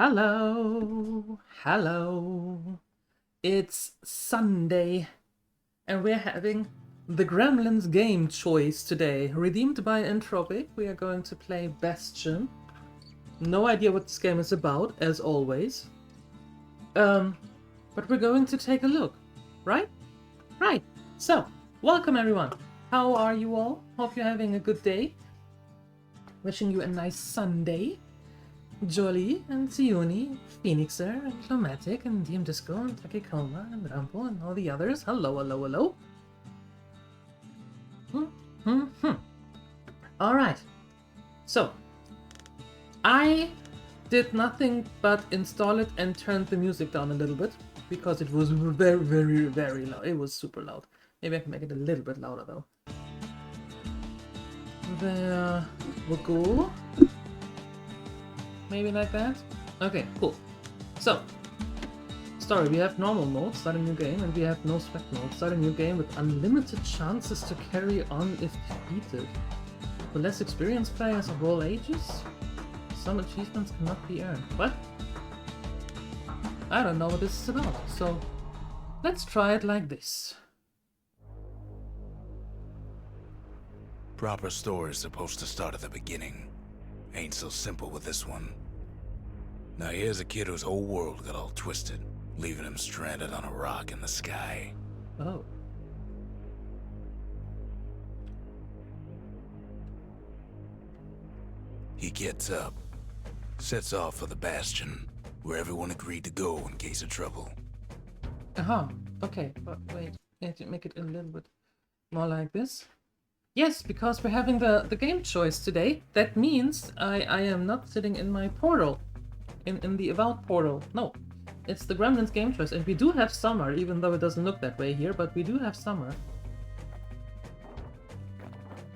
Hello, hello. It's Sunday, and we're having the Gremlins game choice today. Redeemed by Entropic, we are going to play Bastion. No idea what this game is about, as always. But we're going to take a look, right? Right. So, welcome everyone. How are you all? Hope you're having a good day. Wishing you a nice Sunday. Jolly and Siuni, Phoenixer, and Chromatic, and DM Disco, and Takikoma, and Rampo, and all the others. Hello, hello, hello. Alright. So, I did nothing but install it and turned the music down a little bit, because it was very, very, very loud. It was super loud. Maybe I can make it a little bit louder, though. There we go. Maybe like that? Okay, cool. So, story, we have normal mode, start a new game, and we have no spec mode, start a new game with unlimited chances to carry on if defeated. For less experienced players of all ages, some achievements cannot be earned. What? I don't know what this is about, so let's try it like this. Proper story is supposed to start at the beginning. Ain't so simple with this one. Now here's a kid whose whole world got all twisted, leaving him stranded on a rock in the sky. Oh. He gets up, sets off for the Bastion, where everyone agreed to go in case of trouble. Aha, okay, but wait, I have to make it a little bit more like this. Yes, because we're having the game choice today. That means I am not sitting in my portal. In the Avowed portal. No. It's the Gremlins game choice. And we do have summer, even though it doesn't look that way here, but we do have summer.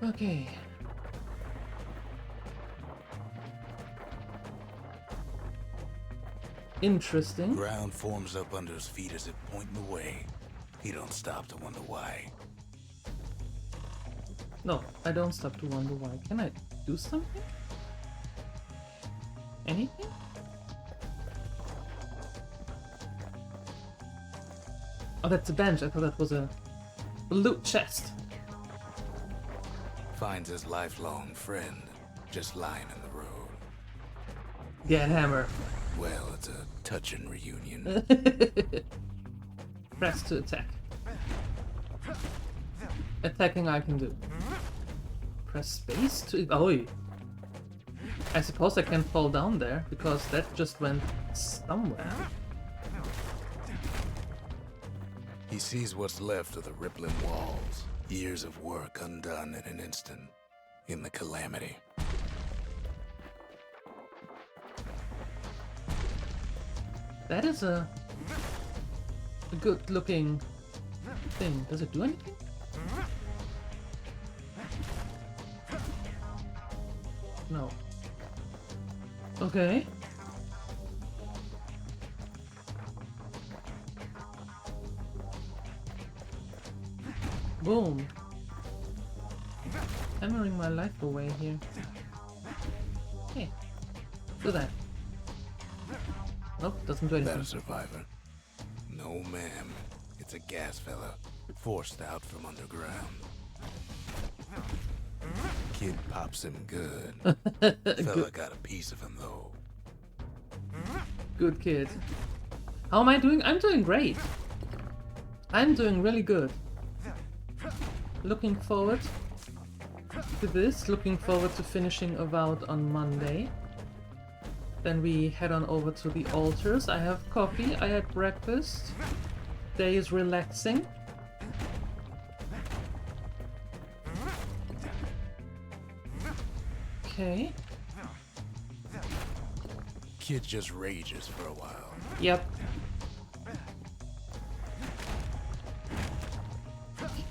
Okay. Interesting. Ground forms up under his feet as if pointing the way. He don't stop to wonder why. No, I don't stop to wonder why. Can I do something? Anything? Oh, that's a bench. I thought that was a loot chest. Finds his lifelong friend just lying in the road. Get hammer. Well, it's a touching reunion. Press to attack. Attacking I can do. Press space to... Oh, I suppose I can fall down there, because that just went somewhere. He sees what's left of the rippling walls. Years of work undone in an instant. In the calamity. That is a good looking thing. Does it do anything? No. Okay. Boom. Hammering my life away here. Hey, do that. Nope, doesn't do anything. That a survivor? No, ma'am. It's a gas fella, forced out from underground. Kid pops him good. Fella got a piece of him though. Good kid. How am I doing? I'm doing great. I'm doing really good. Looking forward to this. Looking forward to finishing Avowed on Monday. Then we head on over to the altars. I have coffee. I had breakfast. Day is relaxing. Okay. Kid just rages for a while. Yep.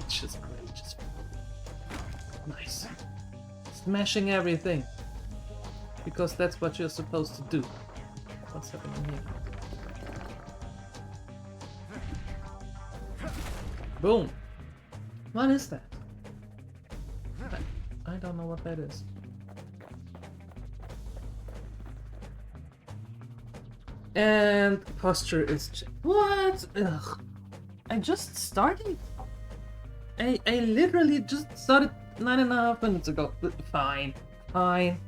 Just rages. Nice. Smashing everything. Because that's what you're supposed to do. What's happening here? Boom! What is that? I don't know what that is. And posture is what? Ugh. I just started? I literally just started 9.5 minutes ago. Fine. Fine.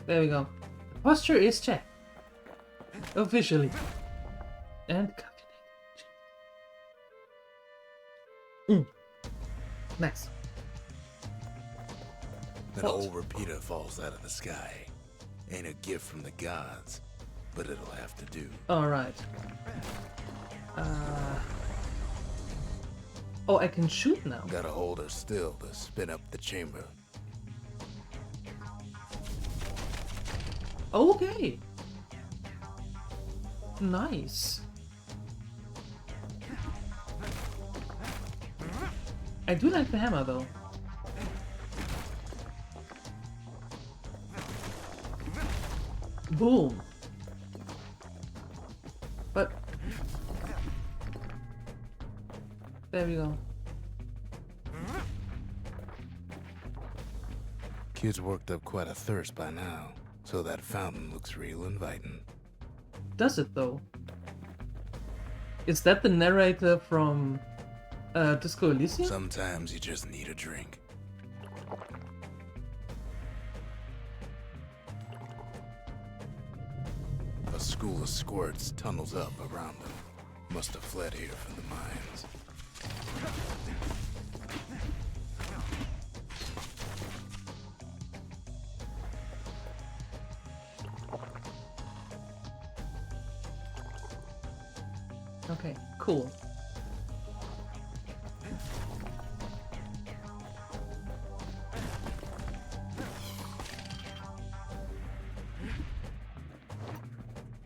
There we go. Posture is checked. Officially. And nice. An What? old repeater falls out of the sky. Ain't a gift from the gods, but it'll have to do. Alright. Oh, I can shoot now. Gotta hold her still to spin up the chamber. Okay. Nice. I do like the hammer though. Boom. But there we go. Kid's worked up quite a thirst by now, so that fountain looks real inviting. Does it though? Is that the narrator from Disco Elysium? Sometimes you just need a drink. A school of squirts tunnels up around them. Must have fled here from the mines. Okay, cool.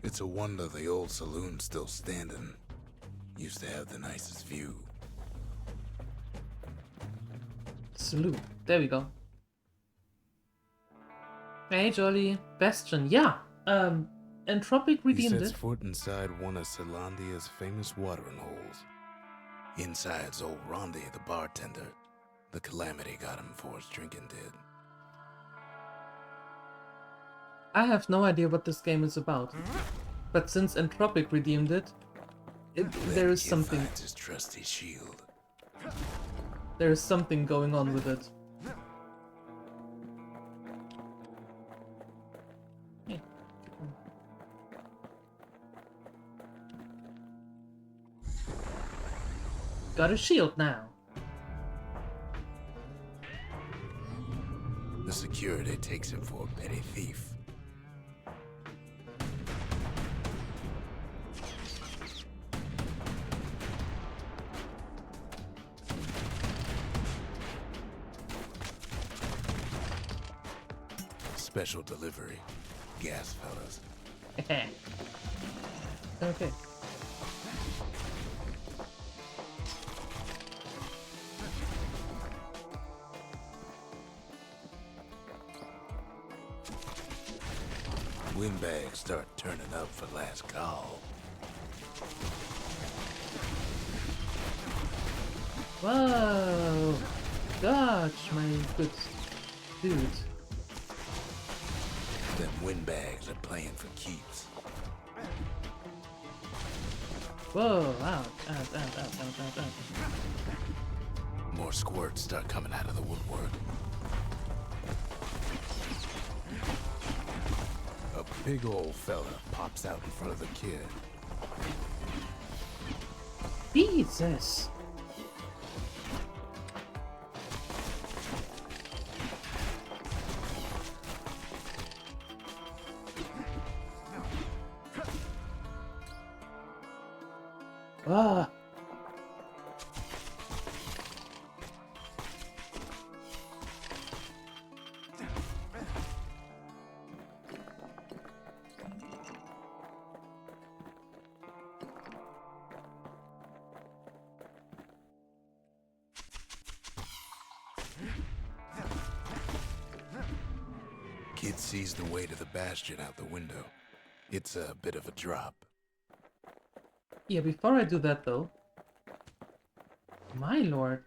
It's a wonder the old saloon's still standing. Used to have the nicest view. Salute. There we go. Hey, Jolly. Bastion. Yeah. Entropic He redeemed sets it. foot inside one of Celandia's famous watering holes. Inside's old Rondi, the bartender. The calamity got him before his drinking did. I have no idea what this game is about. But since Entropic redeemed it, there is Kid something. finds his trusty shield. There is something going on with it. Hey. Got a shield now. The security takes him for a petty thief. Special delivery. Gas, fellas. Okay. Windbags start turning up for last call. Whoa! Dodge, my good dude. Them windbags are playing for keeps. Whoa! Out. More squirts start coming out of the woodwork. A big old fella pops out in front of the kid. Jesus! Ah! Kid sees the way to the Bastion out the window. It's a bit of a drop. Yeah, before I do that though... My lord.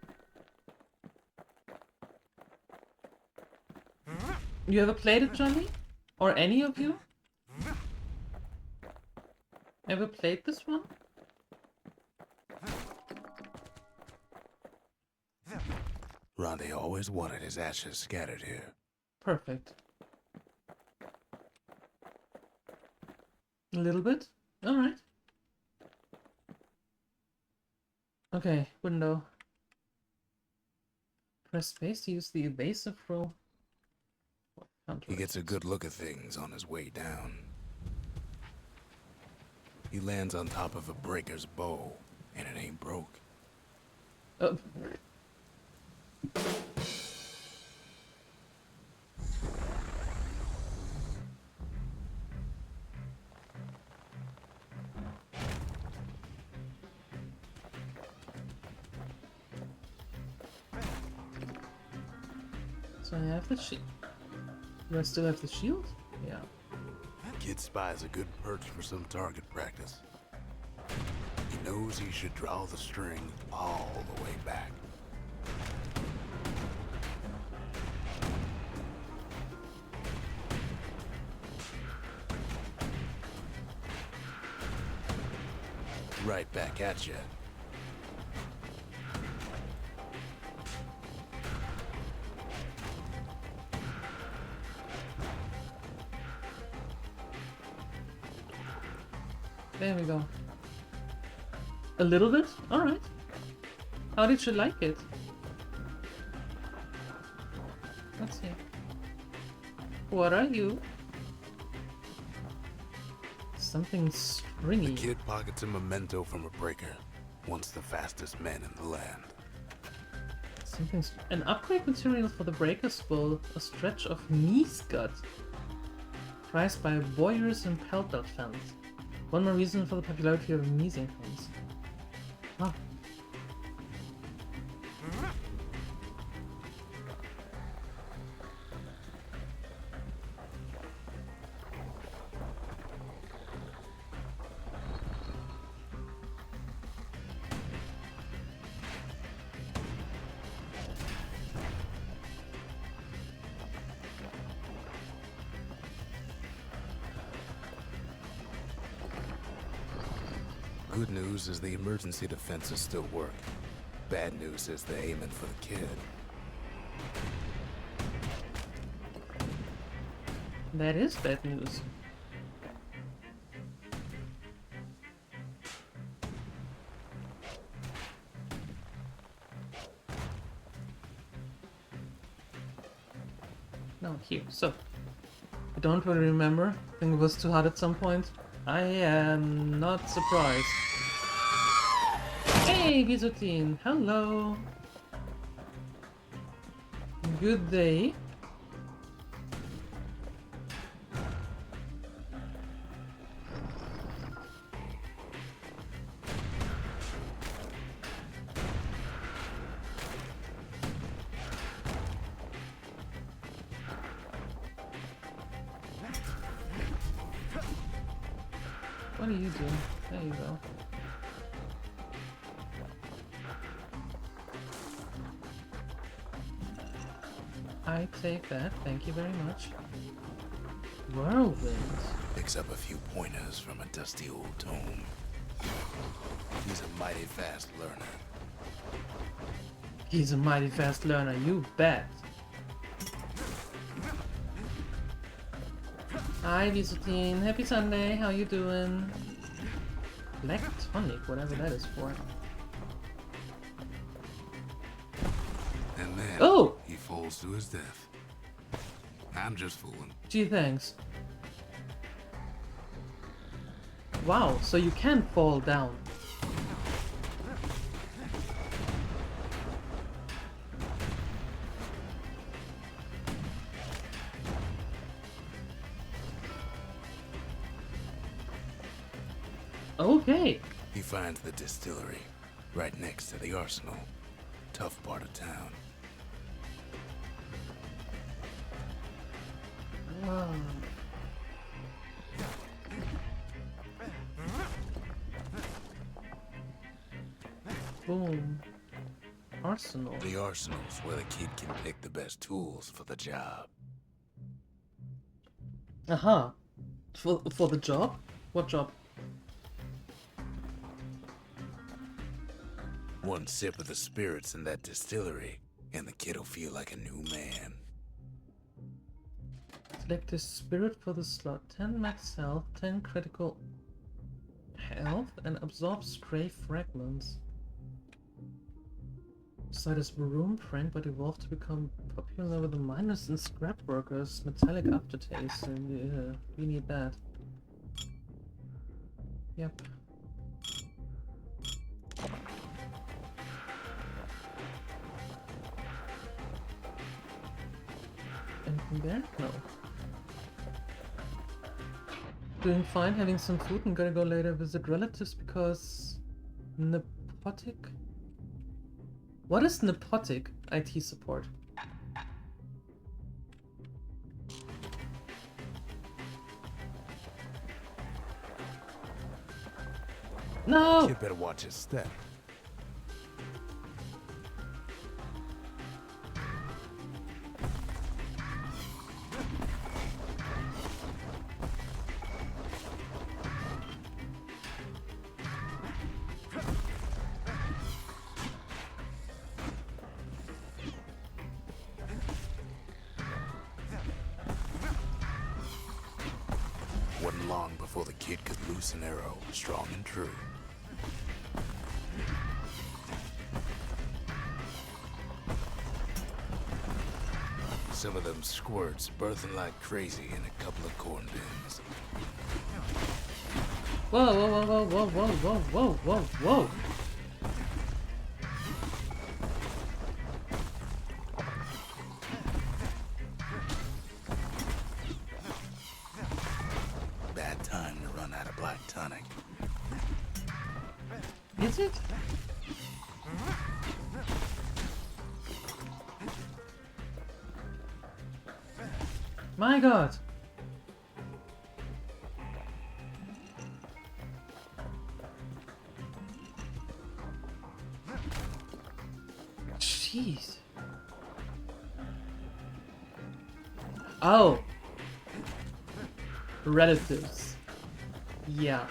You ever played it, Johnny? Or any of you? Ever played this one? Ronde always wanted his ashes scattered here. Perfect. A little bit? Alright. Okay, window. Press space to use the evasive roll. He gets a good look at things on his way down. He lands on top of a breaker's bow, and it ain't broke. Oh. So I have the shield. Do I still have the shield? Yeah. Kid spies a good perch for some target practice. He knows he should draw the string all the way back. Right back at you. There we go. A little bit? Alright. How did you like it? Let's see. What are you? Something stringy. The kid pockets a memento from a breaker, once the fastest man in the land. An upgrade material for the breaker's bowl, a stretch of meat gut. Prized by voyeurs and peltbelt fans. One more reason for the popularity of amusing fans. Ah. Good news is the emergency defenses still work. Bad news is they're aiming for the kid. That is bad news. Now here, so I don't really remember. I think it was too hard at some point. I am not surprised. Hey, Bizotin! Hello! Good day. What are you doing? There you go. I take that, thank you very much. Whirlwind. Picks up a few pointers from a dusty old tome. He's a mighty fast learner. He's a mighty fast learner, you bet. Hi, Visotine. Happy Sunday. How you doing? Black tonic, whatever that is for. And then Oh! he falls to his death. I'm just fooling. Gee, thanks. Wow, so you can fall down. Okay. He finds the distillery right next to the arsenal. Tough part of town. Wow. Boom. Arsenal. The arsenal's where the kid can pick the best tools for the job. Aha. For the job? What job? One sip of the spirits in that distillery, and the kid'll feel like a new man. Select the spirit for the slot. 10 max health, 10 critical health, and absorb stray fragments. Start as Broom Frank, but evolved to become popular with the miners and scrap workers. Metallic aftertaste. Yeah, we need that. Yep. Anything there? No. Doing fine, having some food and gotta go later visit relatives because... Nepotic? What is nepotic IT support? No! Kid better watch his step. Wasn't long before the kid could loose an arrow, strong and true. Some of them squirts birthing like crazy in a couple of corn bins. Whoa, whoa, whoa, whoa, whoa, whoa, whoa, whoa, whoa, whoa! Bad time to run out of black tonic. Is it? My god! Jeez. Oh! Relatives. Yeah.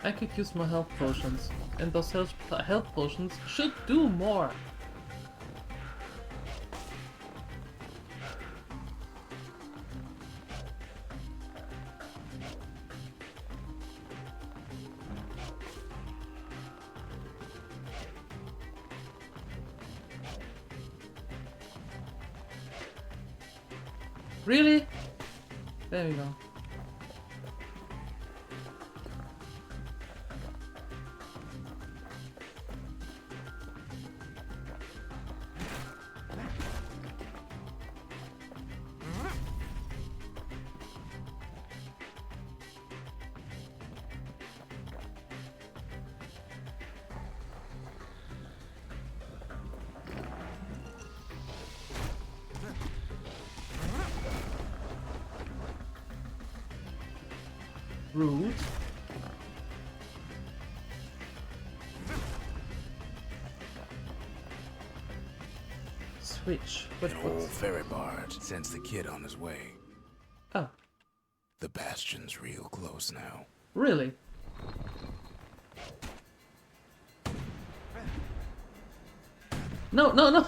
I could use more health potions, and those health potions should do more. Really? There we go. Rude. Switch. An old ferry barge sends the kid on his way. Oh, The Bastion's real close now. really? No, no, no!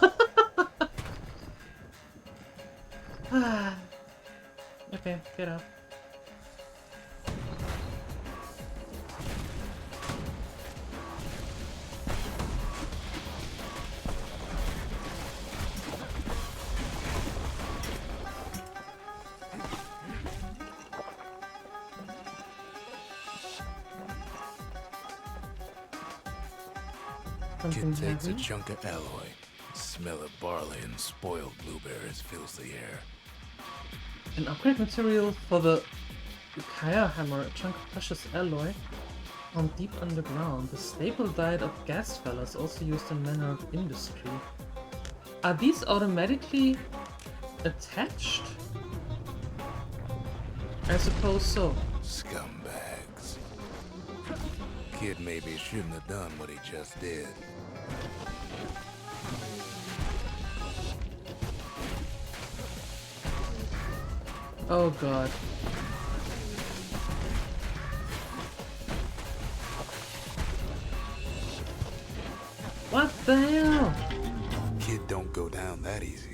Okay, get up. Kid takes a chunk of alloy. Smell of barley and spoiled blueberries fills the air. An upgrade material for the Kaya hammer, a chunk of precious alloy found deep underground. The staple diet of gas fellas also used in manner of industry. Are these automatically attached? I suppose so. Scumbags. Kid maybe shouldn't have done what he just did. Oh god. What the hell? Kid don't go down that easy.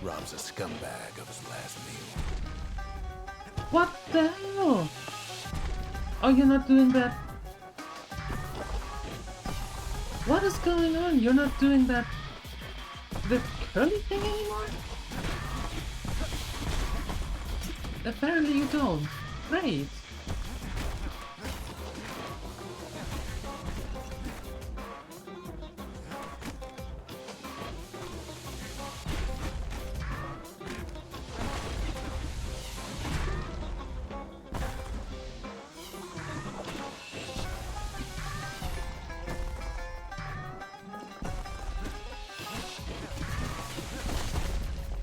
Rob's a scumbag of his last meal. What the hell? Oh, you're not doing that. What is going on? You're not doing that. The curly thing anymore? Apparently you don't. Great.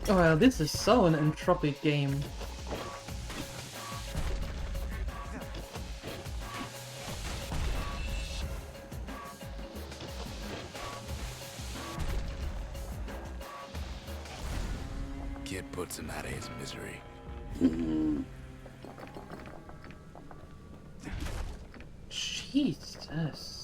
Oh well, this is so an entropic game. Kid puts him out of his misery. Jesus.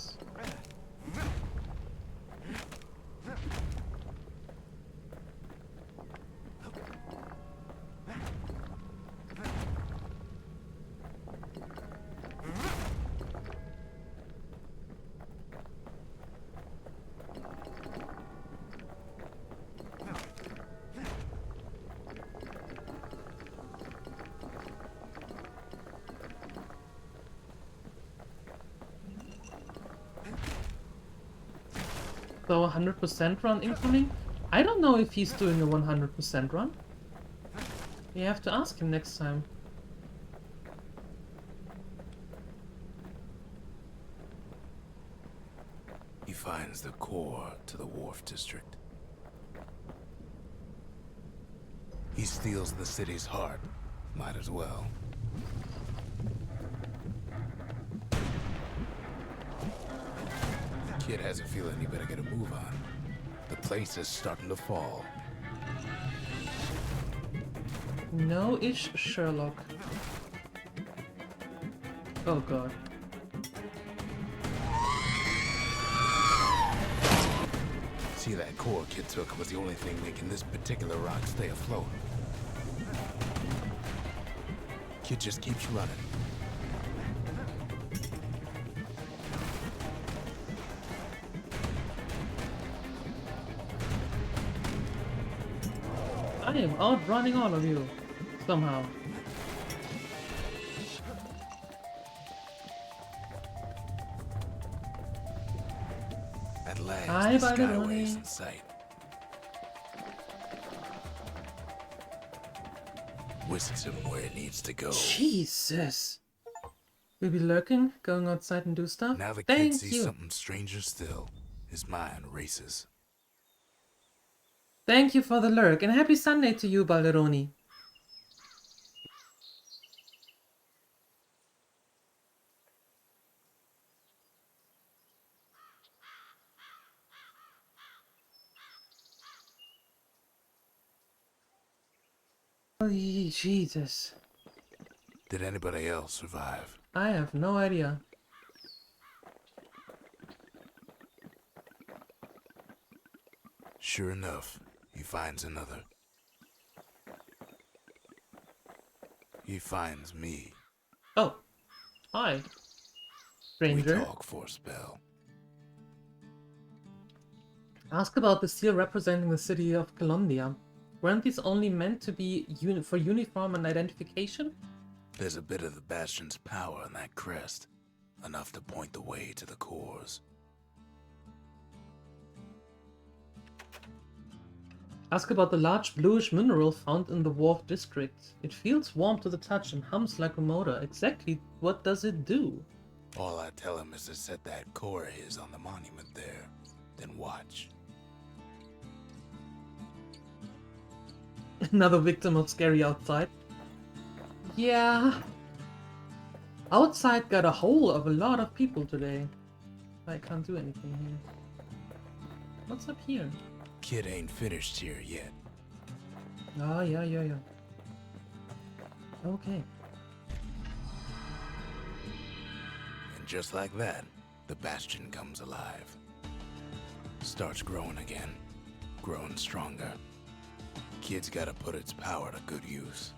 So 100% run incoming? I don't know if he's doing a 100% run. You have to ask him next time. He finds the core to the Wharf District. He steals the city's heart. Might as well. Kid has a feeling he better get a move on. The place is starting to fall. No-ish Sherlock. Oh god. See, that core Kid took was the only thing making this particular rock stay afloat. Kid just keeps running. I am outrunning all of you. Somehow. At last, Hi, the Buddy skyway's Bunny. in sight. Whisks him where it needs to go. Jesus. We'll be lurking, going outside and do stuff. Now the kid Thank sees you. something stranger still. His mind races. Thank you for the lurk, and happy Sunday to you, Balderoni. Holy Jesus. Did anybody else survive? I have no idea. Sure enough, he finds another. He finds me. Oh. Hi. We Stranger. talk for a spell. Ask about the seal representing the city of Colombia. Weren't these only meant to be for uniform and identification? There's a bit of the Bastion's power in that crest. Enough to point the way to the cores. Ask about the large bluish mineral found in the Wharf district. It feels warm to the touch and hums like a motor. Exactly what does it do? All I tell him is to set that core of his on the monument there. Then watch. Another victim of scary outside. Yeah. Outside got a hold of a lot of people today. I can't do anything here. What's up here? Kid ain't finished here yet. Ah, yeah. Okay. And just like that, the Bastion comes alive. Starts growing again. Growing stronger. Kid's gotta put its power to good use.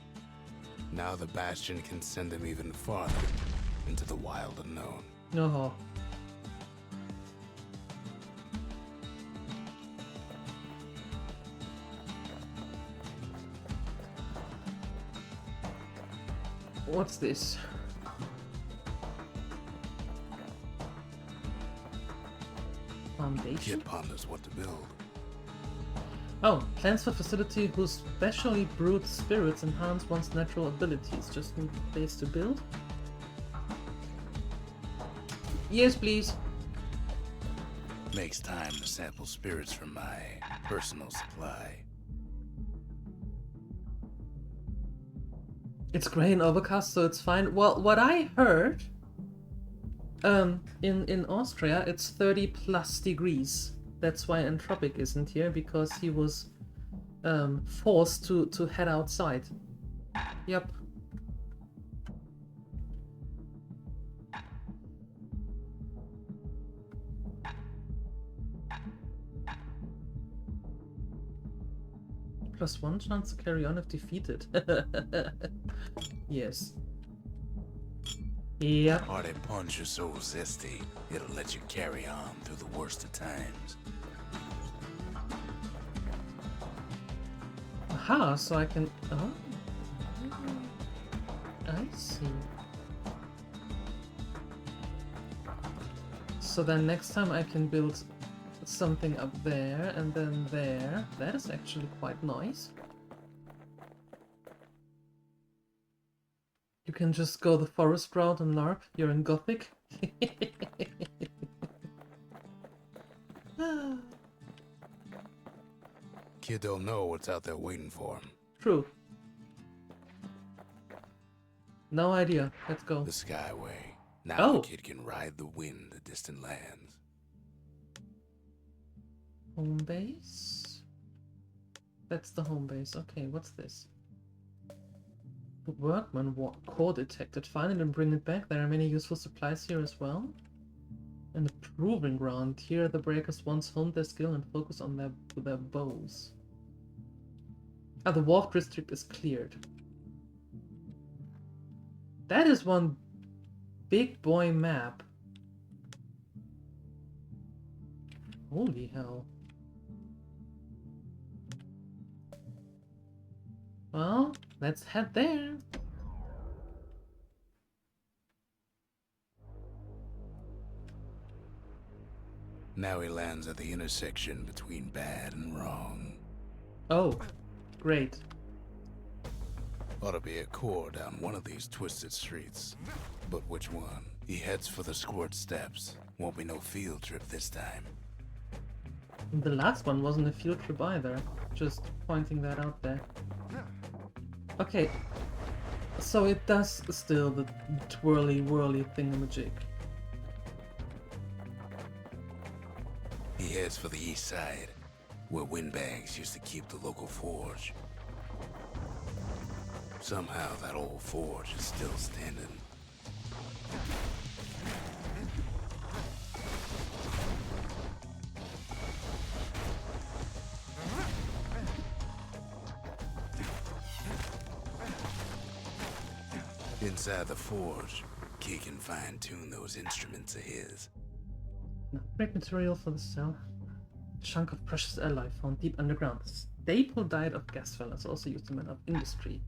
Now the Bastion can send him even farther into the wild unknown. No. What's this? Foundation? Kid ponders what to build. Oh, plans for facility whose specially brewed spirits enhance one's natural abilities. Just need a place to build? Yes, please. Makes time to sample spirits from my personal supply. It's grey and overcast, so it's fine. Well, what I heard, in Austria, it's 30 plus degrees. That's why Entropic isn't here, because he was forced to head outside. Yep. +1 chance to carry on if defeated. Yes. Yep. Hearty punch is so zesty, it'll let you carry on through the worst of times. Aha, so I can... Oh. I see. So then next time I can build something up there and then there. That is actually quite nice. You can just go the forest route and LARP. You're in Gothic. Kid don't know what's out there waiting for him. True. No idea. Let's go. The Skyway. Now Oh. the kid can ride the wind to distant lands. Home base? That's the home base. Okay, what's this? The workman core detected. Find it and bring it back. There are many useful supplies here as well. And a proving ground. Here the breakers once honed their skill and focus on their bows. Ah, the wharf district is cleared. That is one big boy map. Holy hell. Well, let's head there. Now he lands at the intersection between bad and wrong. Oh, great. Ought to be a core down one of these twisted streets. But which one? He heads for the squirt steps. Won't be no field trip this time. The last one wasn't a field trip either. Just pointing that out there. Okay. So it does still the twirly-whirly thingamajig. He heads for the east side, where windbags used to keep the local forge. Somehow that old forge is still standing. Inside the forge, Key can fine-tune those instruments of his. Great material for the cell. Chunk of precious alloy found deep underground. Staple diet of gas fellers, also used in men of industry.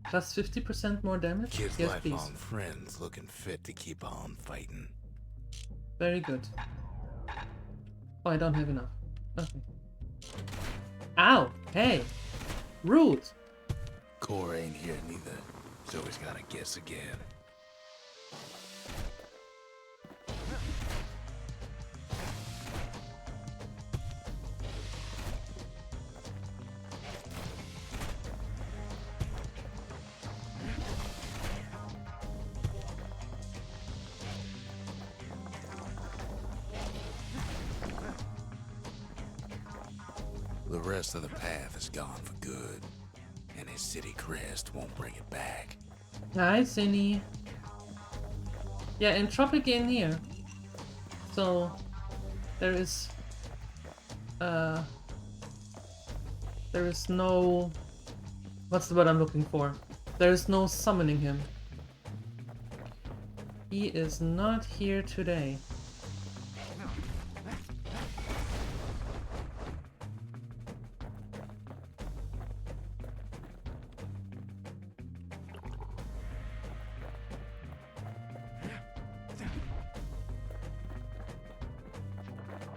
Plus 50% more damage? Kid's Yes, lifelong please. friends looking fit to keep on fighting. Very good. Oh, I don't have enough. Okay. Ow! Hey! Rude! Core ain't here neither, so he's gotta guess again. The rest of the path is gone for good, and his city crest won't bring it back. Hi, Cindy. Yeah, entropic in here. So there is no, what's the word I'm looking for? There is no summoning him. He is not here today.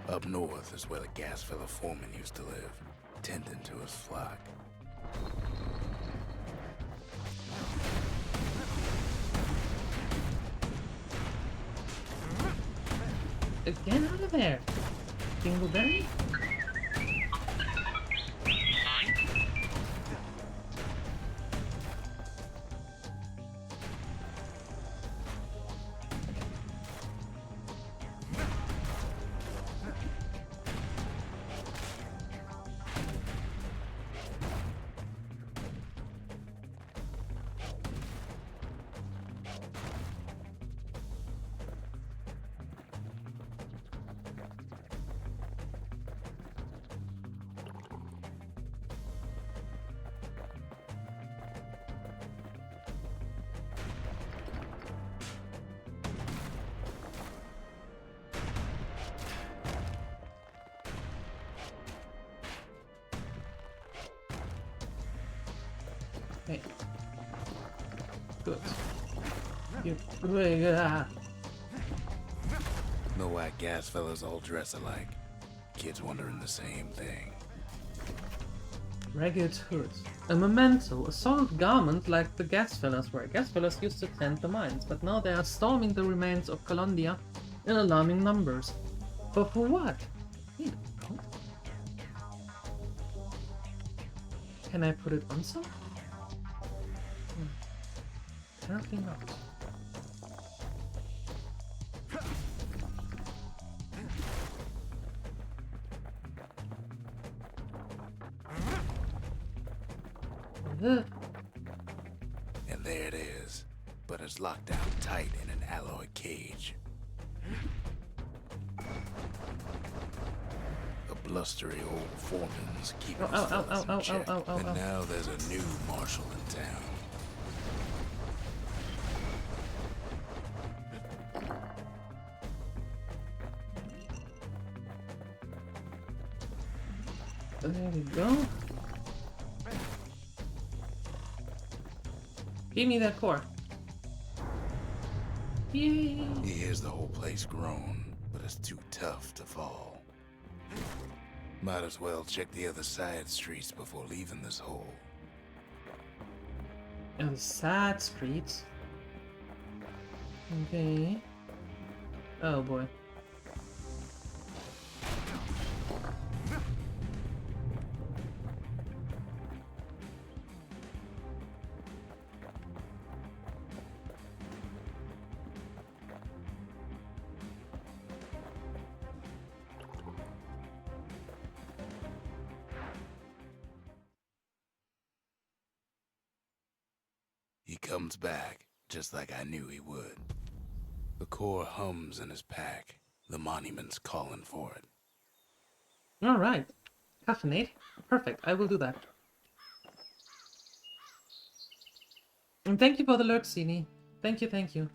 Up north is where the gas fella foreman used to live, tending to his flock. Get out of there, Dingleberry. Okay. Good. Know why gas fellas all dress alike? Kids wondering the same thing. Ragged hood. A memento, a solid garment like the gas fellas were. Gas fellas used to tend the mines, but now they are storming the remains of Colombia in alarming numbers. But for what? Wait, what? Can I put it on some? Apparently not. And there it is, but it's locked down tight in an alloy cage. The blustery old foreman's keeping his fellas in check. And now there's a new marshal in town. There we go. Give me that core. Yay! He hears the whole place groan, but it's too tough to fall. Might as well check the other side streets before leaving this hole. And the sad streets. Okay. Oh boy. He comes back, just like I knew he would. The core hums in his pack. The monument's calling for it. Alright. Caffeinate. Perfect, I will do that. And thank you for the lurk, Sini. Thank you, thank you.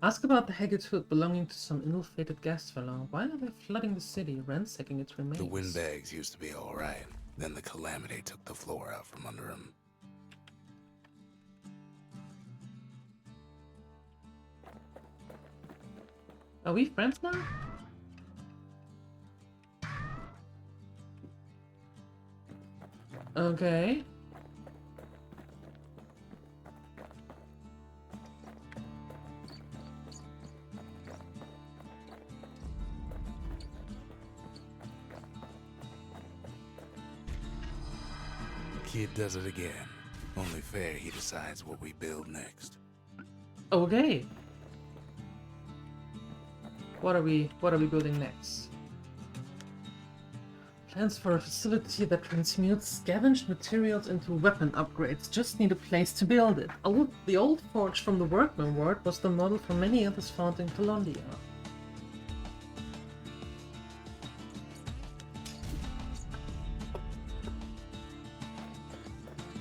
Ask about the Haggard Hood belonging to some ill-fated gas fellow. Why are they flooding the city, ransacking its remains? The windbags used to be alright. Then the calamity took the floor out from under him. Are we friends now? Okay. Kid does it again. Only fair he decides what we build next. Okay. What are we building next? Plans for a facility that transmutes scavenged materials into weapon upgrades. Just need a place to build it. The old forge from the workman ward was the model for many others found in Colombia.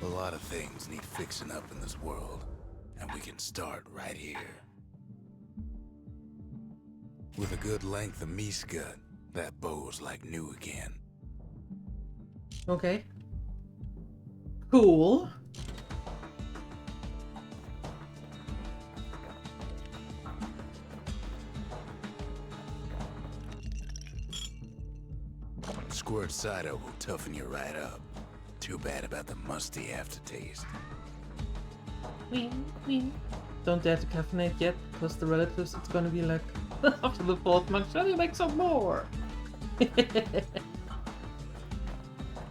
A lot of things need fixing up in this world, and we can start right here. With a good length of meat gut, that bow's like new again. Okay. Cool. Squirt cider will toughen you right up. Too bad about the musty aftertaste. Don't dare to caffeinate yet, because the relatives, it's gonna be like, after the 4th month, shall you make some more?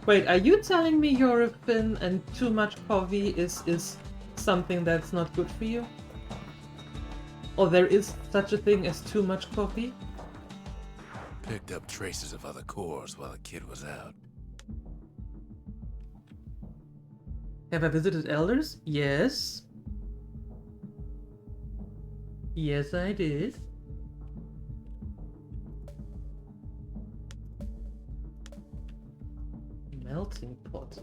Wait, are you telling me you're a Finn and too much coffee is something that's not good for you? Or there is such a thing as too much coffee? Picked up traces of other cores while the kid was out. Have I visited elders? Yes. Yes, I did. Melting pot.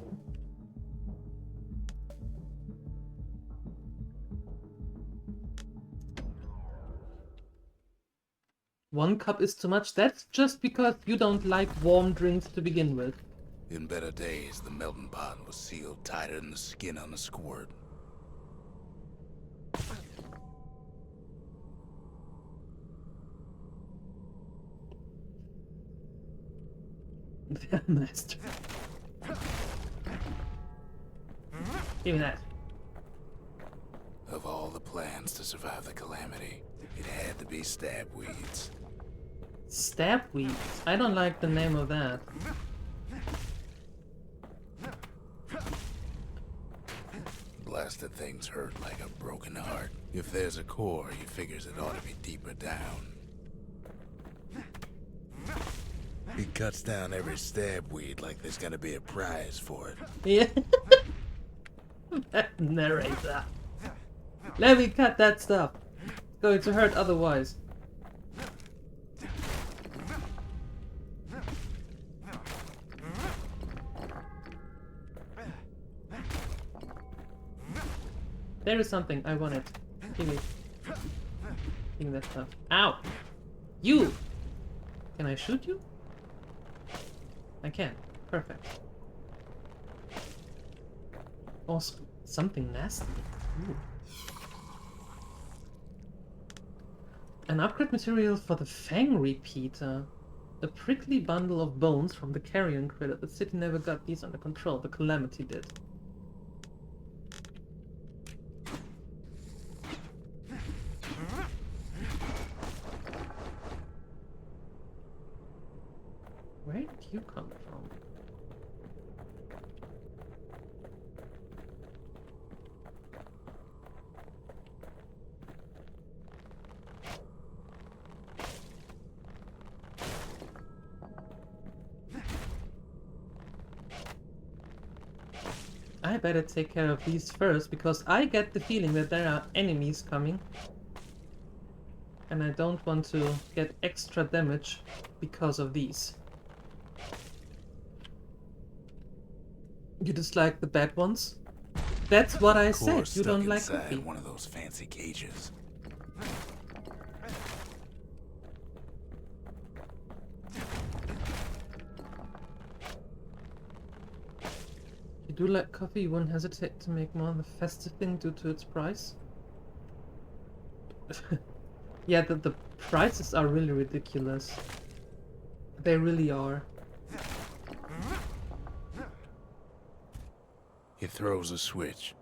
One cup is too much. That's just because you don't like warm drinks to begin with. In better days, the melting pot was sealed tighter than the skin on a squirt. Master. Give me that. Of all the plans to survive the calamity, it had to be stab weeds. Stab weeds? I don't like the name of that. Blasted things hurt like a broken heart. If there's a core, he figures it ought to be deeper down. He cuts down every stab weed like there's gonna be a prize for it. Yeah. Narrator. Let me cut that stuff. It's going to hurt otherwise. There is something. I want it. Give me. Give me that stuff. Ow! You! Can I shoot you? I can. Perfect. Also, something nasty. Ooh. An upgrade material for the Fang Repeater. A prickly bundle of bones from the carrion critter. The city never got these under control. The Calamity did. Where did you come from? I better take care of these first, because I get the feeling that there are enemies coming. And I don't want to get extra damage because of these. You dislike the bad ones? That's what I said. You don't like coffee. One of those fancy cages. You do like coffee, you won't hesitate to make more on the festive thing due to its price? Yeah, the prices are really ridiculous. They really are. He throws a switch.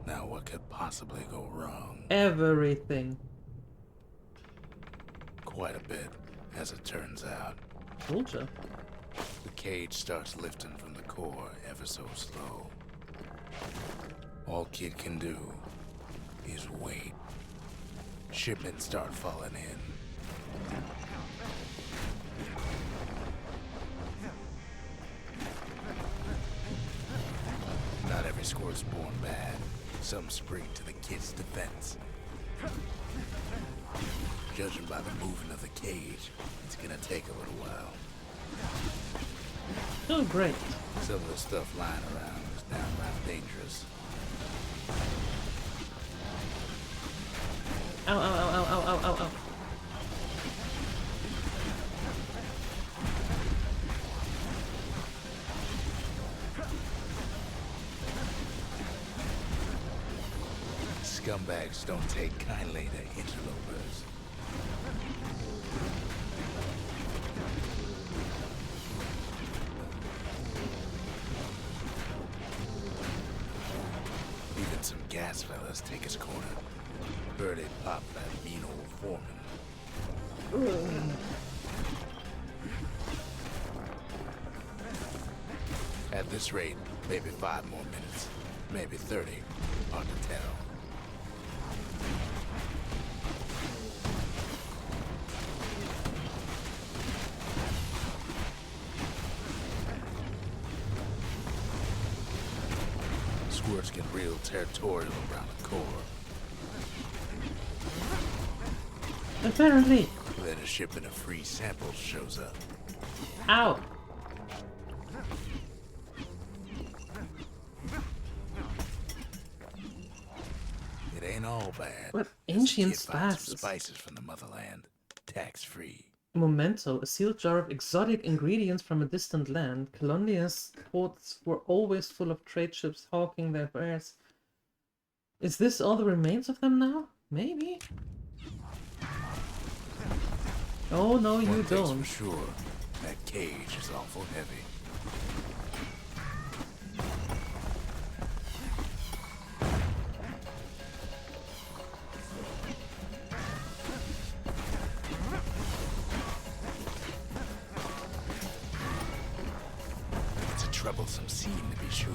Now what could possibly go wrong? Everything. Quite a bit, as it turns out. Told ya. The cage starts lifting from the core ever so slow. All Kid can do is wait. Shipments start falling in. some spring to the kid's defense. Judging by the movement of the cage, it's gonna take a little while. Oh, great. Some of the stuff lying around is downright dangerous. Ow, ow, ow, ow, ow, ow, ow. Scumbags don't take kindly to interlopers. Even some gas fellas take his corner. Heard they pop that mean old foreman. At this rate, maybe 5 more minutes. Maybe 30. Hard to tell. Squirts get real territorial around the core. Apparently. Then a shipment of free samples shows up. Ow. It ain't all bad. What Just ancient kid finds some spices? spices from the motherland, tax-free. Memento, a sealed jar of exotic ingredients from a distant land. Colonia's ports were always full of trade ships hawking their wares. Is this all the remains of them now? Maybe. Oh no, you One thing's don't. for sure, that cage is awful heavy. It's a troublesome scene to be sure.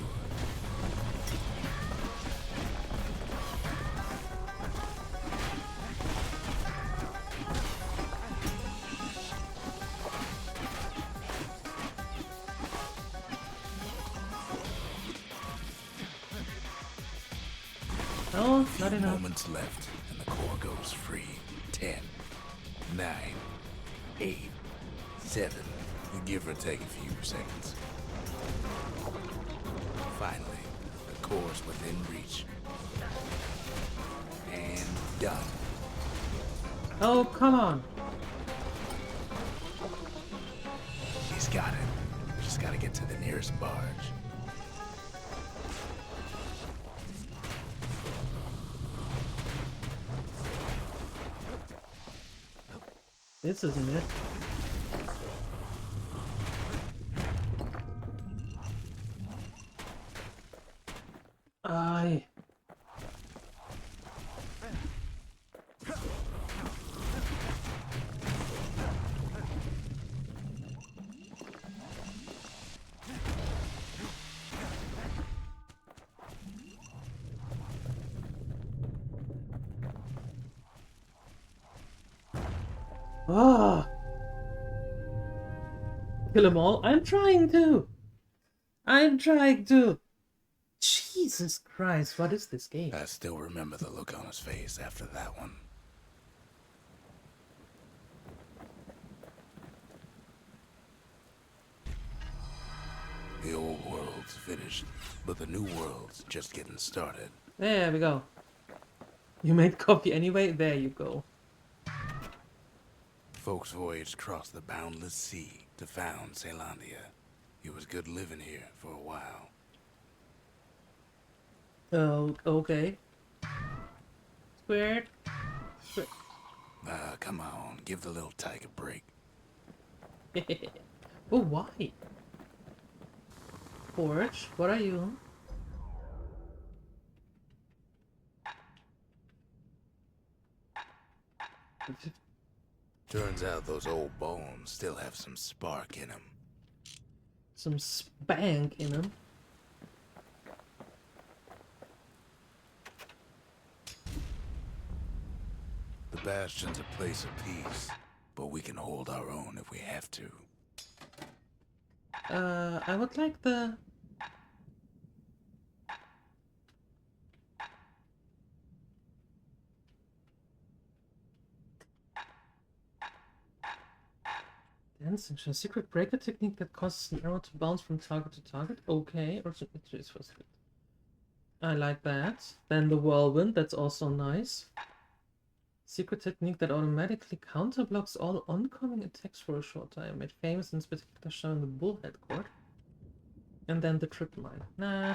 Oh, not enough. Moments left, and the core goes free. 10, 9, 8, 7. You give or take a few seconds. Finally, the core's within reach. And done. Oh, come on. He's got it. Just gotta get to the nearest barge. This isn't it. Aye. Ah! Kill them all? I'm trying to! I'm trying to! Jesus Christ, what is this game? I still remember the look on his face after that one. The old world's finished, but the new world's just getting started. There we go. You made coffee anyway? There you go. Folks voyaged across the boundless sea to found Celandia. It was good living here for a while. Oh, okay. Squared. Come on, give the little tyke a break. Oh, why? Forge, what are you? Turns out those old bones still have some spark in them. Some spank in them. The Bastion's a place of peace, but we can hold our own if we have to. I would like the... Dancing shell. Secret breaker technique that causes an arrow to bounce from target to target. Okay, or it's first hit. I like that. Then the whirlwind, that's also nice. Secret technique that automatically counterblocks all oncoming attacks for a short time. Made famous in particular shown the bullhead cord. And then the trip mine. Nah.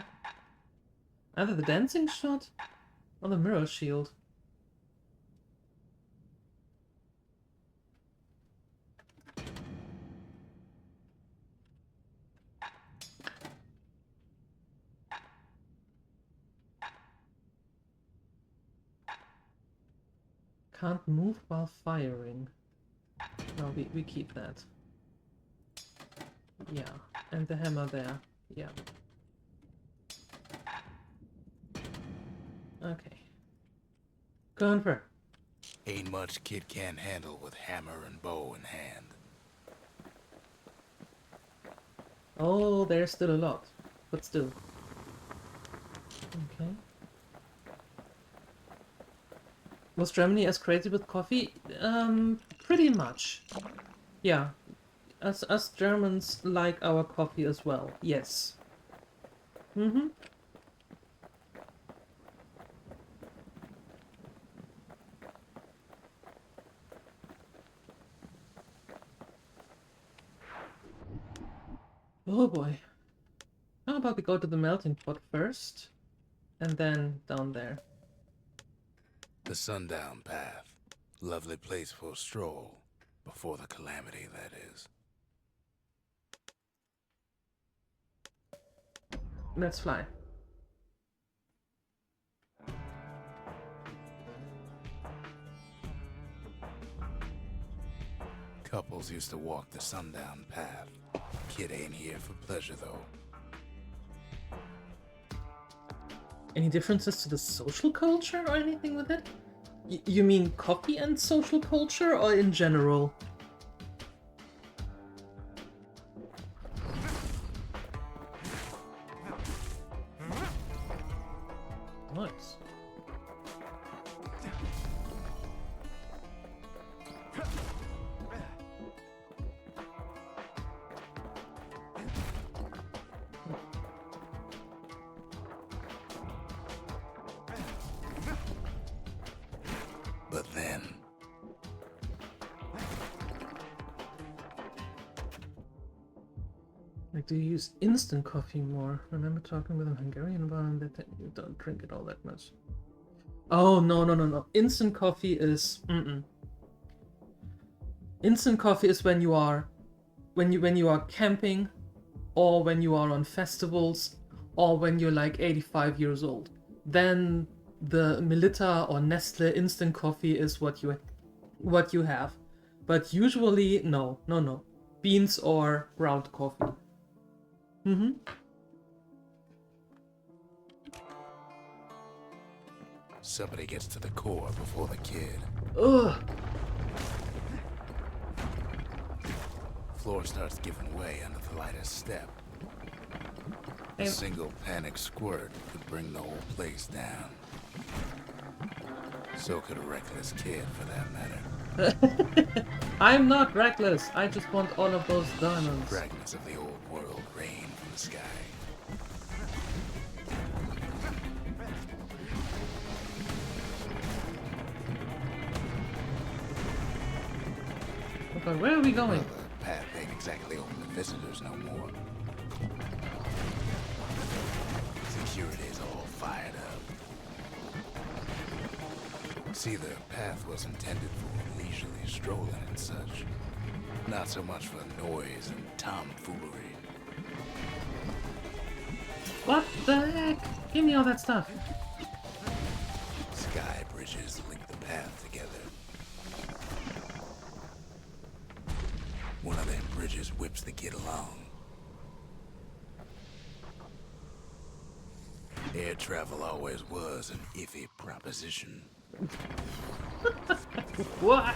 Either the dancing shot or the mirror shield. Can't move while firing. No, we keep that. Yeah, and the hammer there. Yeah. Okay. Confirm. Ain't much kid can't handle with hammer and bow in hand. Oh, there's still a lot. But still. Okay. Was Germany as crazy with coffee? Pretty much. Yeah. Us Germans like our coffee as well. Yes. Mm-hmm. Oh boy. How about we go to the melting pot first? And then down there. The sundown path. Lovely place for a stroll. Before the calamity, that is. Let's fly. Couples used to walk the sundown path. Kid ain't here for pleasure, though. Any differences to the social culture or anything with it? You mean coffee and social culture, or in general? Nice. But then... Like, do you use instant coffee more? Remember talking with a Hungarian about that you don't drink it all that much. Oh, no. Instant coffee is... Instant coffee is when you are... When you are camping, or when you are on festivals, or when you're like 85 years old. Then the Melitta or Nestle instant coffee is what you have. But usually, no. Beans or ground coffee. Somebody gets to the core before the kid. Ugh. Floor starts giving way under the lightest step. A single panic squirt could bring the whole place down. So could a reckless kid, for that matter. I'm not reckless. I just want all of those diamonds. Fragments of the old world rain from the sky. Okay, where are we going? Well, the path ain't exactly open to visitors no more. Security's all fired up. See, the path was intended for leisurely strolling and such. Not so much for noise and tomfoolery. What the heck? Give me all that stuff. Sky bridges link the path together. One of them bridges whips the kid along. Air travel always was an iffy proposition. What?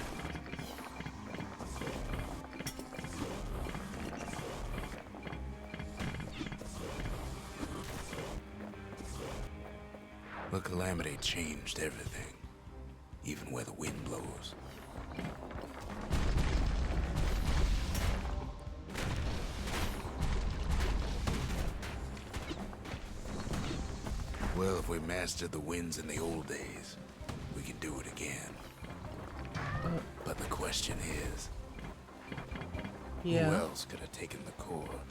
The calamity changed everything, even where the wind blows. Well, if we mastered the winds in the old days, we can do it again. But the question is, Yeah. who else could have taken the core?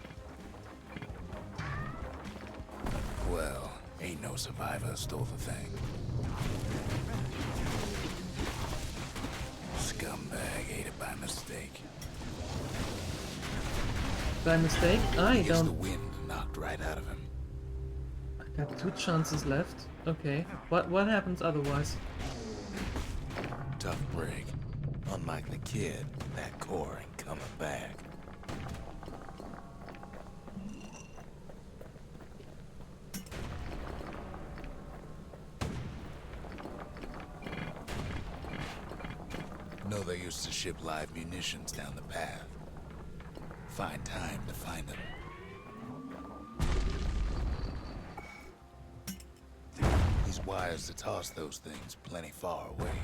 Well, ain't no survivor stole the thing. Scumbag ate it by mistake. By mistake? I Guess the don't. wind knocked right out of him. I got 2 chances left. Okay. What happens otherwise? Tough break. Unlike the kid, that core ain't coming back. Know they used to ship live munitions down the path. Find time to find them. These wires to toss those things plenty far away.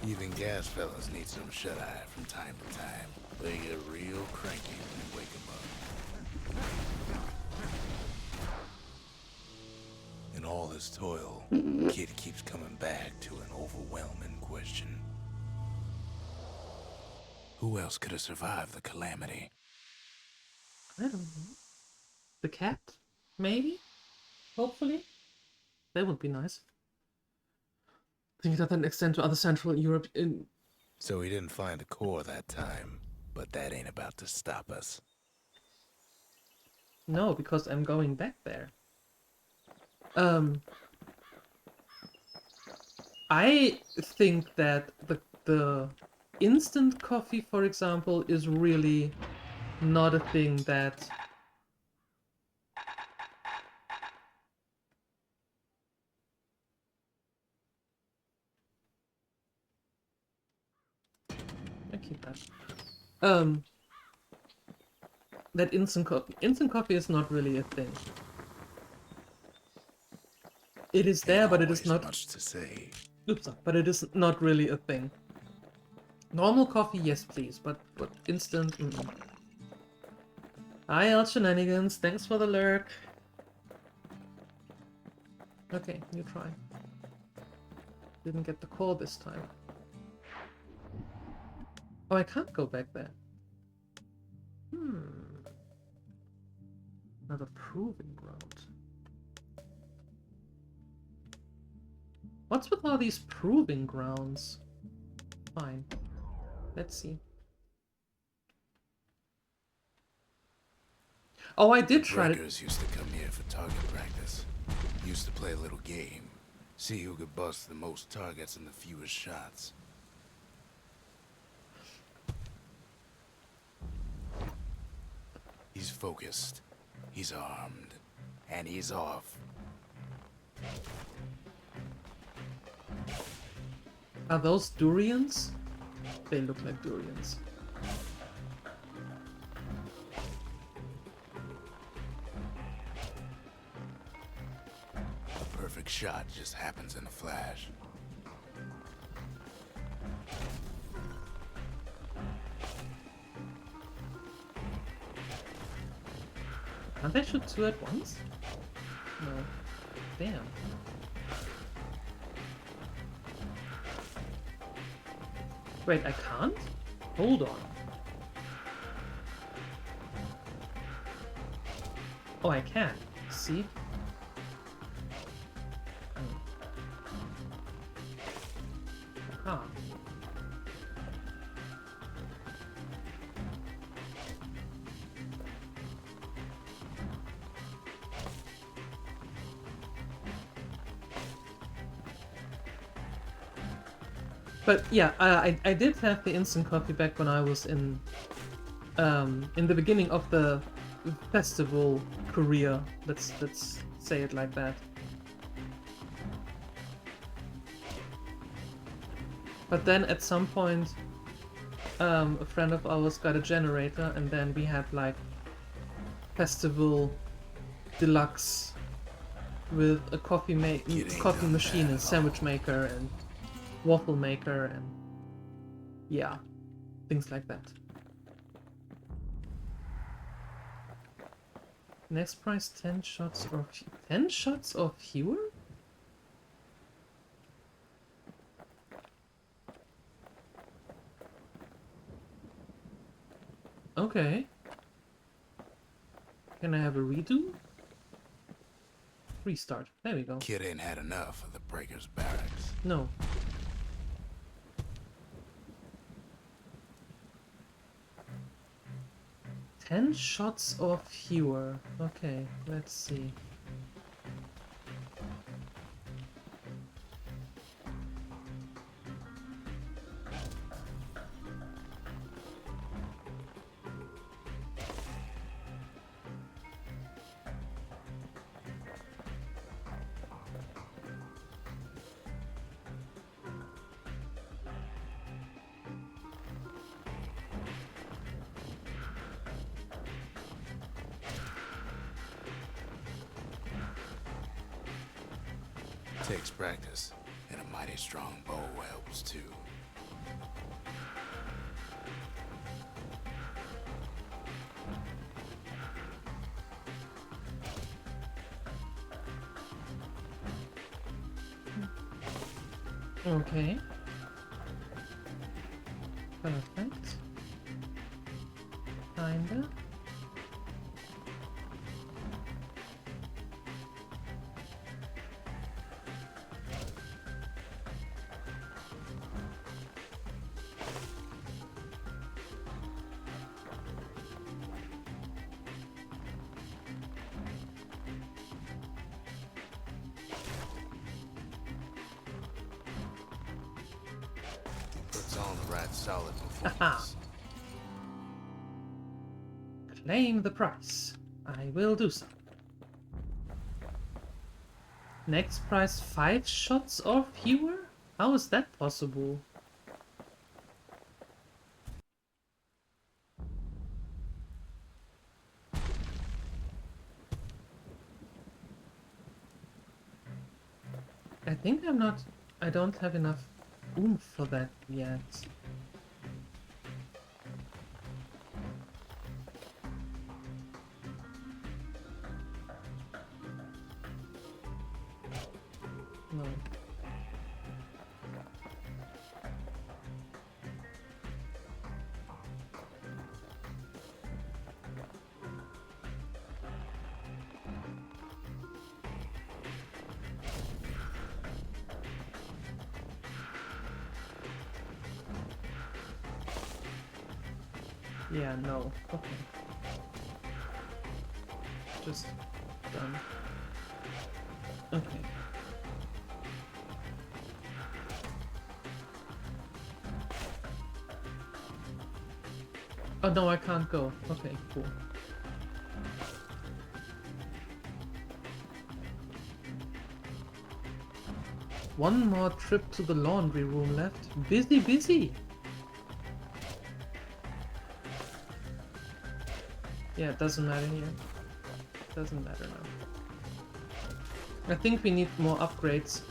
Even gas fellas need some shut-eye from time to time. They get real cranky when you wake them up. In all this toil, kid keeps coming back to an overwhelming question. Who else could have survived the calamity? I don't know. The cat? Maybe? Hopefully? That would be nice. Think that then extend to other Central Europe in... So we didn't find the core that time, but that ain't about to stop us. No, because I'm going back there. I think that the instant coffee, for example, is really not a thing that... I keep that. That instant coffee is not really a thing. It is there, but it is not much to say. Oops, but it is not really a thing. Normal coffee, yes please, but instant, Hi, Alt Shenanigans, thanks for the lurk. Okay, you try. Didn't get the call this time. Oh, I can't go back there. Another proving ground. What's with all these proving grounds? Fine. Let's see. Oh, I did try to... Breakers used to come here for target practice. Used to play a little game. See who could bust the most targets and the fewest shots. He's focused. He's armed. And he's off. Are those durians? They look like durians. A perfect shot just happens in a flash. Can't I shoot 2 at once? No. Damn. Wait, I can't? Hold on. Oh, I can. See? Ah. But yeah, I did have the instant coffee back when I was in the beginning of the festival career. Let's say it like that. But then at some point, a friend of ours got a generator, and then we had like festival deluxe with a coffee machine and sandwich maker and waffle maker and yeah, things like that. Next price 10 shots or 10 shots or fewer? Okay. Can I have a redo? Restart. There we go. Kid ain't had enough of the Breaker's barracks. No. Ten shots or fewer. Okay, let's see. Takes practice, and a mighty strong bow helps too. Okay. Perfect. Kinda. Puts on the right solid performance. Claim the price. I will do so. Next price 5 shots or fewer? How is that possible? I think I don't have enough oomph for that yet. No. Yeah, no. Okay. Just done. Okay. Oh no, I can't go. Okay, cool. One more trip to the laundry room left. Busy, busy! Yeah, it doesn't matter here. Doesn't matter now. I think we need more upgrades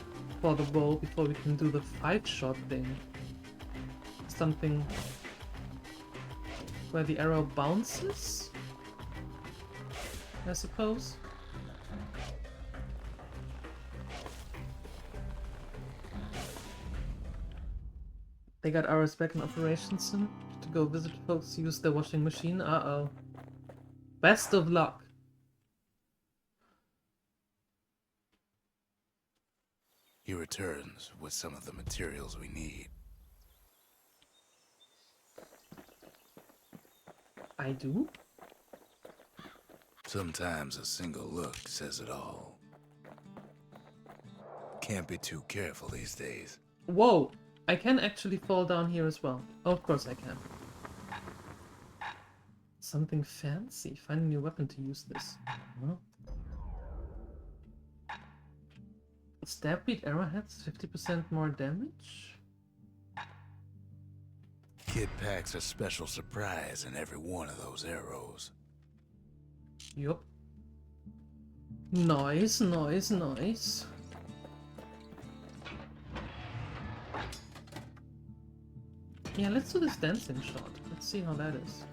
for the bow before we can do the 5-shot thing. Something where the arrow bounces, I suppose. They got ours back in operation soon. To go visit folks use their washing machine. Uh-oh. Best of luck. He returns with some of the materials we need. I do? Sometimes a single look says it all. Can't be too careful these days. Whoa! I can actually fall down here as well. Oh, of course I can. Something fancy. Find a new weapon to use this. Huh? Stab beat arrowheads, 50% more damage? Kid packs a special surprise in every one of those arrows. Yup. Nice, nice, nice. Yeah, let's do this dancing shot. Let's see how that is.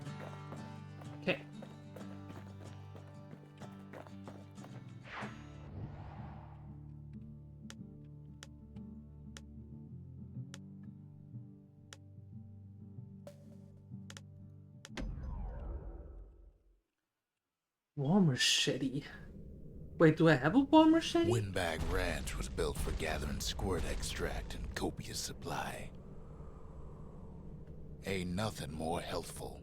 Okay. War machete. Wait, do I have a war machete? Windbag Ranch was built for gathering squirt extract in copious supply. Ain't nothing more healthful.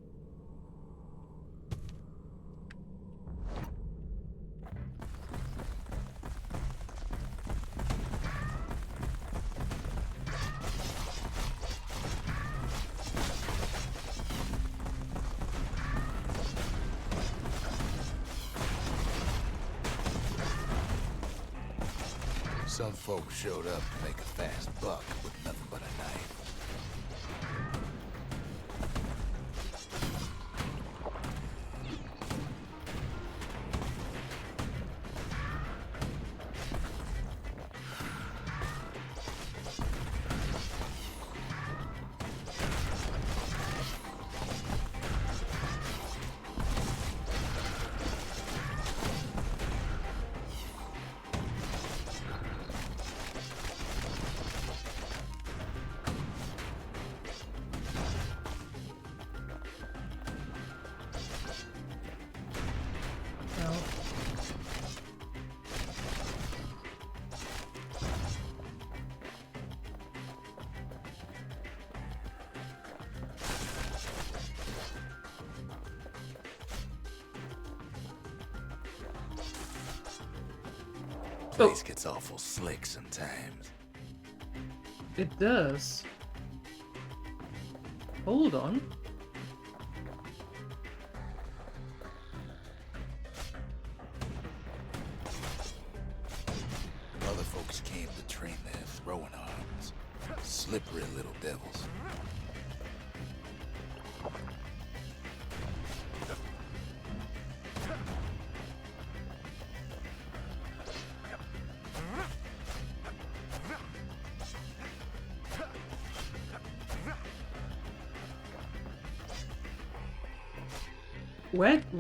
Some folks showed up to make a fast buck with nothing but a knife. Place gets awful slick sometimes. It does. Hold on. Other folks came to train their throwing arms. Slippery little devils.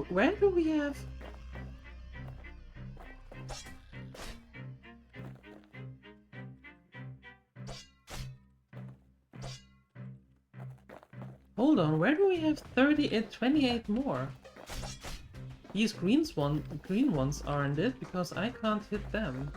Where do we have? Hold on, where do we have 28 more? These green ones aren't it, because I can't hit them.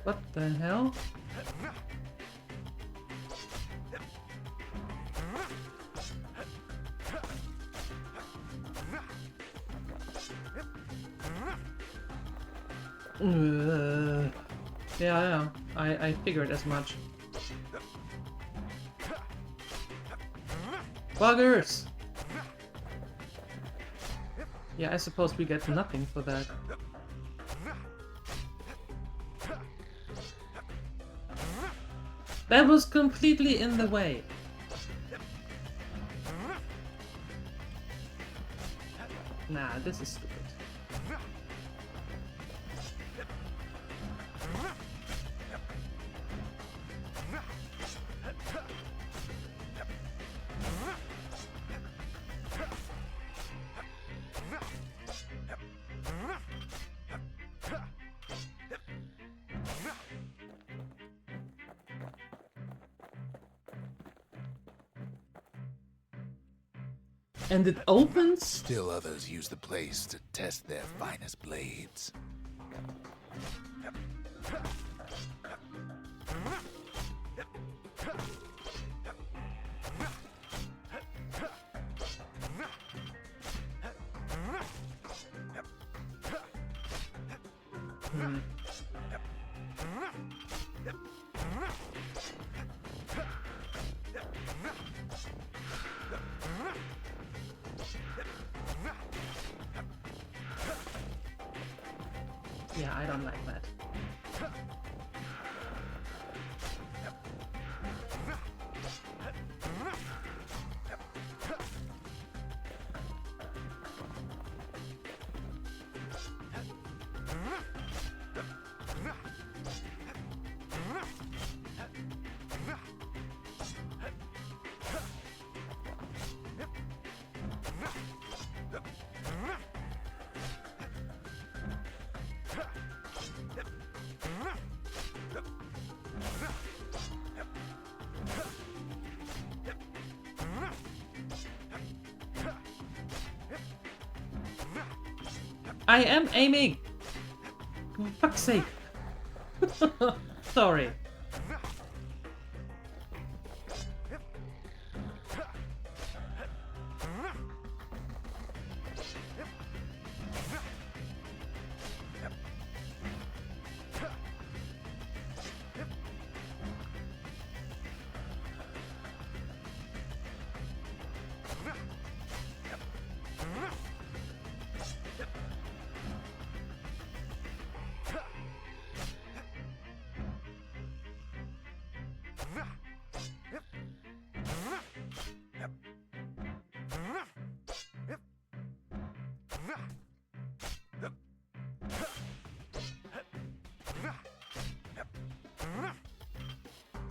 What the hell? Yeah, I figured as much. Buggers! Yeah, I suppose we get nothing for that. That was completely in the way. Nah, this is stupid. And it opens? Still others use the place to test their finest blades. Yeah, I don't like that. I am aiming! For fuck's sake! Sorry.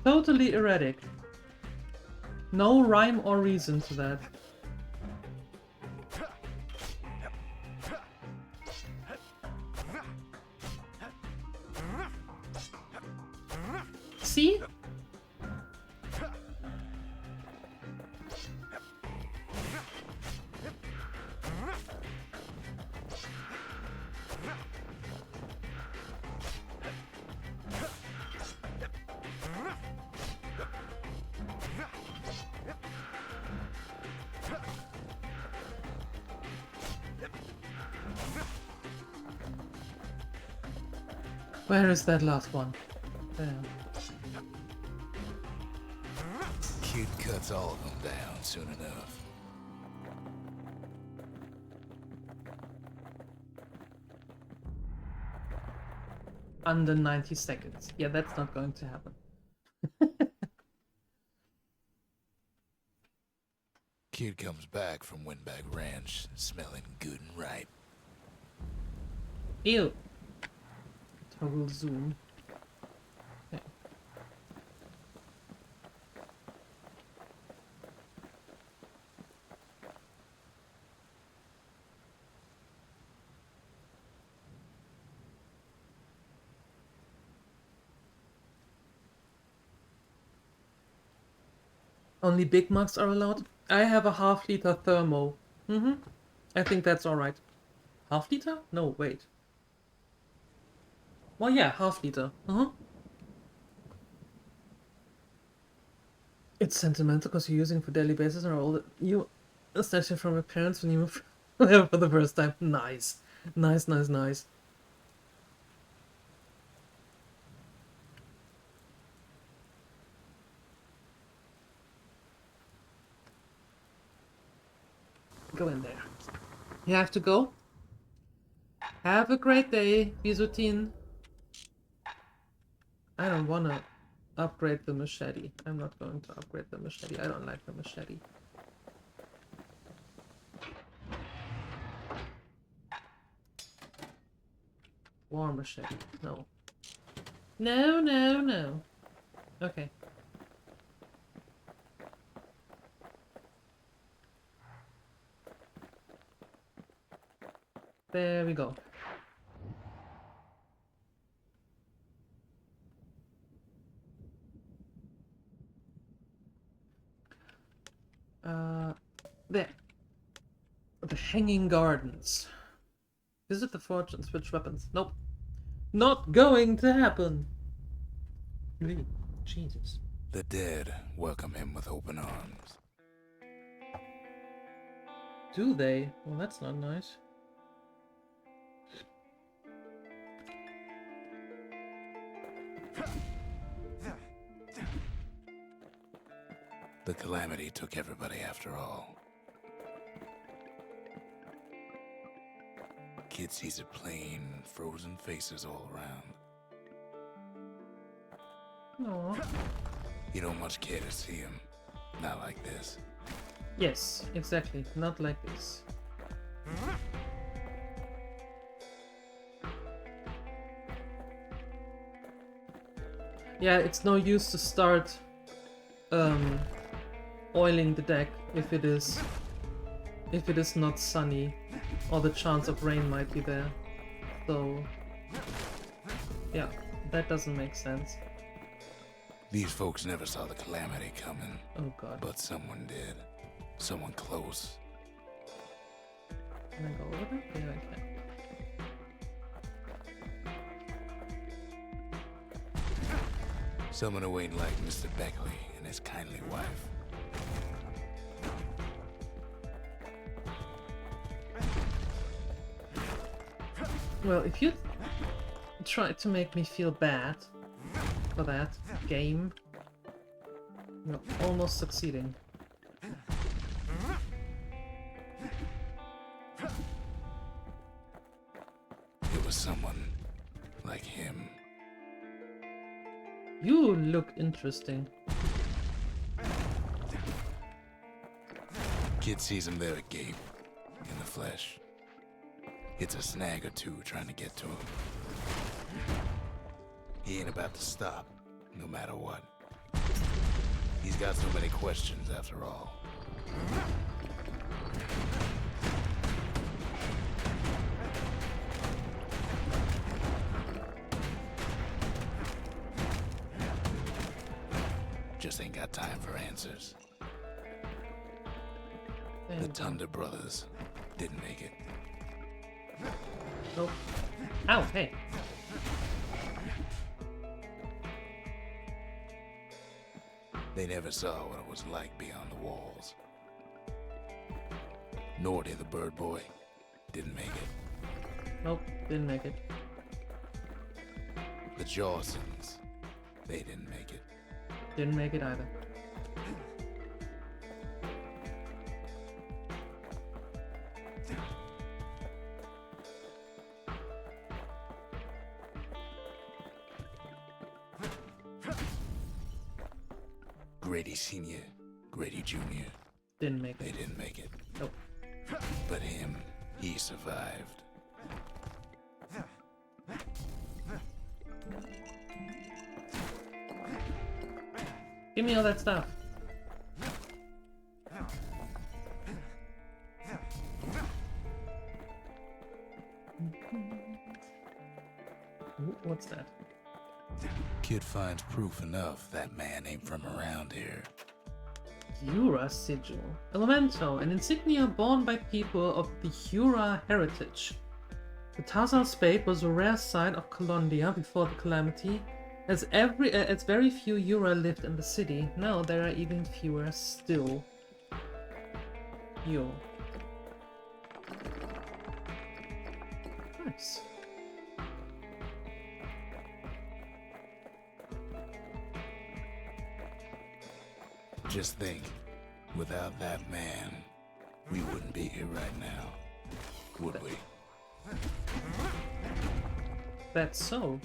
Totally erratic. No rhyme or reason to that. See? Where is that last one? There. Kid cuts all of them down soon enough. Under 90 seconds. Yeah, that's not going to happen. Kid comes back from Windbag Ranch smelling good and ripe. Ew. Toggle zoom. Okay. Only Big Macs are allowed? I have a half-liter thermo. I think that's alright. Half-liter? No, wait. Well, yeah, half-liter. It's sentimental because you're using it for daily basis and all that. You snatched it from your parents when you moved there for the first time. Nice. Nice, nice, nice. Go in there. You have to go. Have a great day, Bisotin. I don't wanna upgrade the machete. I'm not going to upgrade the machete. I don't like the machete. War machete. No. No, no, no. Okay. There we go. There. The Hanging Gardens. Visit the forge and switch weapons. Nope. Not going to happen. Really? Jesus. The dead welcome him with open arms. Do they? Well, that's not nice. The calamity took everybody after all. Kid sees it plain, frozen faces all around. No. You don't much care to see him. Not like this. Yes, exactly. Not like this. Yeah, it's no use to start oiling the deck if it is not sunny, or the chance of rain might be there. So yeah, that doesn't make sense. These folks never saw the calamity coming. Oh god. But someone did. Someone close. Can I go over there? Yeah, I can. Someone who ain't like Mr. Beckley and his kindly wife. Well, if you try to make me feel bad for that game, you're almost succeeding. It was someone like him. You look interesting. Kid sees him there agape, in the flesh. Hits a snag or two trying to get to him. He ain't about to stop, no matter what. He's got so many questions after all. Just ain't got time for answers. The Thunder Brothers didn't make it. Nope. Ow, hey. They never saw what it was like beyond the walls. Nor did the bird boy. Didn't make it. Nope, didn't make it. The Jawsons. They didn't make it. Didn't make it either. Grady Sr., Grady Jr. Didn't make They it. didn't make it. Nope. But him, he survived. Give me all that stuff. Ooh, what's that? Kid finds proof enough that man ain't from around here. Hura sigil. Elemento, an insignia borne by people of the Hura heritage. The Tarzan spade was a rare sight of Colondia before the calamity, as very few Hura lived in the city. Now there are even fewer still. Yo. Nice. Just think, without that man, we wouldn't be here right now, would we? That's so.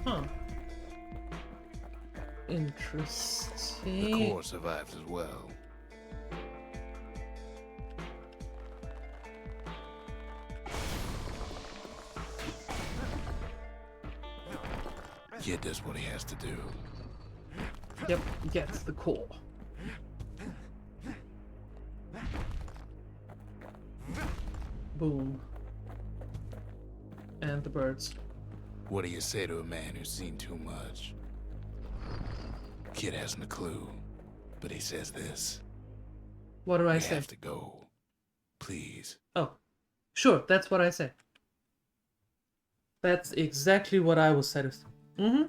Huh. Interesting. The core survives as well. Kid does what he has to do. Yep, gets the core. Boom. And the birds. What do you say to a man who's seen too much? Kid hasn't a clue, but he says this. What do I We say? have to go. Please. Oh, sure, that's what I say. That's exactly what I was said. Mm-hmm.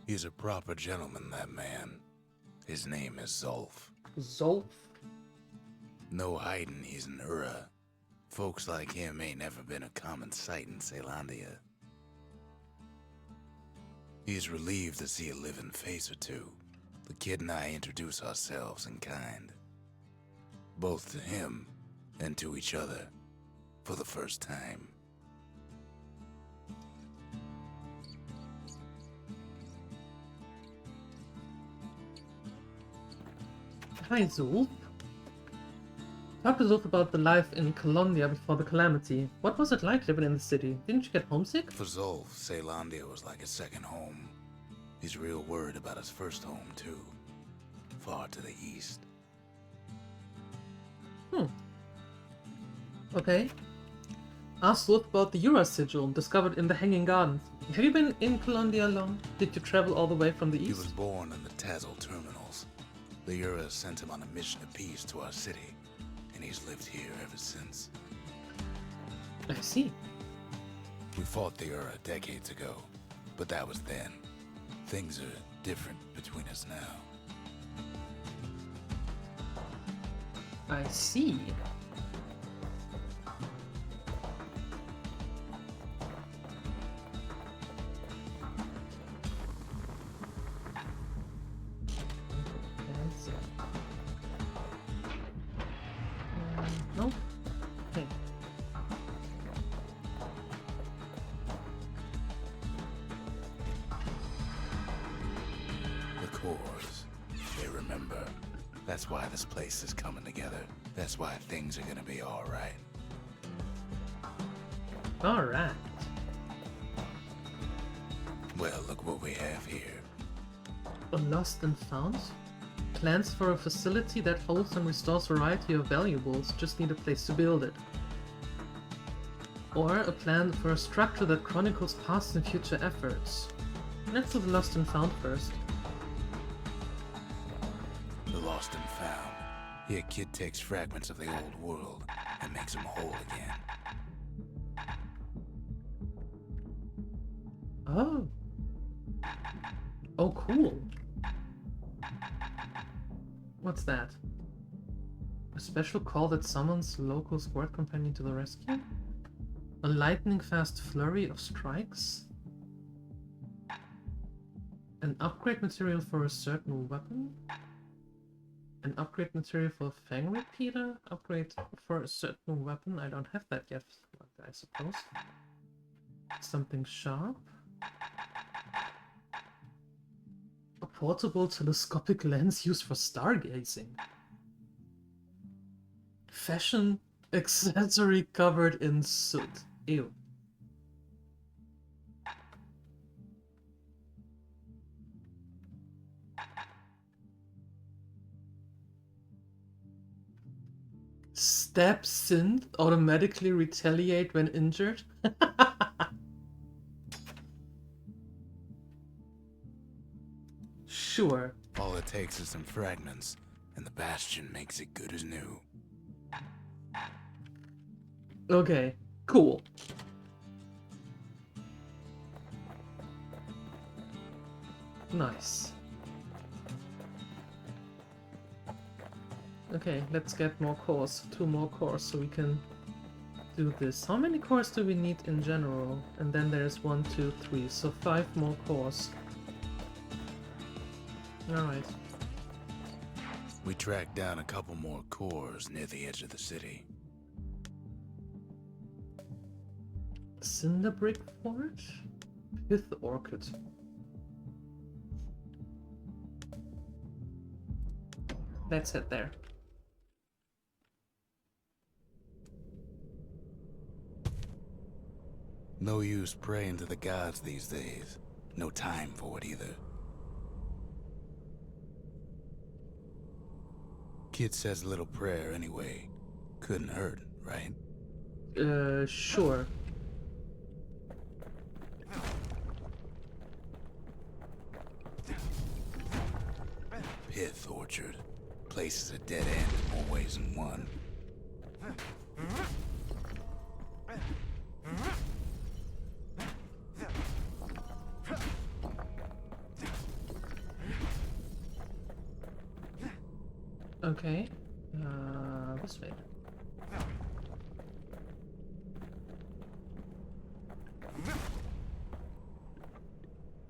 He's a proper gentleman, that man. His name is Zolf. Zolf? No hiding he's an Ura. Folks like him ain't never been a common sight in Celandia. He's relieved to see a living face or two. The kid and I introduce ourselves in kind. Both to him and to each other. for the first time. Hi, Zulf. Talk to Zulf about the life in Colombia before the calamity. What was it like living in the city? Didn't you get homesick? For Zulf, Ceylondia was like a second home. He's real worried about his first home, too. Far to the east. Okay. Ask Zulf about the Ura sigil discovered in the Hanging Gardens. Have you been in Colombia long? Did you travel all the way from the He east? was born in the Tazzle terminals. The Ura sent him on a mission of peace to our city, and he's lived here ever since. I see. We fought the Ura decades ago, but that was then. Things are different between us now. I see. No? Okay. The cores, they remember. That's why this place is coming together. That's why things are gonna be alright. Alright. Well, look what we have here. A lost and found? Plans for a facility that holds and restores a variety of valuables, just need a place to build it. Or a plan for a structure that chronicles past and future efforts. Let's do the lost and found first. The lost and found. Here, kid takes fragments of the old world and makes them whole again. Oh. Oh, cool. What's that? A special call that summons local squad companion to the rescue? A lightning-fast flurry of strikes? An upgrade material for a certain weapon? An upgrade material for Fang Repeater? Upgrade for a certain weapon? I don't have that yet, I suppose. Something sharp? A portable telescopic lens used for stargazing. Fashion accessory covered in soot. Ew. Stab synth automatically retaliate when injured? Sure. All it takes is some fragments, and the Bastion makes it good as new. Okay, cool. Nice. Okay, let's get more cores. 2 more cores so we can do this. How many cores do we need in general? And then there's 1, 2, 3, so 5 more cores. Alright. We tracked down a couple more cores near the edge of the city. Cinderbrick Forge? Pith Orchid. Let's head there. No use praying to the gods these days. No time for it either. Kid says a little prayer anyway. Couldn't hurt, right? Sure. Pith Orchard. Place is a dead end in more ways than one. Okay. This way.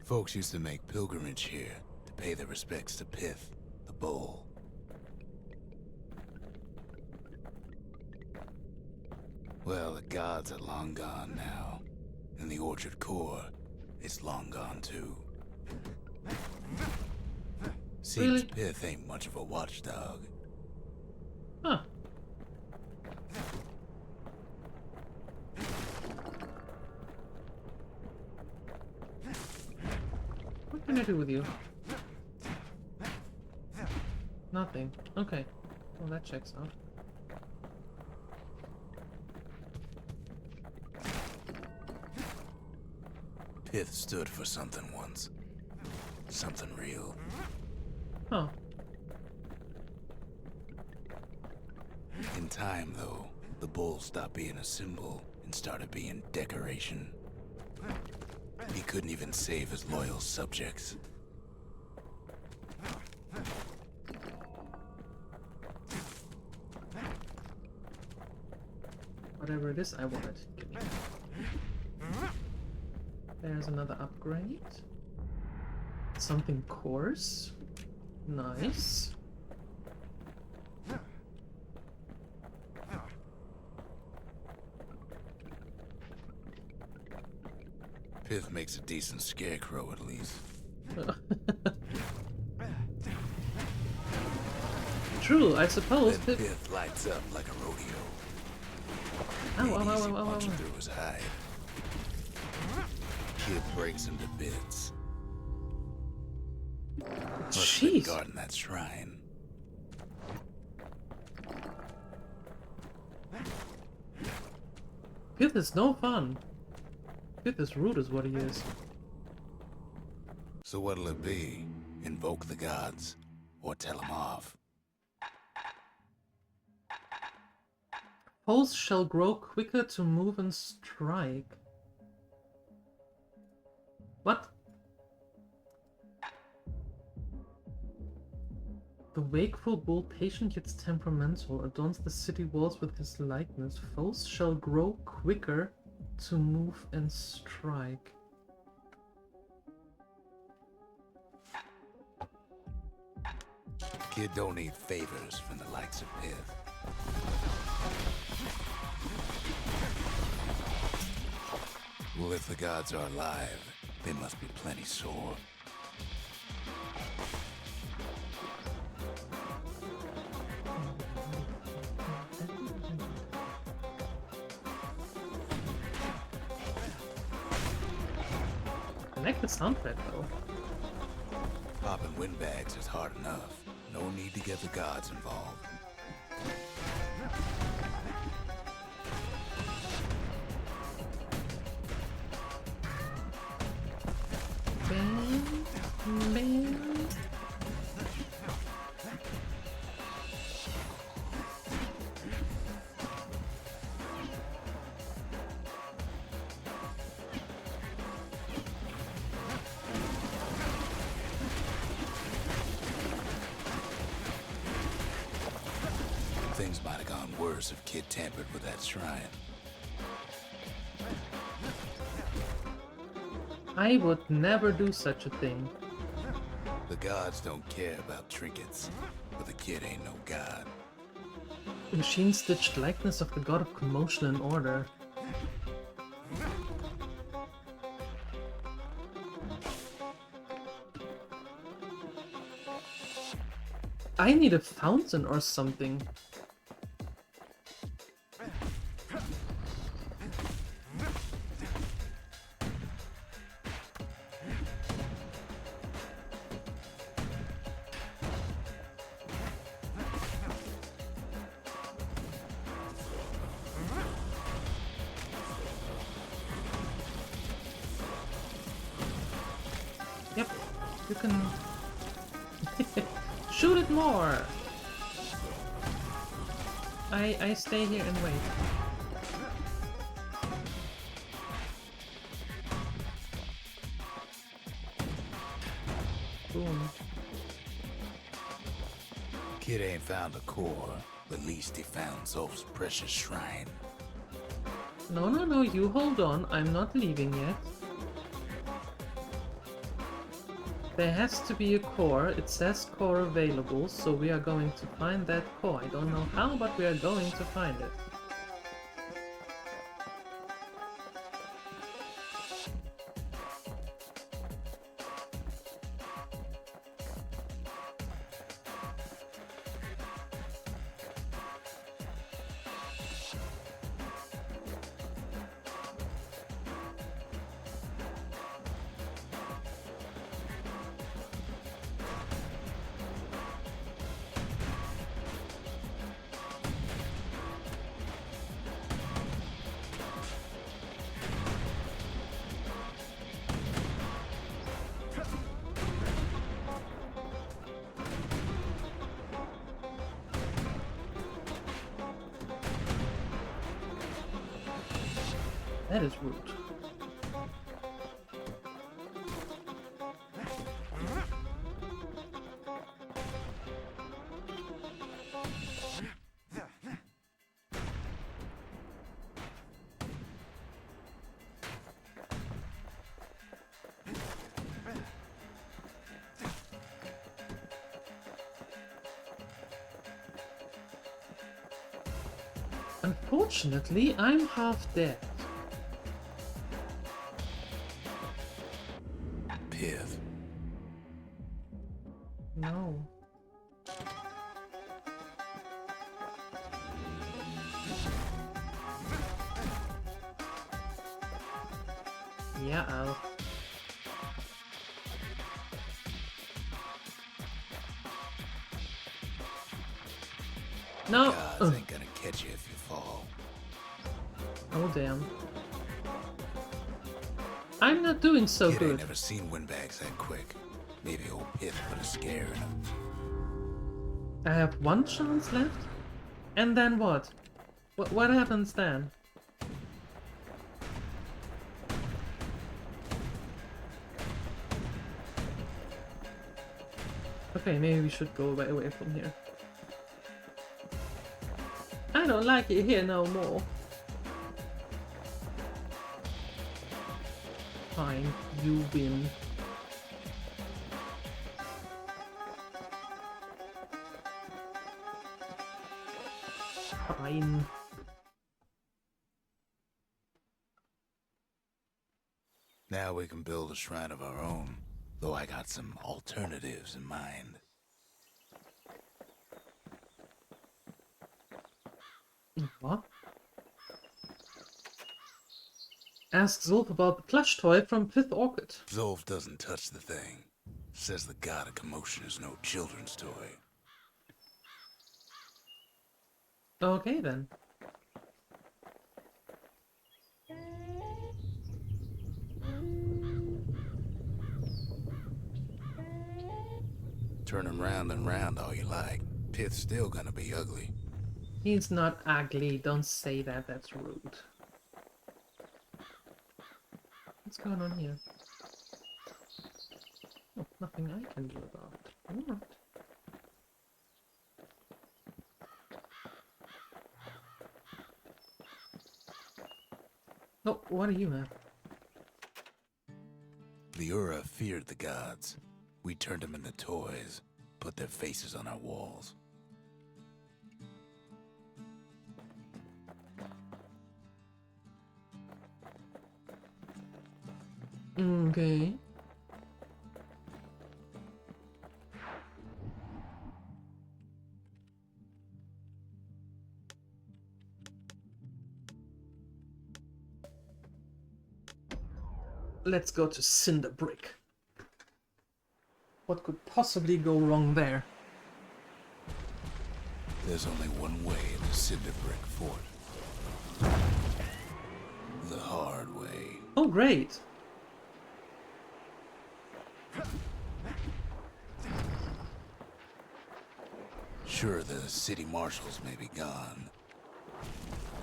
Folks used to make pilgrimage here to pay their respects to Pith, the bull. Well, the gods are long gone now. And the orchard core is long gone too. Seems Really? Pith ain't much of a watchdog. Huh. What can I do with you? Nothing. Okay. Well, that checks out. Pith stood for something once. Something real. Huh. In time, though, the bull stopped being a symbol and started being decoration. He couldn't even save his loyal subjects. Whatever it is I wanted. Give me. There's another upgrade. Something coarse. Nice. Pith makes a decent scarecrow, at least. True, I suppose. Then Pith lights up like a rodeo. Ow, ow, Easy ow, ow, ow, punching ow. through his hide. Kid breaks him to bits. Must have been Jeez. guarding that shrine. Pith is no fun. Pith is rude is what he is. So what'll it be? Invoke the gods? Or tell them off? Foes shall grow quicker to move and strike. What? The wakeful bull, patient yet temperamental, adorns the city walls with his likeness. Foes shall grow quicker to move and strike. Kid don't need favors from the likes of Pith. Well, if the gods are alive, they must be plenty sore. I like the soundtrack though. Popping windbags is hard enough. No need to get the gods involved. Bam, bam. Things might have gone worse if Kid tampered with that shrine. I would never do such a thing. The gods don't care about trinkets, but the kid ain't no god. Machine-stitched likeness of the god of commotion and order. I need a fountain or something. Yep, you can shoot it more. I stay here and wait. Boom. Kid ain't found a core, but at least he found Zolf's precious shrine. No, no, no, you hold on. I'm not leaving yet. There has to be a core. It says core available, so we are going to find that core. I don't know how, but we are going to find it. That is rude. Unfortunately, I'm half dead. Pith. No. Yeah, Al. No. Gods ain't gonna catch you if you fall. Oh damn. I'm not doing so Kid good. ain't never seen windbags that quick. Maybe old Pith put a scare in him. I have one chance left? And then what? What happens then? Okay, maybe we should go away from here. I don't like it here no more. Fine, you win. Fine. Now we can build a shrine of our own, though I got some alternatives in mind. What? Ask Zulf about the plush toy from Fifth Orchid. Zolf doesn't touch the thing. Says the god of commotion is no children's toy. Okay then. Turn him round and round all you like. Pith's still gonna be ugly. He's not ugly, don't say that, that's rude. What's going on here? Oh, nothing I can do about it. What? Oh, what do you have? The Ura feared the gods. We turned them into toys, put their faces on our walls. Okay. Let's go to Cinder Brick. What could possibly go wrong there? There's only one way in the Cinder Brick Fort. The hard way. Oh, great. Sure, the city marshals may be gone,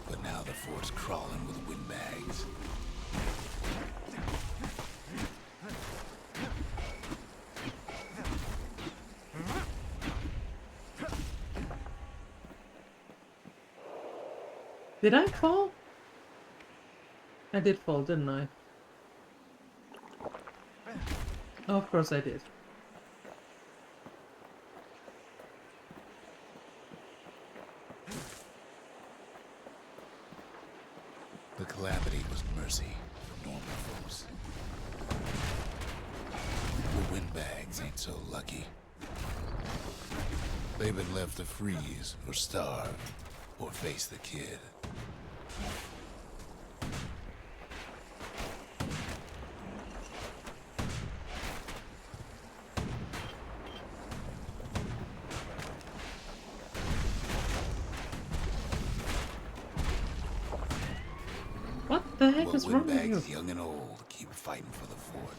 but now the fort's crawling with windbags. Did I fall? I did fall, didn't I? Oh, of course I did. The calamity was mercy for normal folks. The windbags ain't so lucky. They've been left to freeze or starve or face the kid. What the heck But is wrong with you? windbags, young and old, keep fighting for the fort.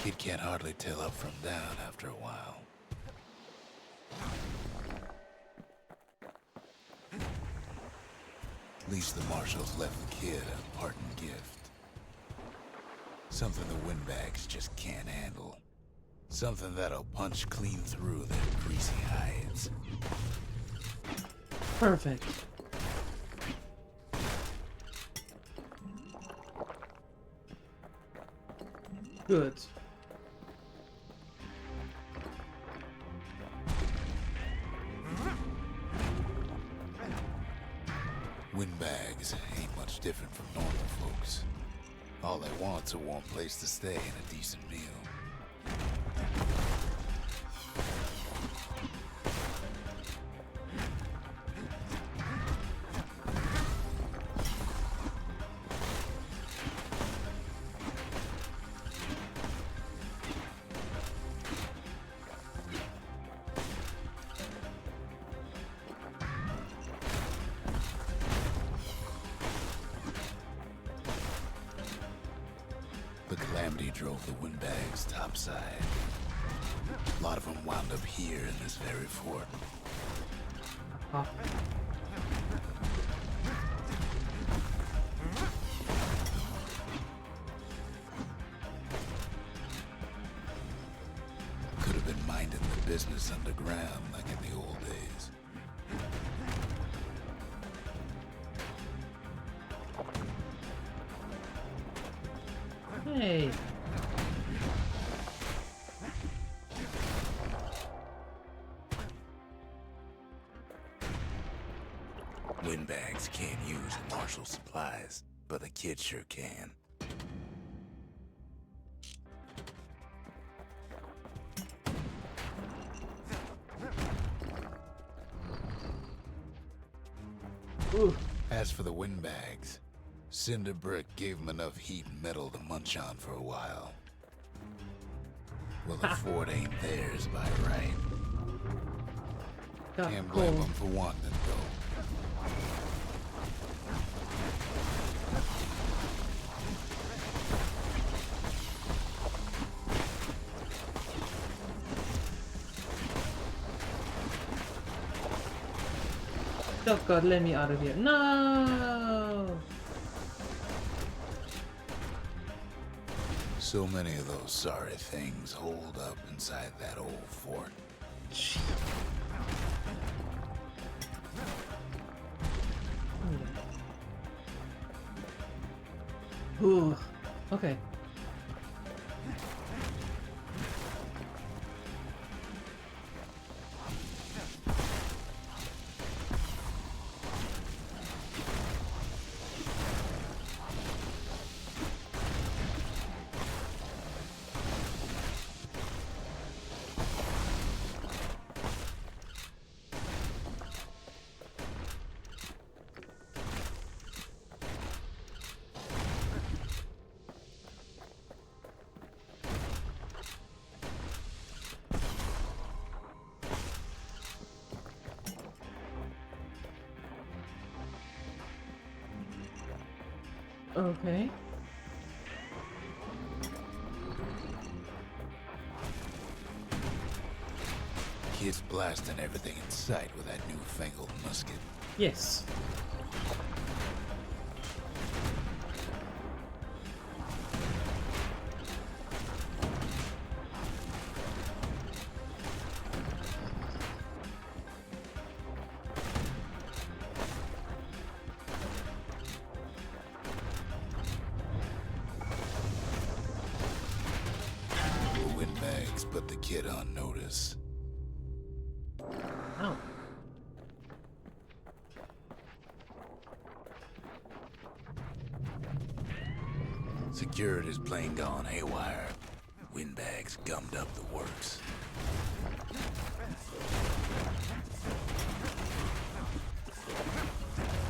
Kid can't hardly tell up from down after a while. At least the marshals left the kid a parting gift. Something the windbags just can't handle. Something that'll punch clean through their greasy hides. Perfect. Good. Windbags ain't much different from normal folks. All they want's a warm place to stay and a decent meal. The calamity drove the windbags topside. A lot of them wound up here in this very fort. Ah. Could have been minding the business underground like in the old days. Hey. Windbags can't use martial supplies, but the kid sure can. Ooh. As for the windbags, Cinder Brick gave them enough heat and metal to munch on for a while. Well, the fort ain't theirs by right. Got Can't blame cold. them for wanting it, though. Oh god, let me out of here. No! So many of those sorry things holed up inside that old fort. Shit. Ooh. Okay. Okay. Kid's blasting everything in sight with that newfangled musket. Yes. The windbags put the kid on notice. Ow. Security's plane gone haywire. Windbags gummed up the works.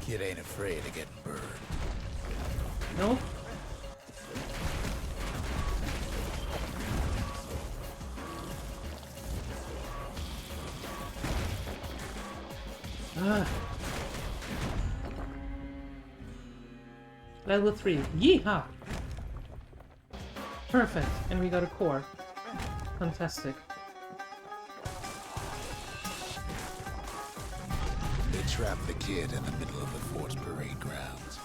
Kid ain't afraid of getting burned. No? Ah. Level 3. Yeehaw! Perfect. And we got a core. Fantastic. They trapped the kid in the middle of the fort's parade grounds.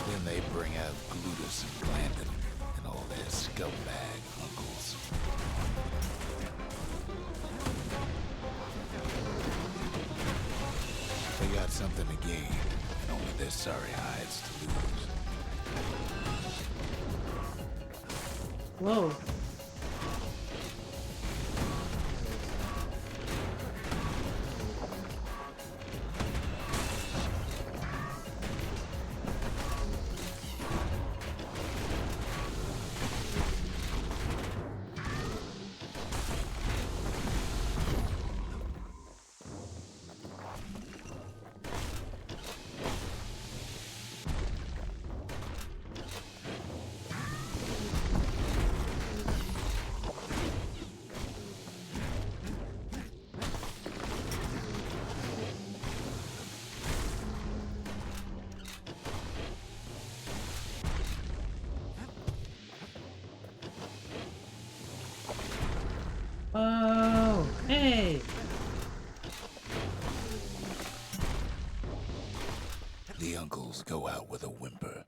Then they bring out Glutus and Glandon and all their scumbag uncles. They got something to gain, and only their sorry hides to lose. Whoa. Oh, hey! The uncles go out with a whimper.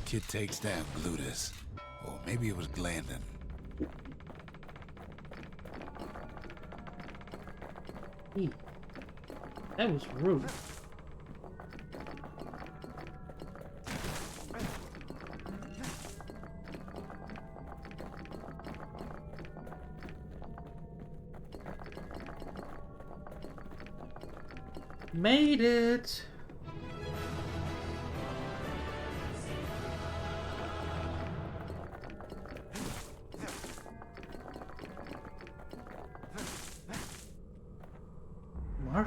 Kid takes down Glutus. Or maybe it was Glandon. Eee. That was rude. Made it!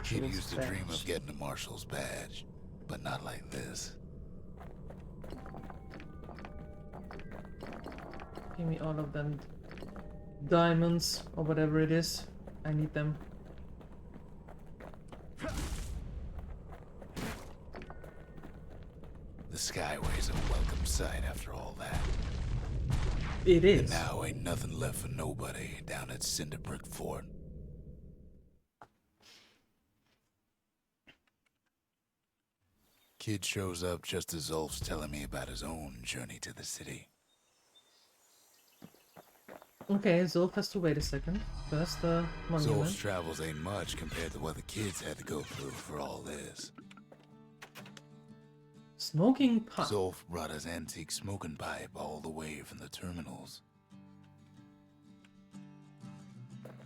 Kid Marshal's used to dream badge. of getting a marshal's badge, but not like this. Give me all of them diamonds or whatever it is. I need them. The Skyway's a welcome sight after all that. It is. And now ain't nothing left for nobody down at Cinderbrick Fort. Kid shows up just as Zulf's telling me about his own journey to the city. Okay, Zulf has to wait a second. First, the monument. Zulf's travels ain't much compared to what the kids had to go through for all this. Smoking pot. Zulf brought his antique smoking pipe all the way from the terminals.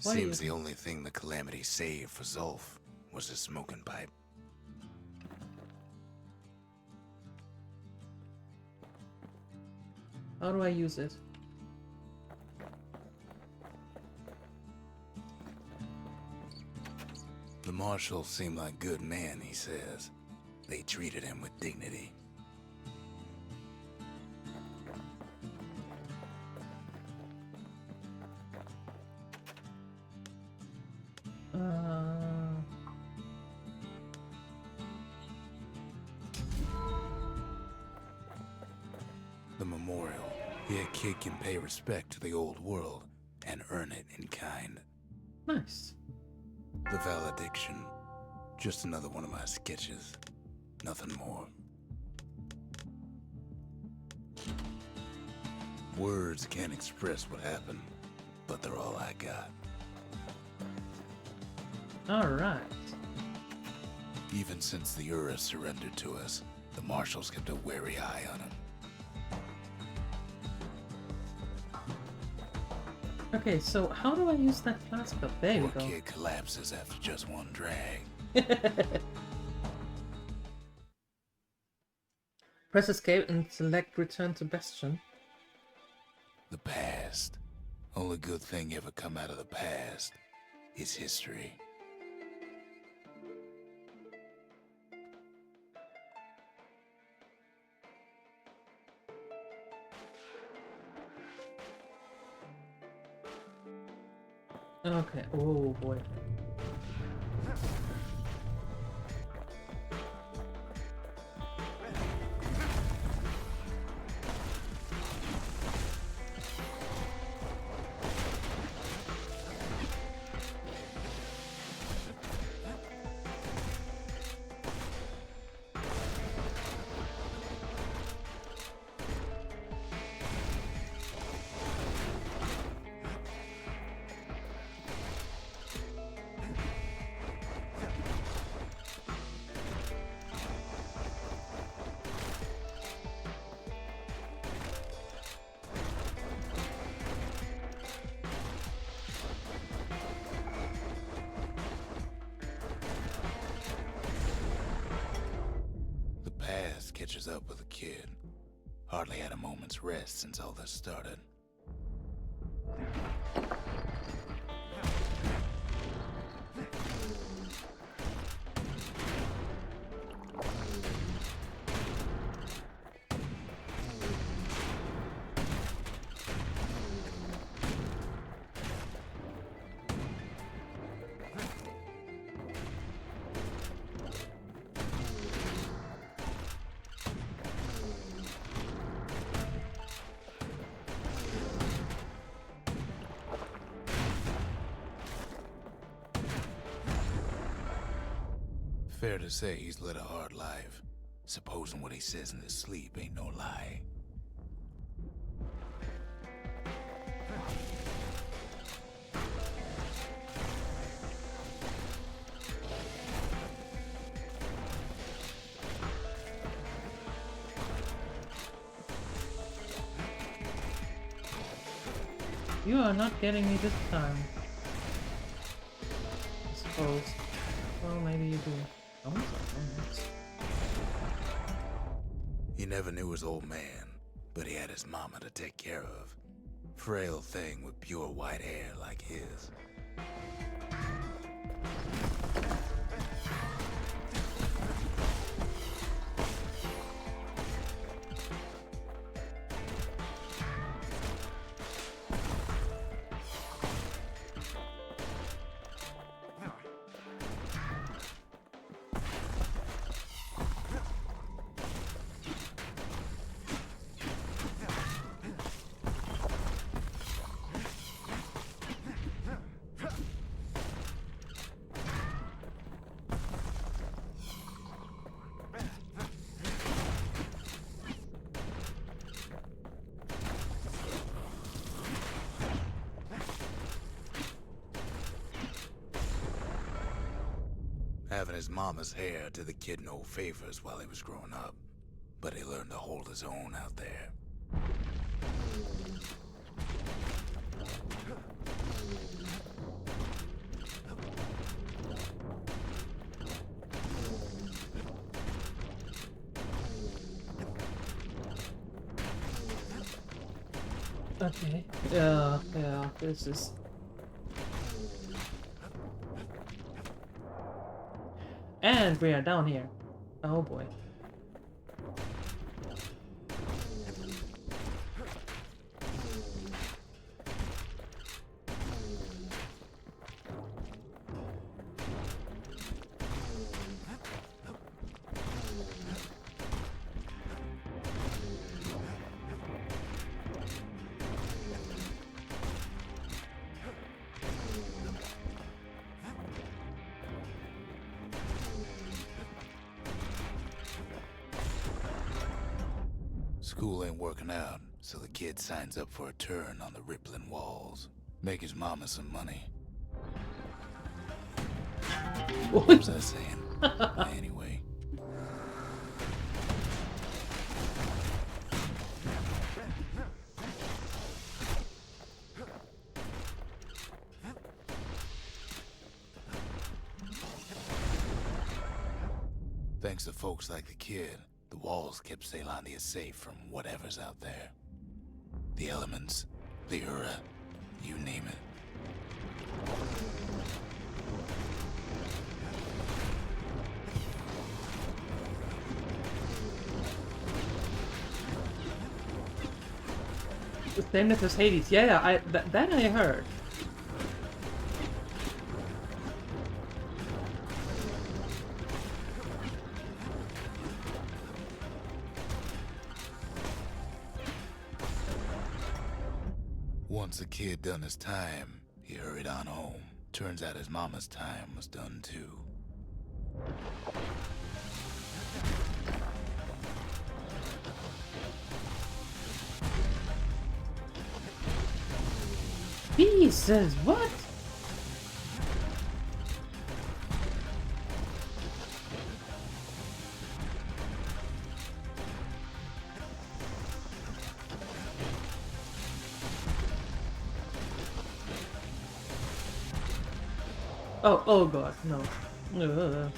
Why Seems you- the only thing the Calamity saved for Zulf was his smoking pipe. How do I use it? The marshal seemed like good man, he says. They treated him with dignity. The memorial. Here a kid can pay respect to the old world and earn it in kind. Nice. The valediction. Just another one of my sketches. Nothing more. Words can't express what happened, but they're all I got. Alright. Even since the Ura surrendered to us, the Marshals kept a wary eye on him. Okay, so how do I use that flask up? There we Poor go. kid collapses after just one drag. Press escape and select return to Bastion. The past. Only good thing ever come out of the past is history. Okay, oh boy. Catches up with a kid. Hardly had a moment's rest since all this started. Fair to say he's led a hard life, supposing what he says in his sleep ain't no lie. You are not getting me this time. I suppose. Well, maybe you do. Oh, He never knew his old man, but he had his mama to take care of. Frail thing with pure white hair like his. Having his mama's hair did the kid no favors while he was growing up, but he learned to hold his own out there. okay. Yeah, this is... And we are down here. Oh boy. School ain't working out, so the kid signs up for a turn on the rippling walls. Make his mama some money. What was I saying? Anyway. Thanks to folks like the kid, the walls kept Ceylondia safe from whatever's out there. The elements, the Ura, you name it. The same as Hades. Yeah, that I heard. Once the kid done his time, he hurried on home. Turns out his mama's time was done too. Jesus, what? Oh god, no. Ugh.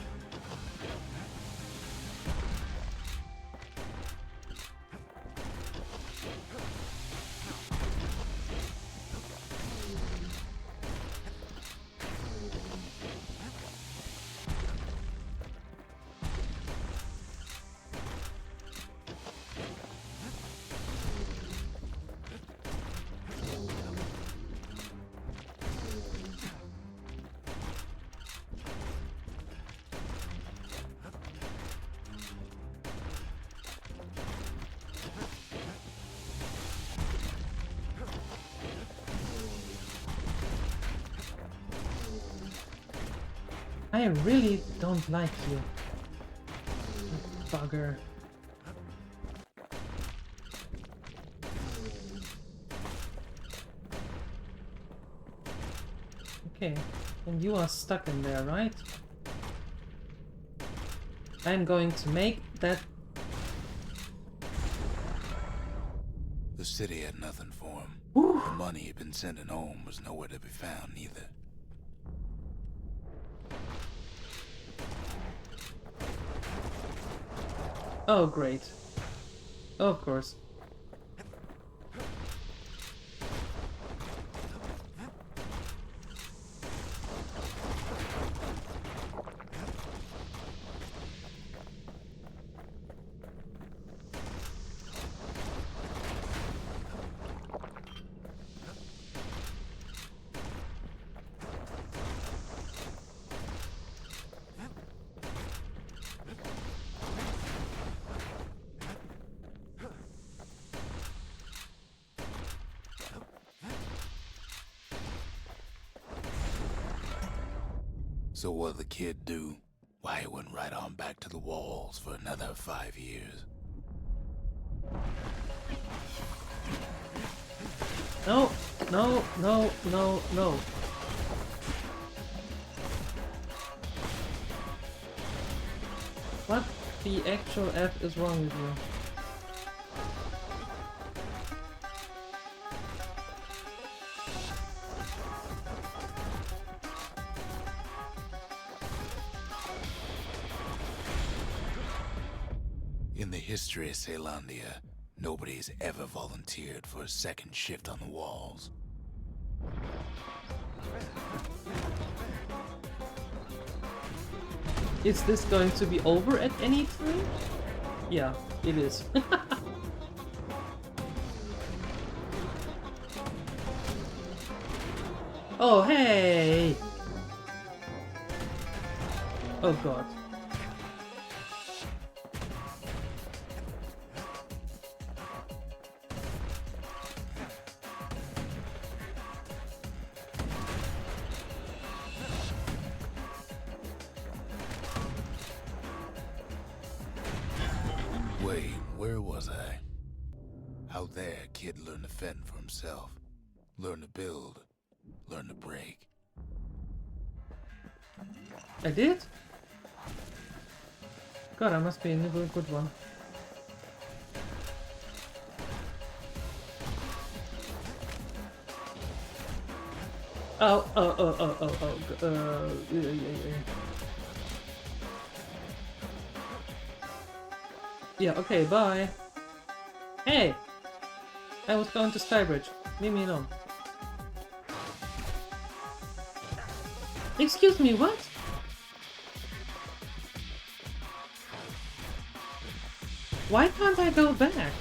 I really don't like you, bugger. Okay, and you are stuck in there, right? I'm going to make that... The city had nothing for him. Ooh. The money he'd been sending home was nowhere to be found either. Oh, great. Of course. So what'd the kid do? Why, he went right on back to the walls for another 5 years. No, no, no, no, no. What the actual F is wrong with you? In the history of Ceylondia, nobody's ever volunteered for a second shift on the walls. Is this going to be over at any time? Yeah, it is. Oh, hey! Oh god. Wait, where was I? Out there, kid learned to fend for himself. Learn to build. Learn to break. I did? God, I must be a really good one. Yeah, okay, bye. Hey! I was going to Skybridge. Leave me alone. Excuse me, what? Why can't I go back?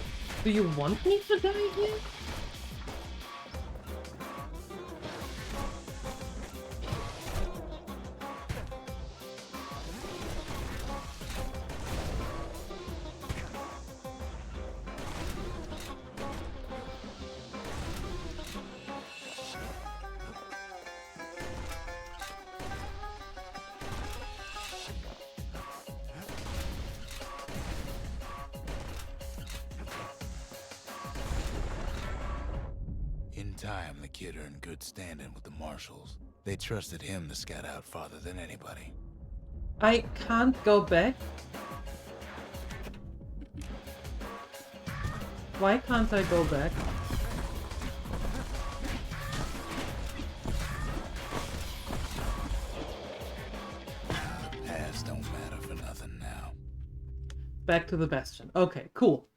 Do you want me to die here? In time, the kid earned good standing with the marshals. They trusted him to scout out farther than anybody. I can't go back? Why can't I go back? Past don't matter for nothing now. Back to the Bastion. Okay, cool.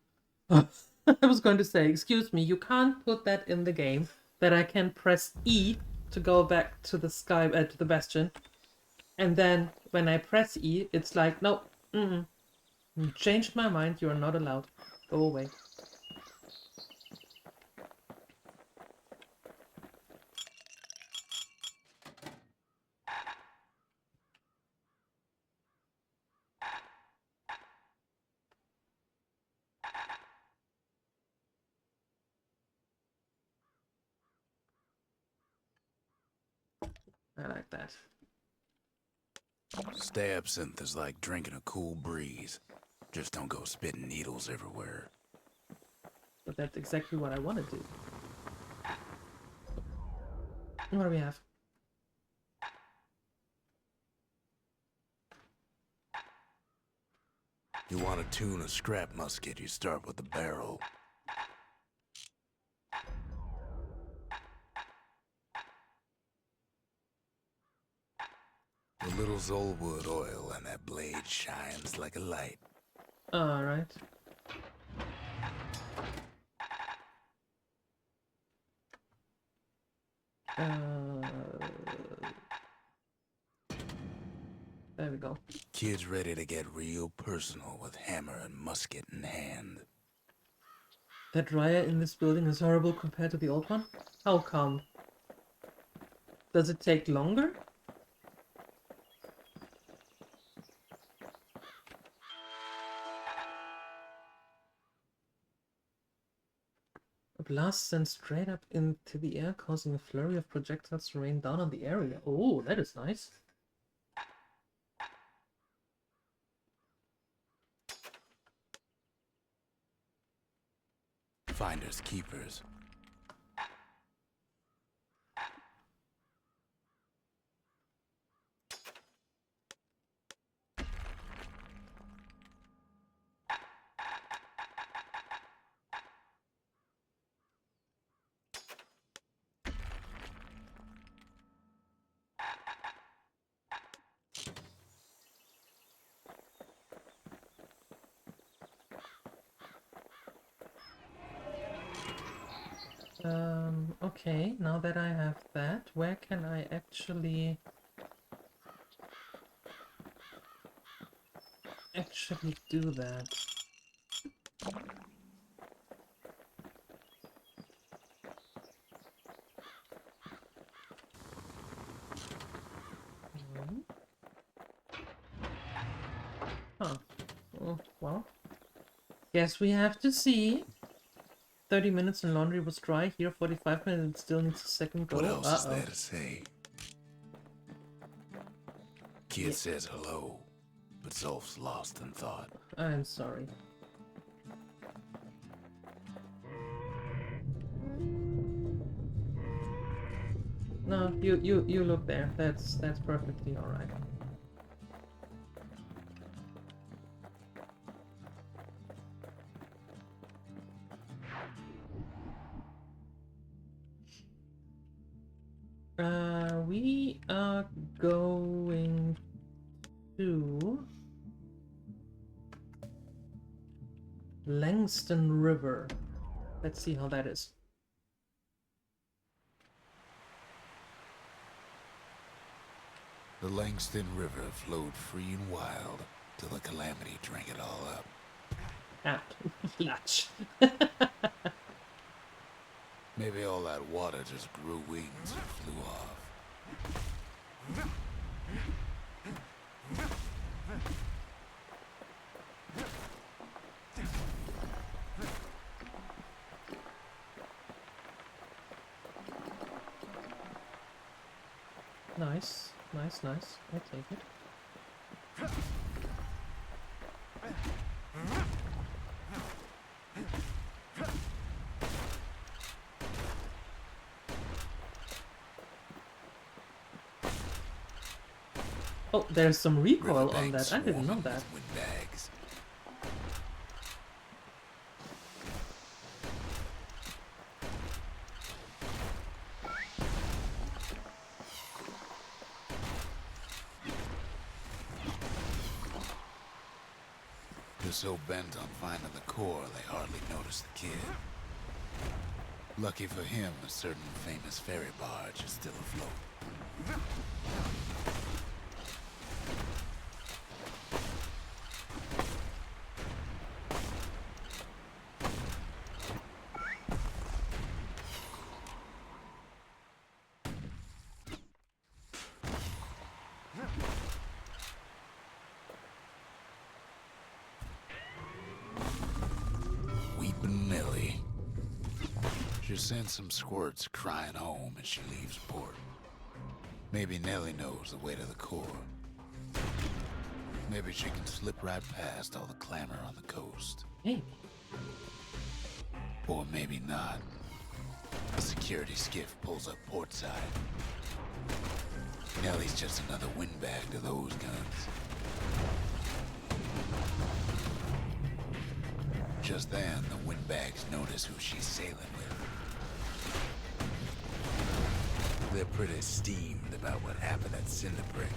I was going to say, excuse me, you can't put that in the game that I can press E to go back to the to the Bastion, and then when I press E, it's like, no, you changed my mind. You are not allowed. Go away. I like that. Stay absinthe is like drinking a cool breeze. Just don't go spitting needles everywhere. But that's exactly what I want to do. What do we have? You want to tune a scrap musket, you start with the barrel. A little Zolwood oil and that blade shines like a light. Alright. There we go. Kid's ready to get real personal with hammer and musket in hand. That riot in this building is horrible compared to the old one? How come? Does it take longer? A blast sent straight up into the air, causing a flurry of projectiles to rain down on the area. Oh, that is nice. Finders keepers. Okay, now that I have that, where can I actually do that? Huh. Oh, well. Guess we have to see. 30 minutes and laundry was dry. Here 45 minutes, it still needs a second go. What else is there to say? Kid says hello, but Zolf's lost in thought. I'm sorry. No, you look there. That's perfectly alright. we are going to Langston River. Let's see how that is. The Langston River flowed free and wild till the calamity drank it all up. Latch. Maybe all that water just grew wings and flew off. Nice, nice, nice. I'll take it. Oh, there's some recoil on that. I didn't know that. Windbags. They're so bent on finding the core, they hardly notice the kid. Lucky for him, a certain famous ferry barge is still afloat. She sends some squirts crying home as she leaves port. Maybe Nellie knows the way to the core. Maybe she can slip right past all the clamor on the coast. Maybe. Or maybe not. A security skiff pulls up portside. Nellie's just another windbag to those guns. Just then, the windbags notice who she's sailing with. They're pretty steamed about what happened at Cinderbrick.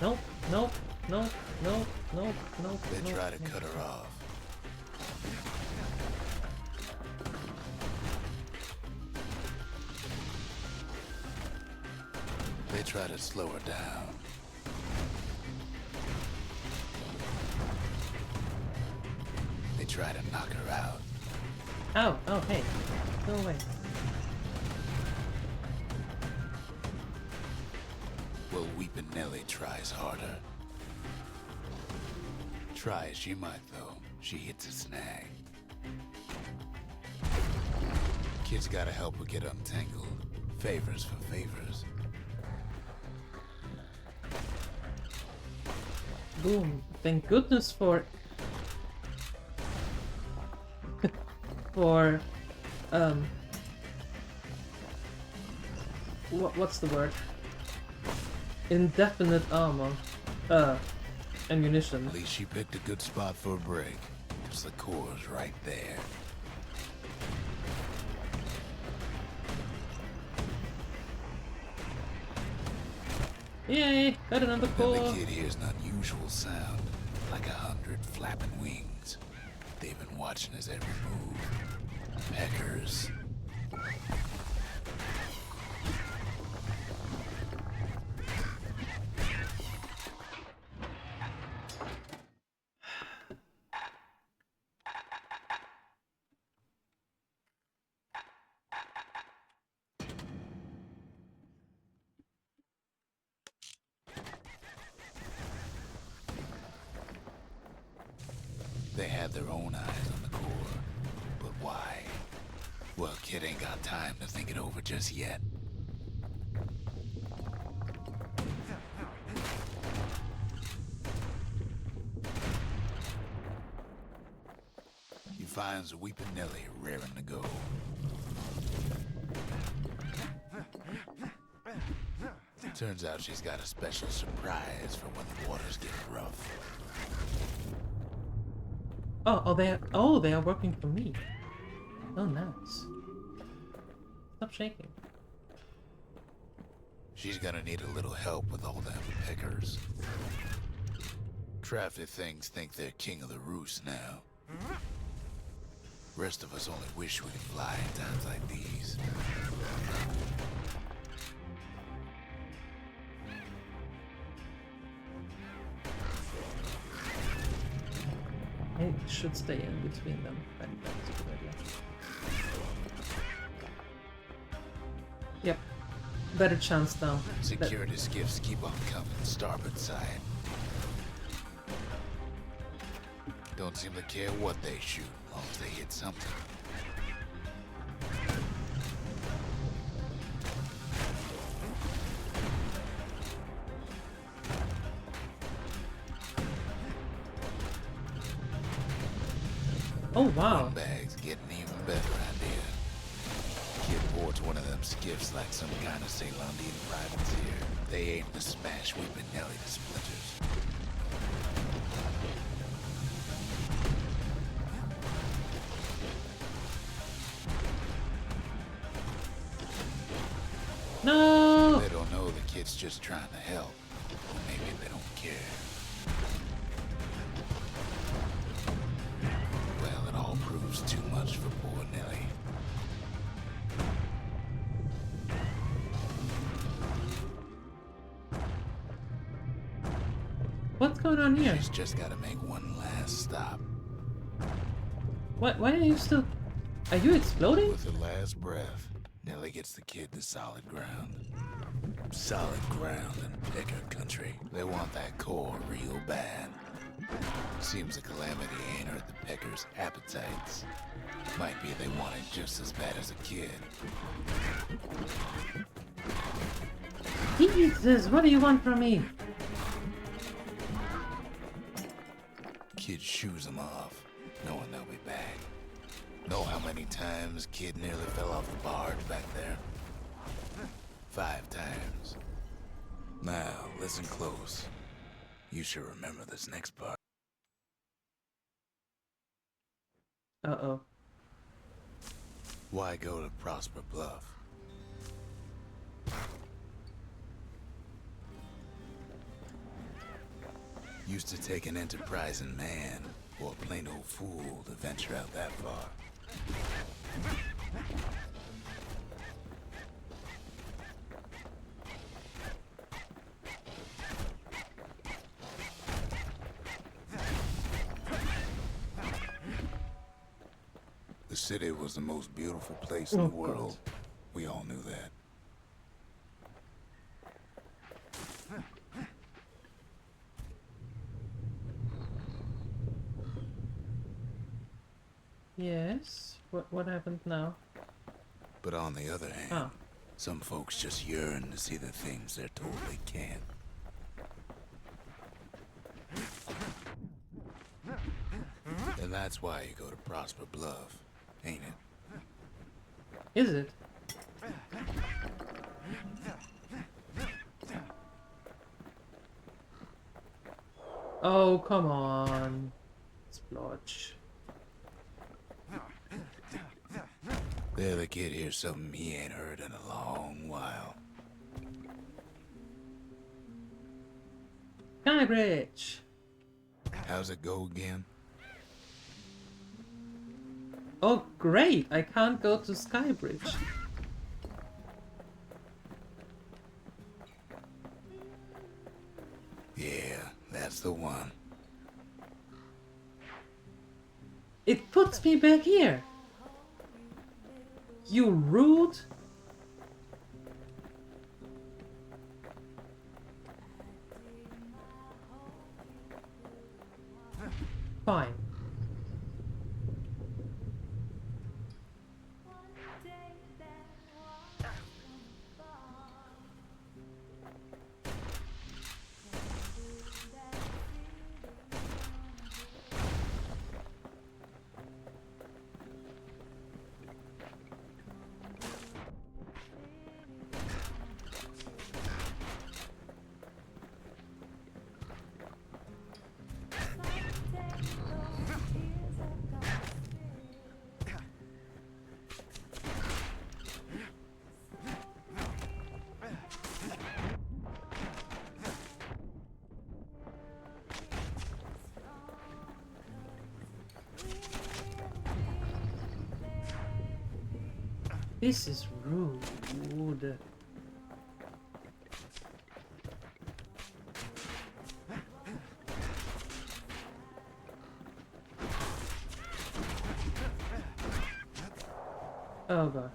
Nope, nope, nope, nope, nope, nope. They try to cut her off. They try to slow her down. They try to knock her out. Oh, oh, hey. Go away. Well, Weepin' Nellie tries harder. Try as she might, though, she hits a snag. Kid's gotta help her get untangled. Favors for favors. Boom. Thank goodness for... for... What's the word? Indefinite armor. Ammunition. At least she picked a good spot for a break, because the core's right there. Yay! Got another core! Then the kid hears an unusual sound, like 100 flapping wings. They've been watching his every move. Peckers. They had their own eyes on the core, but why? Well, kid ain't got time to think it over just yet. He finds Weepin' Nellie raring to go. Turns out she's got a special surprise for when the waters get rough. Oh, they are working for me. Oh, nice. Stop shaking. She's gonna need a little help with all them pickers. Traffic things think they're king of the roost now. Rest of us only wish we could fly in times like these. I should stay in between them. I think that's a good idea. Yep. Better chance now. Security skiffs keep on coming, starboard side. Don't seem to care what they shoot, as long as they hit something. Oh wow. Windbags getting even better idea. Kid boards one of them skiffs like some kind of Ceylondian privateer. They aim to smash Weeping Nelly to splinters. No! They don't know the kid's just trying to help. Or maybe they don't care. Well, it all proves too much for poor Nelly. What's going on here? She's just gotta make one last stop. What? Why are you still... Are you exploding? With her last breath, Nelly gets the kid to solid ground. Solid ground in picker country. They want that core real bad. Seems the calamity ain't hurt the pickers' appetites. Might be they want it just as bad as a kid. Jesus, what do you want from me? Kid shoos them off, knowing they'll be back. Know how many times kid nearly fell off the barge back there? 5 times. Now, listen close. You should remember this next part. Uh-oh. Why go to Prosper Bluff? Used to take an enterprising man or a plain old fool to venture out that far. The city was the most beautiful place in the world. We all knew that. Yes. What happened now? But on the other hand, some folks just yearn to see the things they're told they can't. And that's why you go to Prosper Bluff, ain't it? Is it? Oh, come on. Splotch. There the kid hears something he ain't heard in a long while. Skybridge! How's it go again? Oh, great! I can't go to Skybridge. Yeah, that's the one. It puts me back here! You rude! Fine. This is rude. Oh god.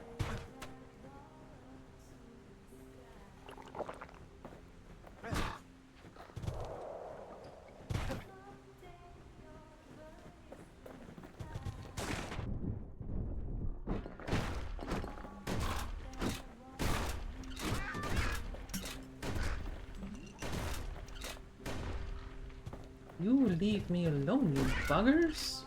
You leave me alone, you buggers!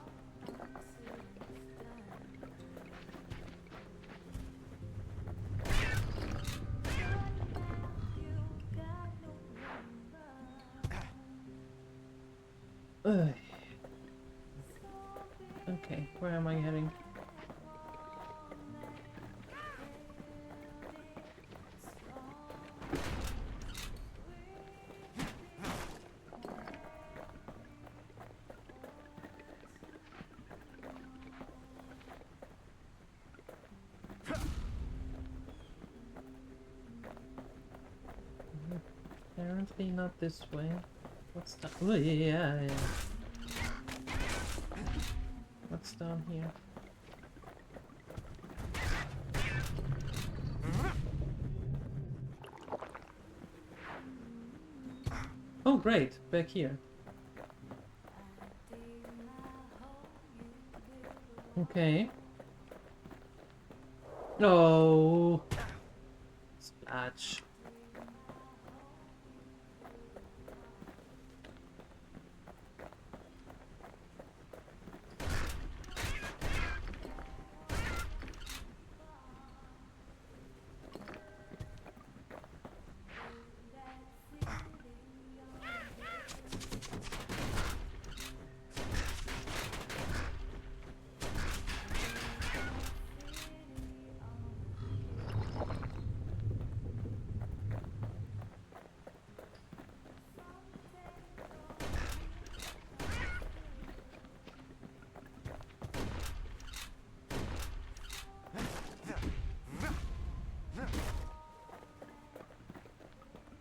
Ugh. Okay, where am I heading? Apparently not this way. What's that? Oh, yeah. What's down here? Oh, great! Back here. Okay. Oh, splash.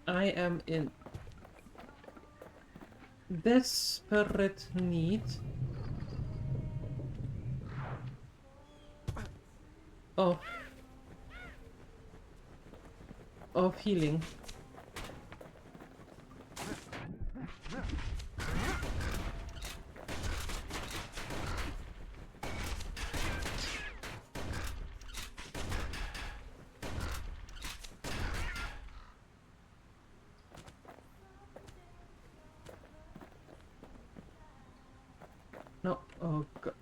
I am in desperate need of healing. No, oh god.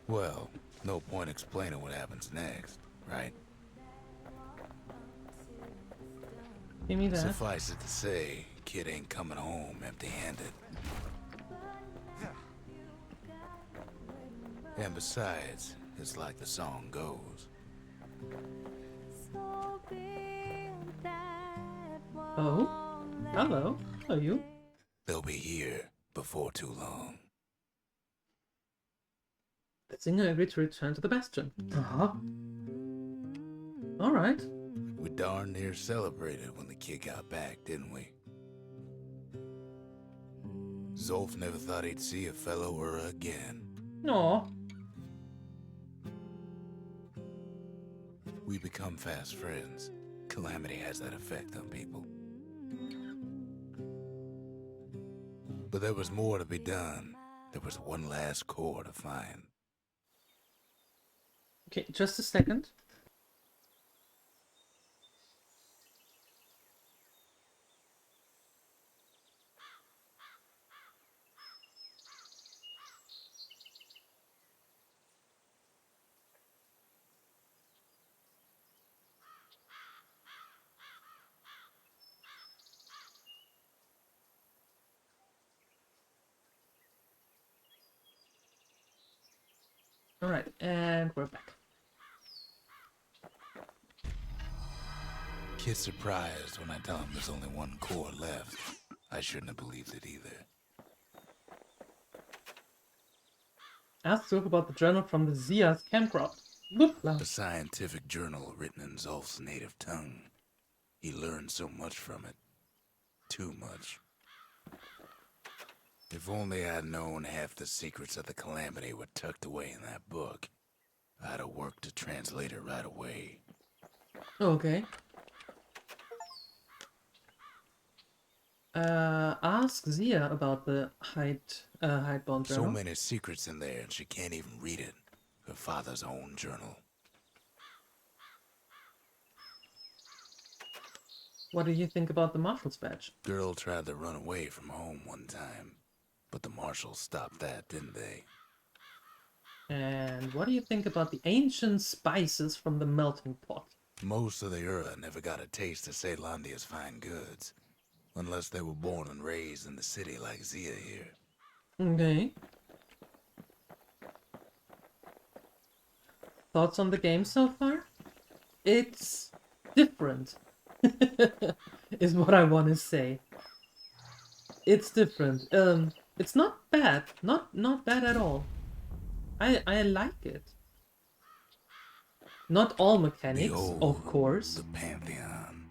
Well, no point explaining what happens next, right? Give me that. Suffice it to say, kid ain't coming home empty-handed. And besides, it's like the song goes. Oh, hello. How are you? They'll be here before too long. The singer agreed to return to the Bastion. Uh-huh. Alright. We darn near celebrated when the kid got back, didn't we? Zolf never thought he'd see a fellow or again. No. We become fast friends. Calamity has that effect on people. But there was more to be done. There was one last core to find. Okay, just a second. Alright, and we're back. Kid's surprised when I tell him there's only one core left. I shouldn't have believed it either. Ask Zulf about the journal from the Zia's campground. Bloopla. A scientific journal written in Zulf's native tongue. He learned so much from it. Too much. If only I'd known half the secrets of the Calamity were tucked away in that book, I'd have worked to translate it right away. Okay. Ask Zia about the hidebound journal. So many secrets in there, and she can't even read it. Her father's own journal. What do you think about the Marshal's badge? Girl tried to run away from home one time, but the marshals stopped that, didn't they? And what do you think about the ancient spices from the melting pot? Most of the Ura never got a taste of Ceylondia's fine goods, unless they were born and raised in the city like Zia here. Okay. Thoughts on the game so far? It's different. Is what I want to say. It's different. It's not bad. Not bad at all. I like it. Not all mechanics, Behold, of course, the Pantheon.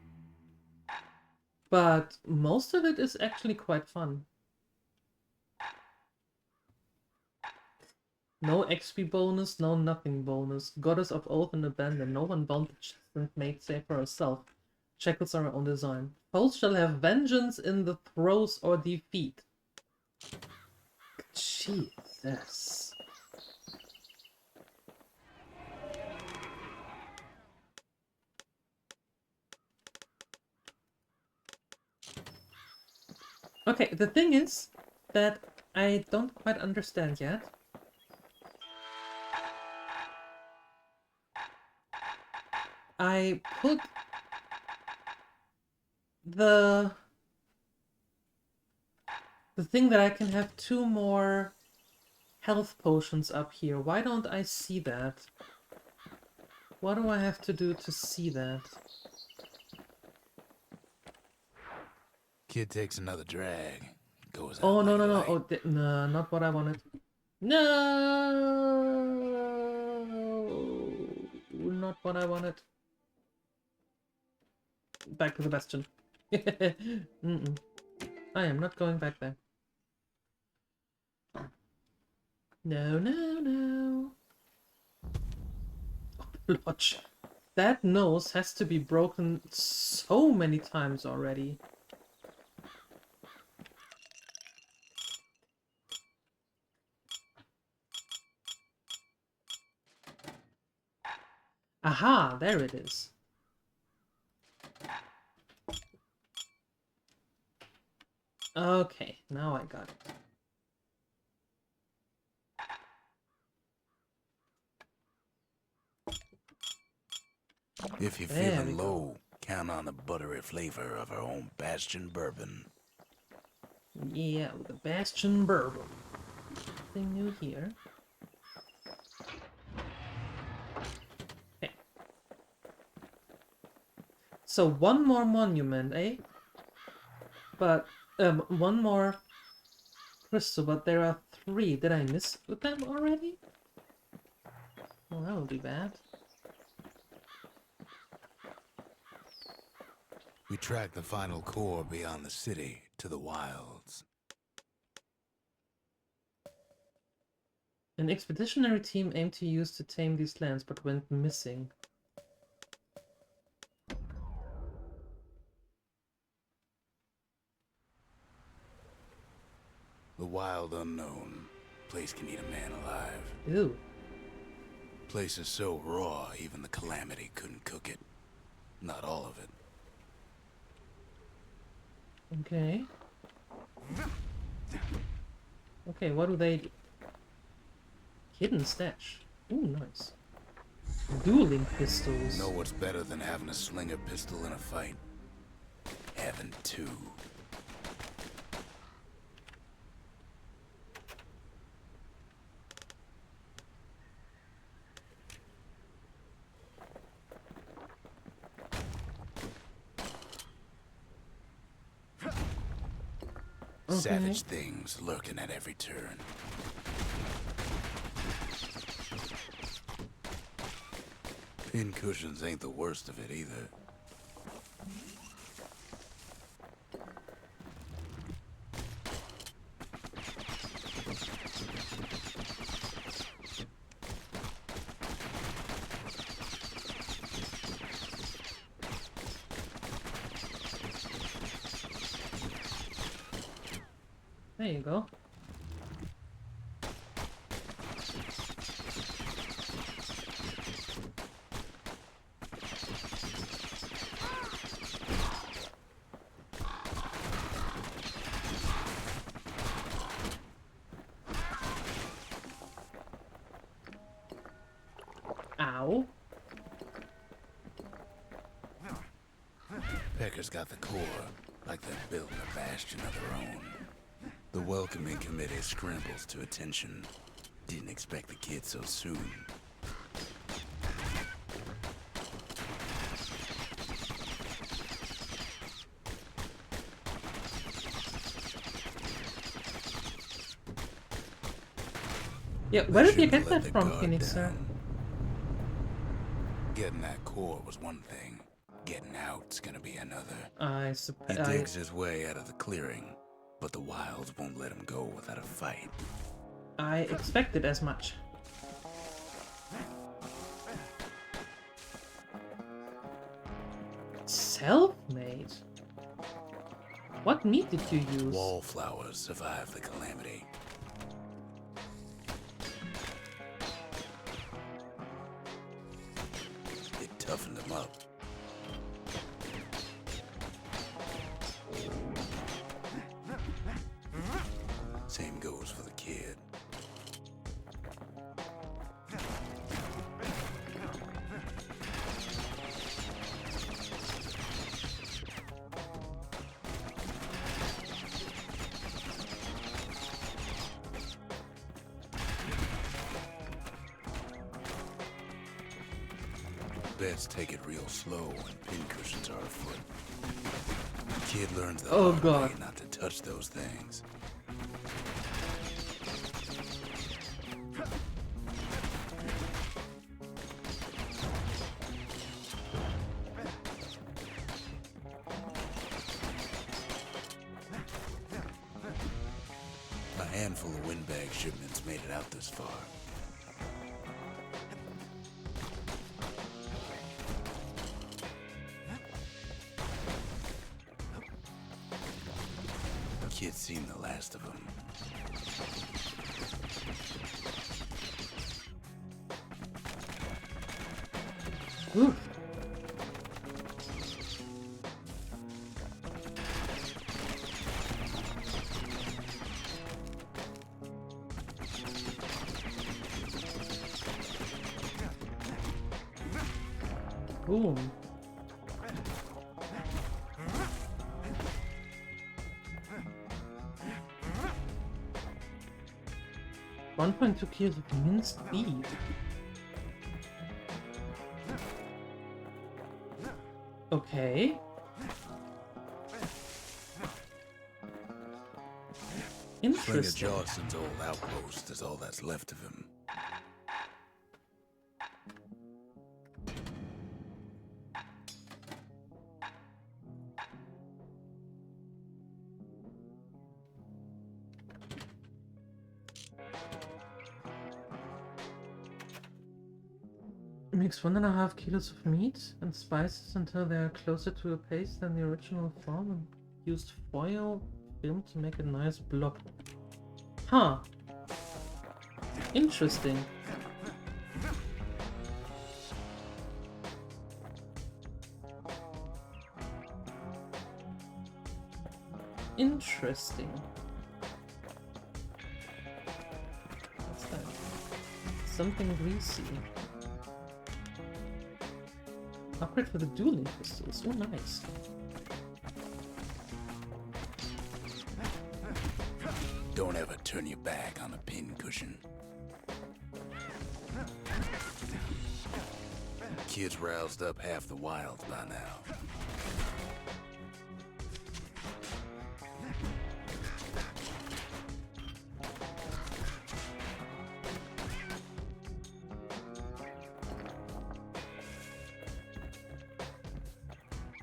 but most of it is actually quite fun. No XP bonus, no nothing bonus. Goddess of Oath and Abandon. No one bound the chest and made safe for herself. Shackles are her own design. Foes shall have vengeance in the throes or defeat. Jesus. Okay, the thing is that I don't quite understand yet. I put the thing that I can have 2 more health potions up here. Why don't I see that? What do I have to do to see that? Kid takes another drag. Goes out Oh, no, like no, a no. light. Oh, no, not what I wanted. No! Not what I wanted. Back to the Bastion. Mm-mm. I am not going back there. No, no, no. Oh, Lodge. That nose has to be broken so many times already. Aha, there it is. Okay, now I got it. If you're There we feeling go. low, count on the buttery flavor of our own Bastion bourbon. Yeah, with the Bastion bourbon. Nothing new here. Okay. So 1 more monument, eh? But, one more crystal, but there are 3. Did I miss them already? Well, that would be bad. We track the final core beyond the city to the wilds. An expeditionary team aimed to use to tame these lands, but went missing. The wild unknown. Place can eat a man alive. Ew. Place is so raw, even the Calamity couldn't cook it. Not all of it. Okay. Okay, what do they do? Hidden stash. Ooh, nice. Dueling pistols. Know what's better than having a slinger pistol in a fight? Having 2. Okay. Savage things lurking at every turn. Pincushions ain't the worst of it either. There you go. Ow. Pecker's got the core, like they're building a bastion of their own. The welcoming committee scrambles to attention. Didn't expect the kid so soon. Yeah, where did you Shouldn't get have that let the from, guard Phoenix, sir? down. Getting that core was one thing. Getting out's gonna be another. I He suppose. digs his way out of the clearing, but the wilds won't let him go without a fight. I expected as much. Self-made? What meat did you use? Wallflowers survive the calamity. It toughened them up. Same goes for the kid. Best take it real slow when pincushions are afoot. The kid learns the Oh, hard God. way not to touch those things. A handful of windbag shipments made it out this far. Kid's seen the last of them. Oof. Boom. .2 kilos of minced beef. Okay. Slinger Interesting. Johnson's old outpost is all that's left of him. Mix 1.5 kilos of meat and spices until they are closer to a paste than the original form and used foil film to make a nice blob. Huh. Interesting. Interesting. What's that? Something greasy. Upgrade for the dueling pistol. So nice. Don't ever turn your back on a pincushion. Kid's roused up half the wilds by now.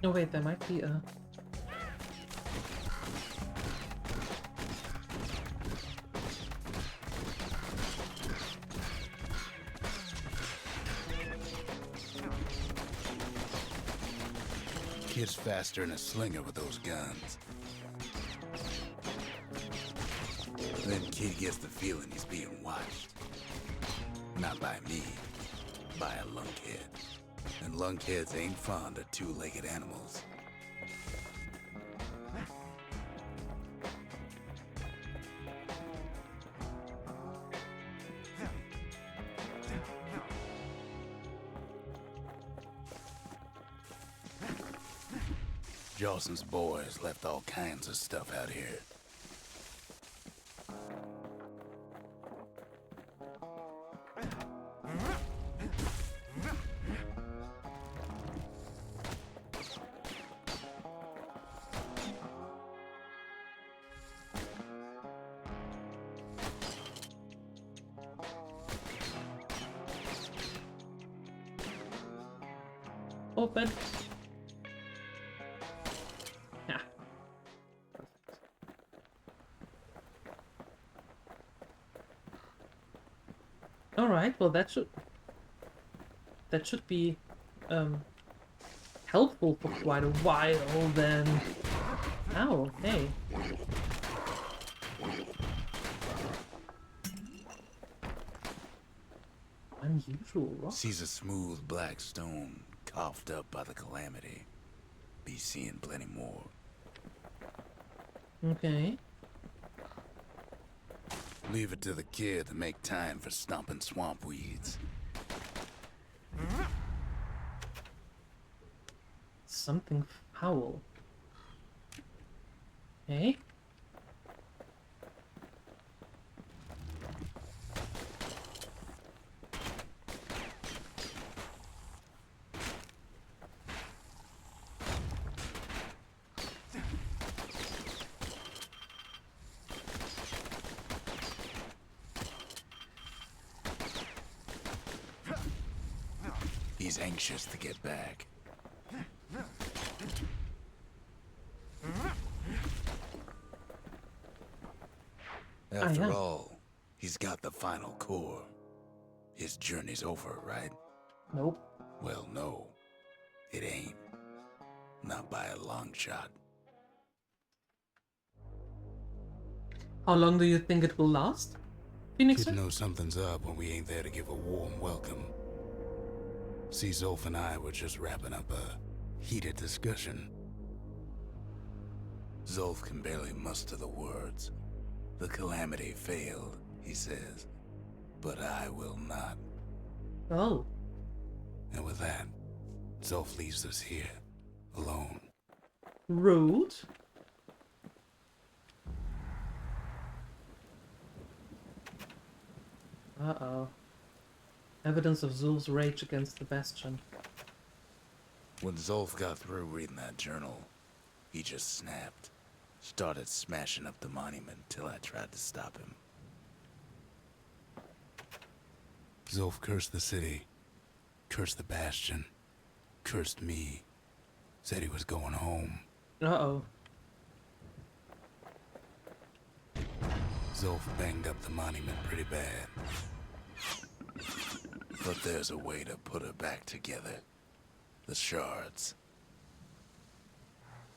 Oh wait, there might be a... Kid's faster than a slinger with those guns. Then Kid gets the feeling he's being watched. Not by me, by a lunkhead. And lunkheads ain't fond of two-legged animals. Jawson's boys left all kinds of stuff out here. Open. Yeah. Perfect. All right. Well, that should be helpful for quite a while then. Ow, hey. Unusual rock. Sees a smooth black stone coughed up by the calamity. Be seeing plenty more. Okay. Leave it to the kid to make time for stomping swamp weeds. Something foul. Okay. He's anxious to get back. After all, he's got the final core. His journey's over, right? Nope. Well, no. It ain't. Not by a long shot. How long do you think it will last? Phoenix? Kid knows something's up when we ain't there to give a warm welcome. See, Zolf and I were just wrapping up a heated discussion. Zolf can barely muster the words. The calamity failed, he says. But I will not. Oh. And with that, Zolf leaves us here, alone. Rude. Uh-oh. Evidence of Zul's rage against the Bastion. When Zolf got through reading that journal, he just snapped. Started smashing up the monument till I tried to stop him. Zolf cursed the city, cursed the Bastion, cursed me, said he was going home. Uh-oh. Zolf banged up the monument pretty bad. But there's a way to put it back together. The shards.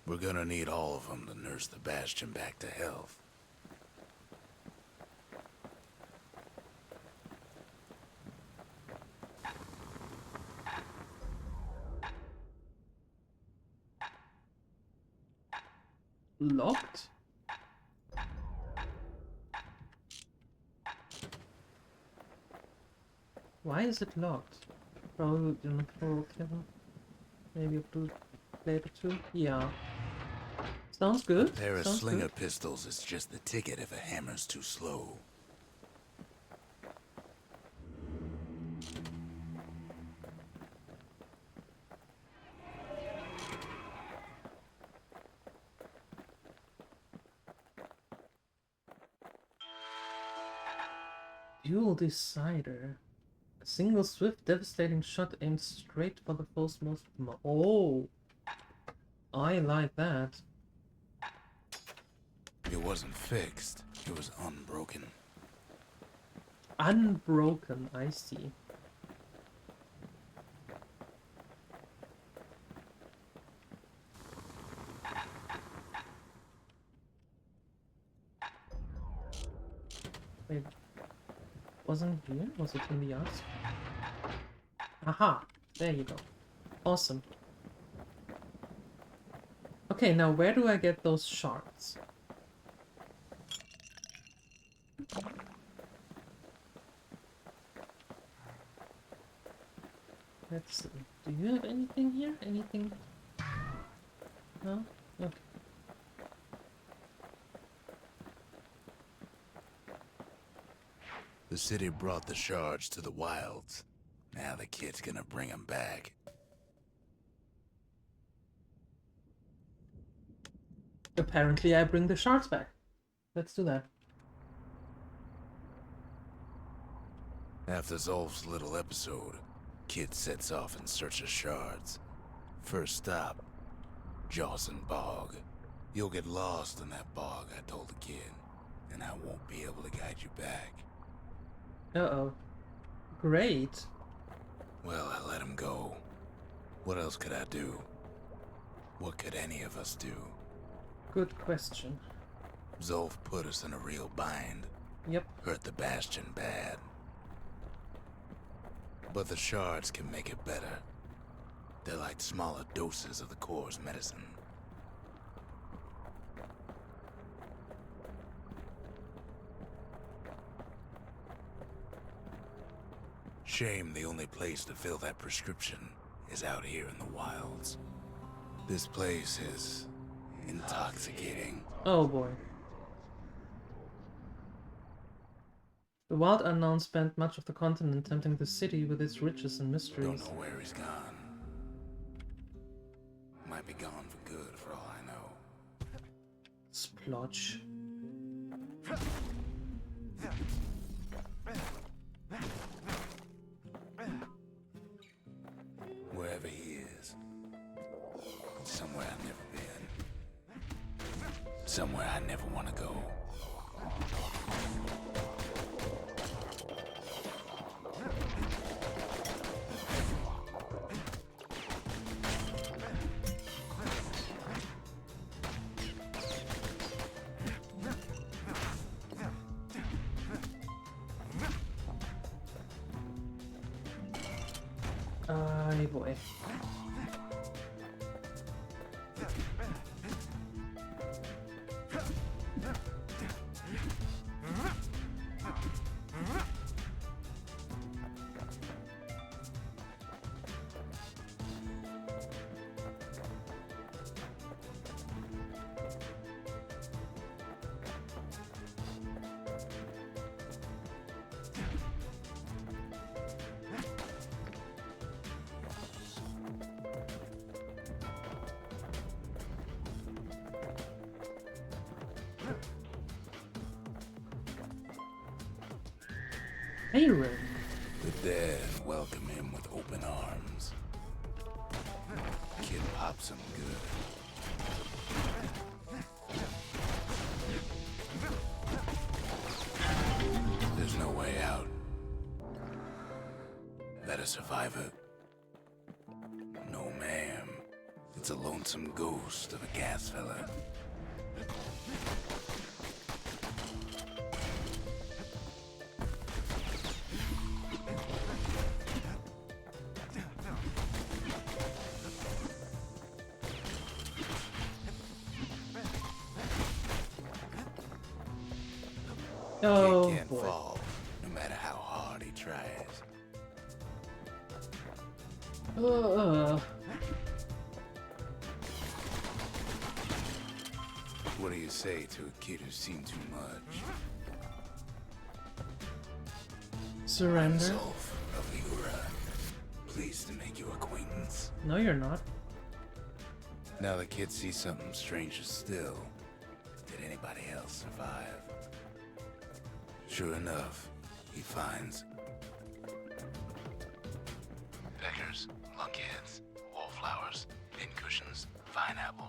We're gonna need all of them to nurse the Bastion back to health. Locked? Why is it locked? Probably didn't throw clever. Maybe a blue plate or two? Yeah. Sounds good. A pair of Sounds slinger good. pistols is just the ticket if a hammer's too slow. Dual decider. A single swift devastating shot aimed straight for the foe's most... Oh! I like that. It wasn't fixed, it was unbroken. Unbroken, I see. Wait, wasn't here? Was it in the arts? Aha! There you go. Awesome. Okay, now where do I get those shards? Let's see. Do you have anything here? Anything? No? Okay. The city brought the shards to the wilds. Now the kid's gonna bring them back. Apparently I bring the shards back. Let's do that. After Zolf's little episode, kid sets off in search of shards. First stop, Jawson Bog. You'll get lost in that bog, I told the kid, and I won't be able to guide you back. Uh-oh. Great. Well, I let him go. What else could I do? What could any of us do? Good question. Zolf put us in a real bind. Yep. Hurt the Bastion bad. But the shards can make it better. They're like smaller doses of the core's medicine. Shame the only place to fill that prescription is out here in the wilds. This place is intoxicating. Oh boy. The wild unknown spent much of the continent tempting the city with its riches and mysteries. Don't know where he's gone. Might be gone for good, for all I know. Splotch. Wherever he is. Somewhere I've never been. Somewhere I never want to go. Ay boy. Aaron. The dead welcome him with open arms. Kid pops him good. There's no way out. That a survivor? No, ma'am. It's a lonesome ghost of a gas fella. Oh Kid can't boy. fall, no matter how hard he tries. What do you say to a kid who's seen too much? Surrender? Zolf of the Ura. Pleased to make your acquaintance. No, you're not. Now the kid sees something stranger still. Did anybody else survive? Sure enough, he finds peckers, lunkheads, wallflowers, pincushions, pineapple.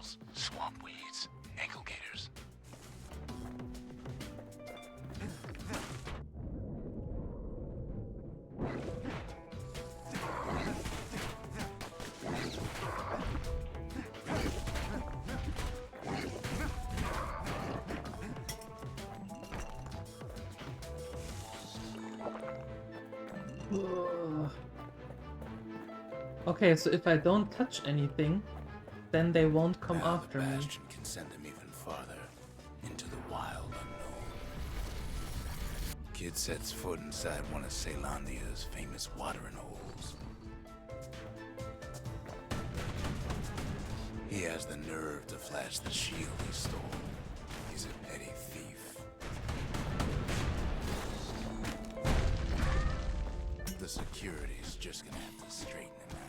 Ugh. Okay, so if I don't touch anything, then they won't come Now after the me. Bastion can send them even farther into the wild unknown. Kid sets foot inside one of Celandia's famous watering holes. He has the nerve to flash the shield he stole. He's a petty thief. The security's just gonna have to straighten him out.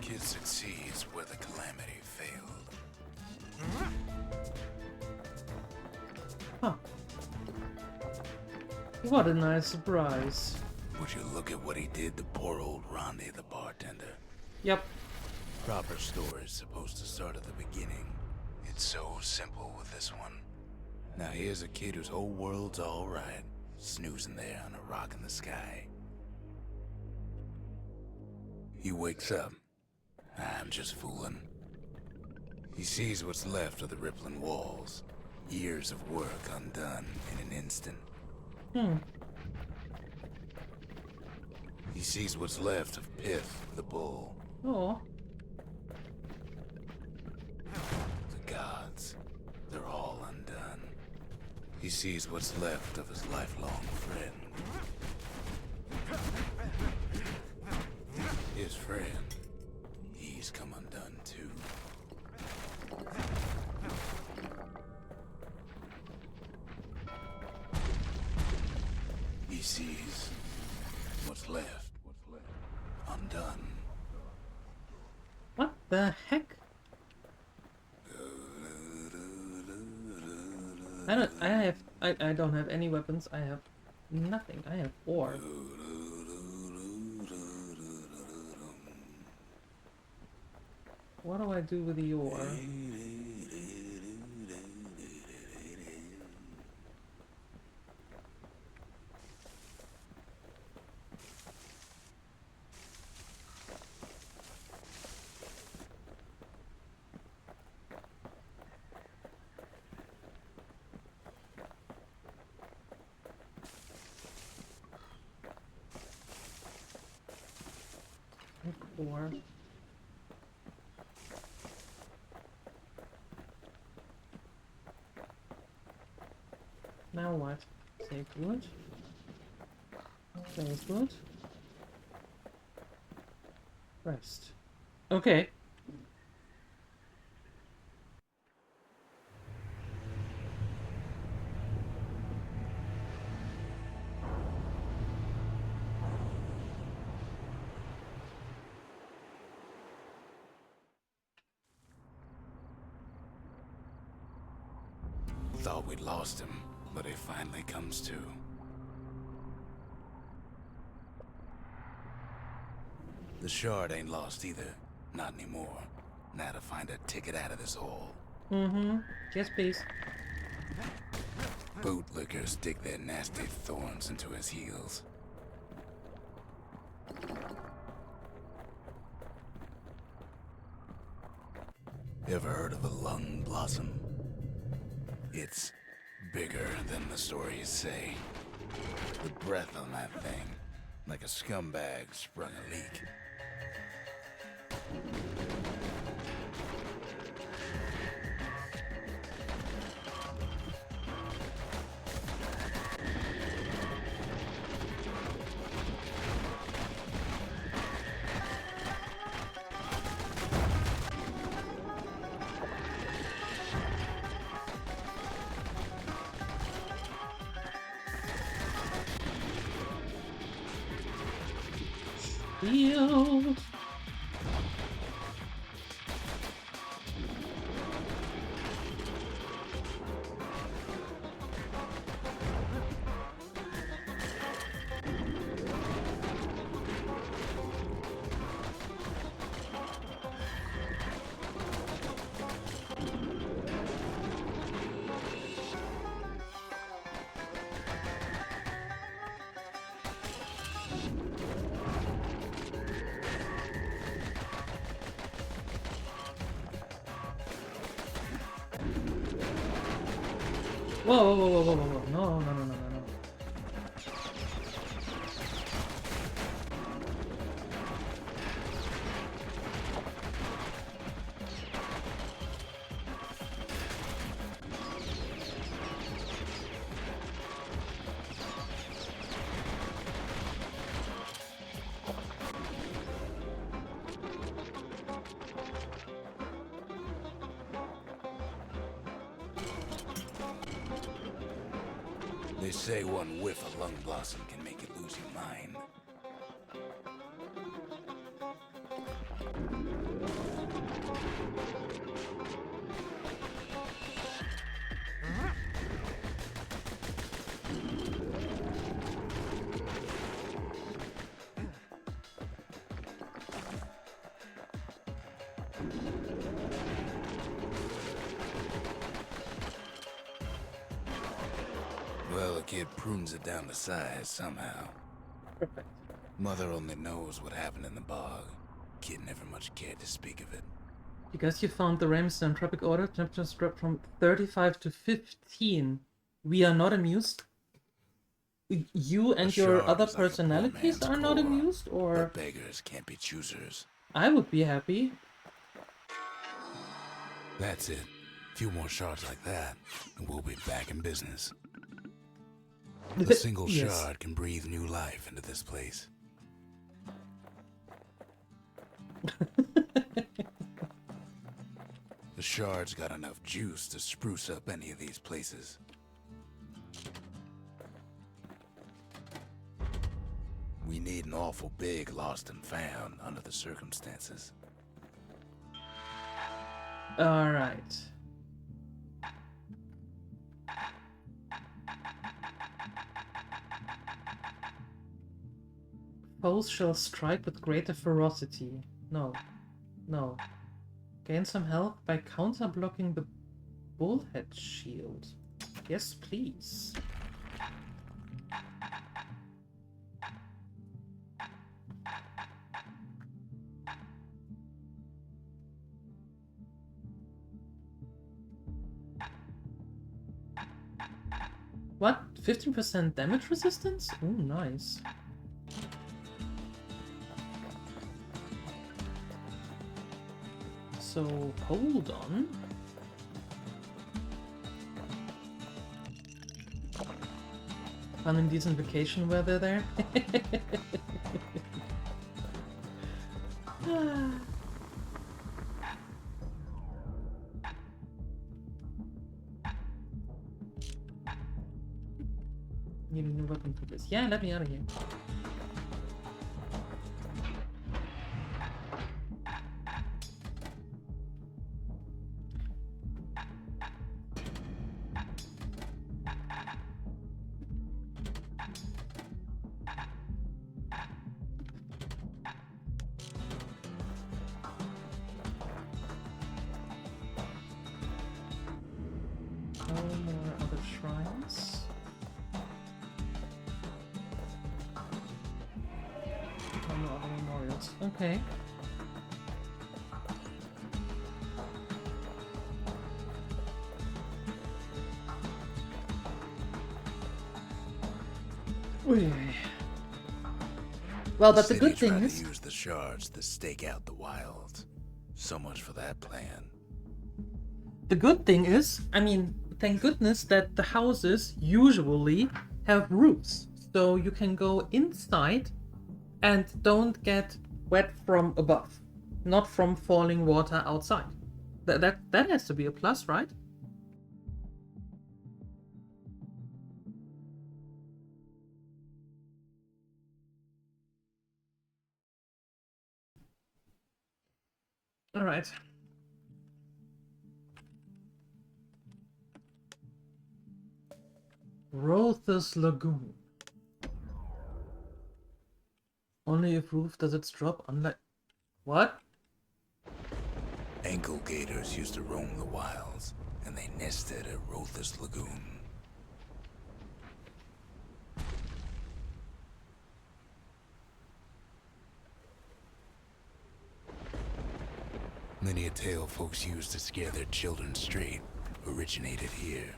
Kid succeeds where the calamity failed. Huh. What a nice surprise. Would you look at what he did to poor old Rondi, the bartender? Yep. Proper story's supposed to start at the beginning. It's so simple with this one. Now here's a kid whose whole world's alright, snoozing there on a rock in the sky. He wakes up. I'm just fooling. He sees what's left of the rippling walls. Years of work undone in an instant. He sees what's left of Piff, the bull. Oh. The gods, they're all undone. He sees what's left of his lifelong friend. His friend, he's come undone too. He sees what's left undone. What the heck? I don't have any weapons. I have nothing. I have ore. What do I do with the ore? Ore. Now what? Save wood. Save wood. Rest. Okay. Thought we'd lost him, but he finally comes to. The shard ain't lost either. Not anymore. Now to find a ticket out of this hole. Mm-hmm. Yes, please. Bootlickers dig their nasty thorns into his heels. Ever heard of a lung blossom? It's bigger than the stories say. The breath on that thing, like a scumbag sprung a leak. Shield. Whoa, whoa, whoa, whoa, whoa, whoa. No, no, no, no, no, no. They say one whiff of lung blossom can make you lose your mind. Well, a kid prunes it down to size somehow. Perfect. Mother only knows what happened in the bog. Kid never much cared to speak of it. Because you found the Ramsden Tropic Order, temperatures dropped from 35 to 15. We are not amused. You and A your shard other is like a poor personalities man's are not core, amused, or But beggars can't be choosers. I would be happy. That's it. A few more shards like that, and we'll be back in business. A single Yes. shard can breathe new life into this place. The shard's got enough juice to spruce up any of these places. We need an awful big lost and found under the circumstances. Alright. Foes shall strike with greater ferocity. No. No. Gain some health by counter-blocking the bullhead shield. Yes, please. What? 15% damage resistance? Oh, nice. So, hold on. Fun and decent vacation weather there. Need a new weapon for this. Yeah, let me out of here. No more other shrines. No more other memorials. Okay. Oy. Well, but the city good thing tried is... to use the shards to stake out the wilds. So much for that plan. The good thing is, I mean, thank goodness that the houses usually have roofs. So you can go inside and don't get wet from above. Not from falling water outside. That has to be a plus, right? Alright. Rothes Lagoon. Only if roof does its drop, unlike... What? Ankle gators used to roam the wilds, and they nested at Rothes Lagoon. Many a tale folks use to scare their children straight originated here.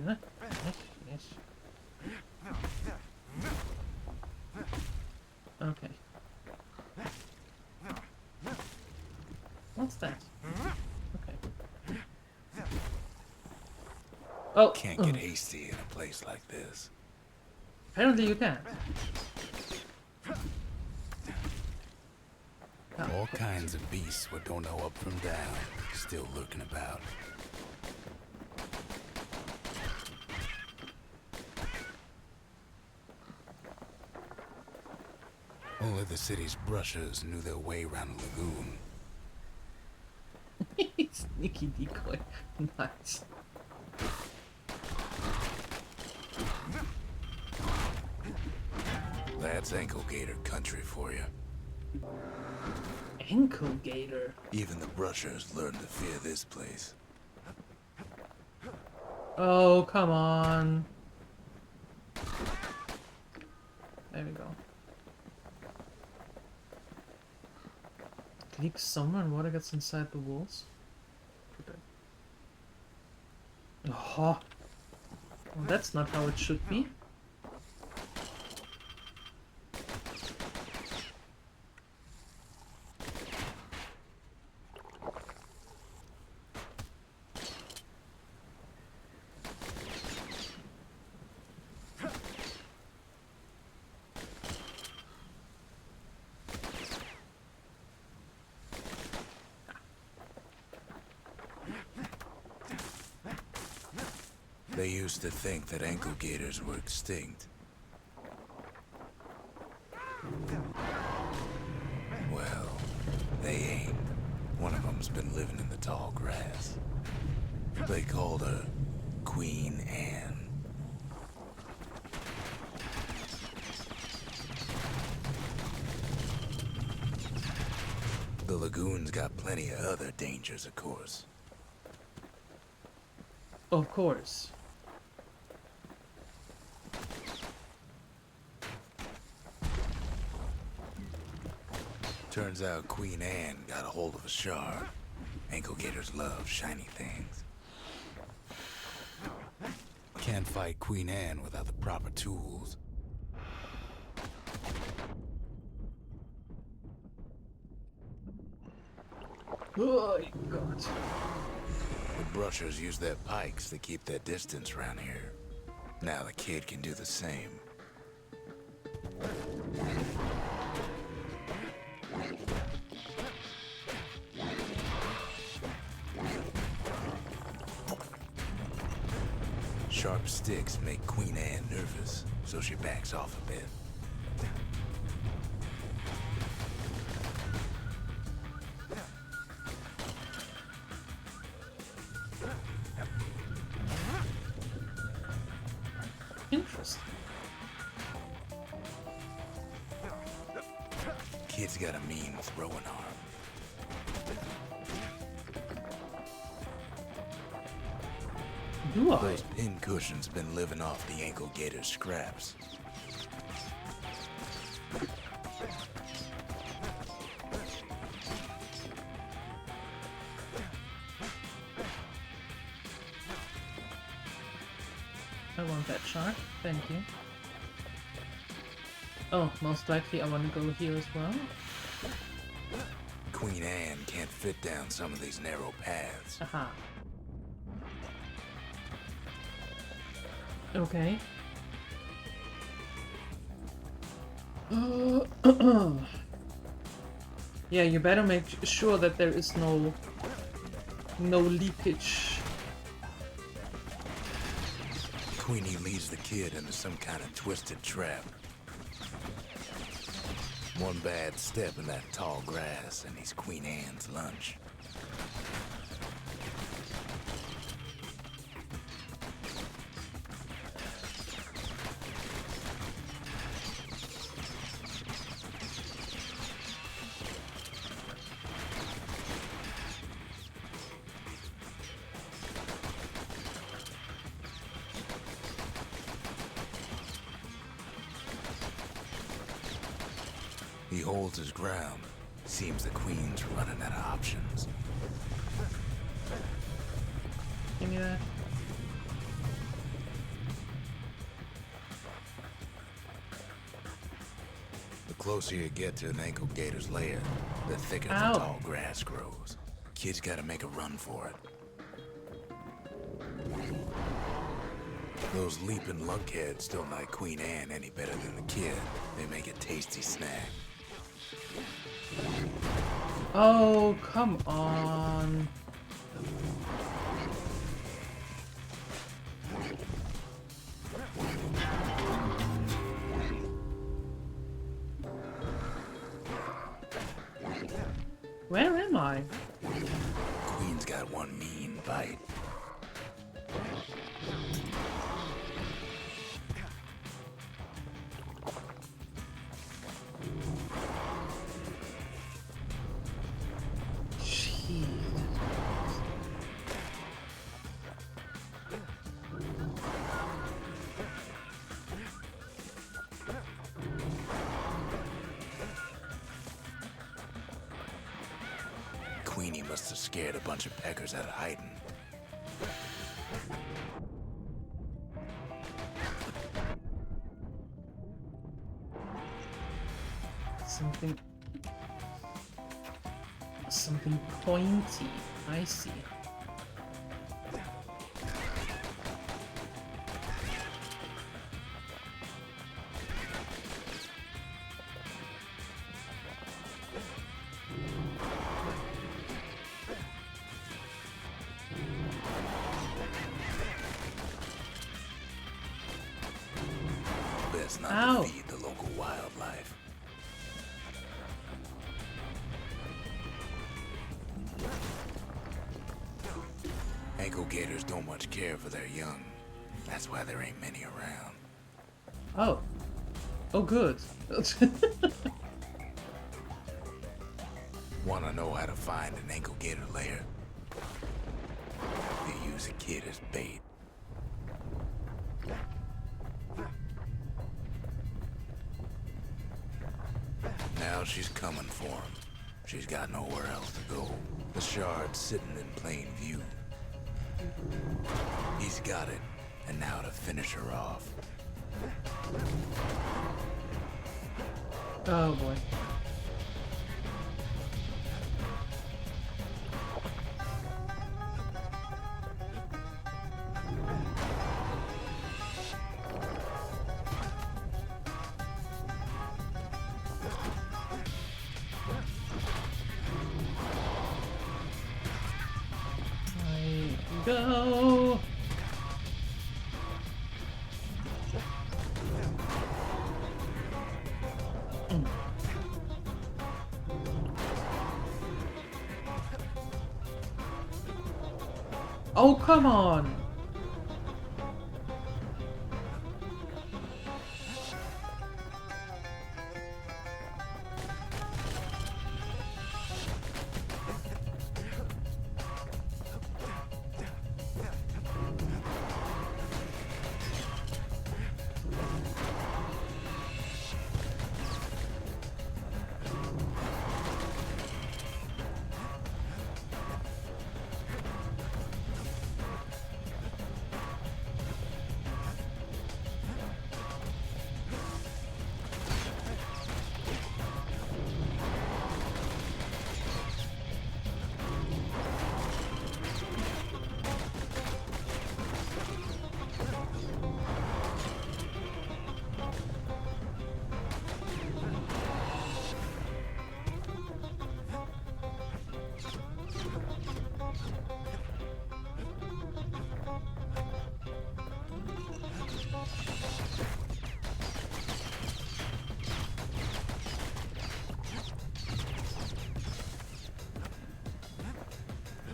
Yes, yes. Okay. What's that? Okay. Oh! Can't get hasty in a place like this. Apparently you can. All kinds of beasts what don't know up from down, still lurking about. Only the city's brushers knew their way around the lagoon. Sneaky decoy. Nice. That's ankle gator country for you. Ankle gator. Even the brushers learned to fear this place. Oh, come on. There we go. Click somewhere and water gets inside the walls. Oh, well, that's not how it should be. They used to think that ankle gators were extinct. Well, they ain't. One of them's been living in the tall grass. They called her Queen Anne. The lagoon's got plenty of other dangers, of course. Of course. Turns out Queen Anne got a hold of a shard. Ankle gators love shiny things. Can't fight Queen Anne without the proper tools. Oh, God. The brushers use their pikes to keep their distance around here. Now the kid can do the same. Sharp sticks make Queen Anne nervous, so she backs off a bit. Interesting. Kid's got a mean throwing arm. Do I? Those pin cushions been living off the ankle gator's scraps. I want that shark. Thank you. Oh, most likely I want to go here as well. Queen Anne can't fit down some of these narrow paths. Aha. Okay. Yeah, you better make sure that there is no leakage. Queenie leads the kid into some kind of twisted trap. One bad step in that tall grass and he's Queen Anne's lunch. He holds his ground. Seems the queen's running out of options. Give me that. The closer you get to an ankle gator's lair, the thicker the Ow. tall grass grows. Kids gotta make a run for it. Those leaping lunkheads don't like Queen Anne any better than the kid. They make a tasty snack. Oh, come on. Where am I? Queen's got one mean bite. Jeez. Queenie must have scared a bunch of peckers out of hiding. Something pointy. I see. Best not Ow. to feed the local wildlife. Ankle gators don't much care for their young. That's why there ain't many around. Oh. Oh, good. Wanna know how to find an ankle gator lair? They use a kid as bait. Now she's coming for him. She's got nowhere else to go. The shard's sitting in plain view. He's got it, and now to finish her off. Oh boy. I go. Oh, come on!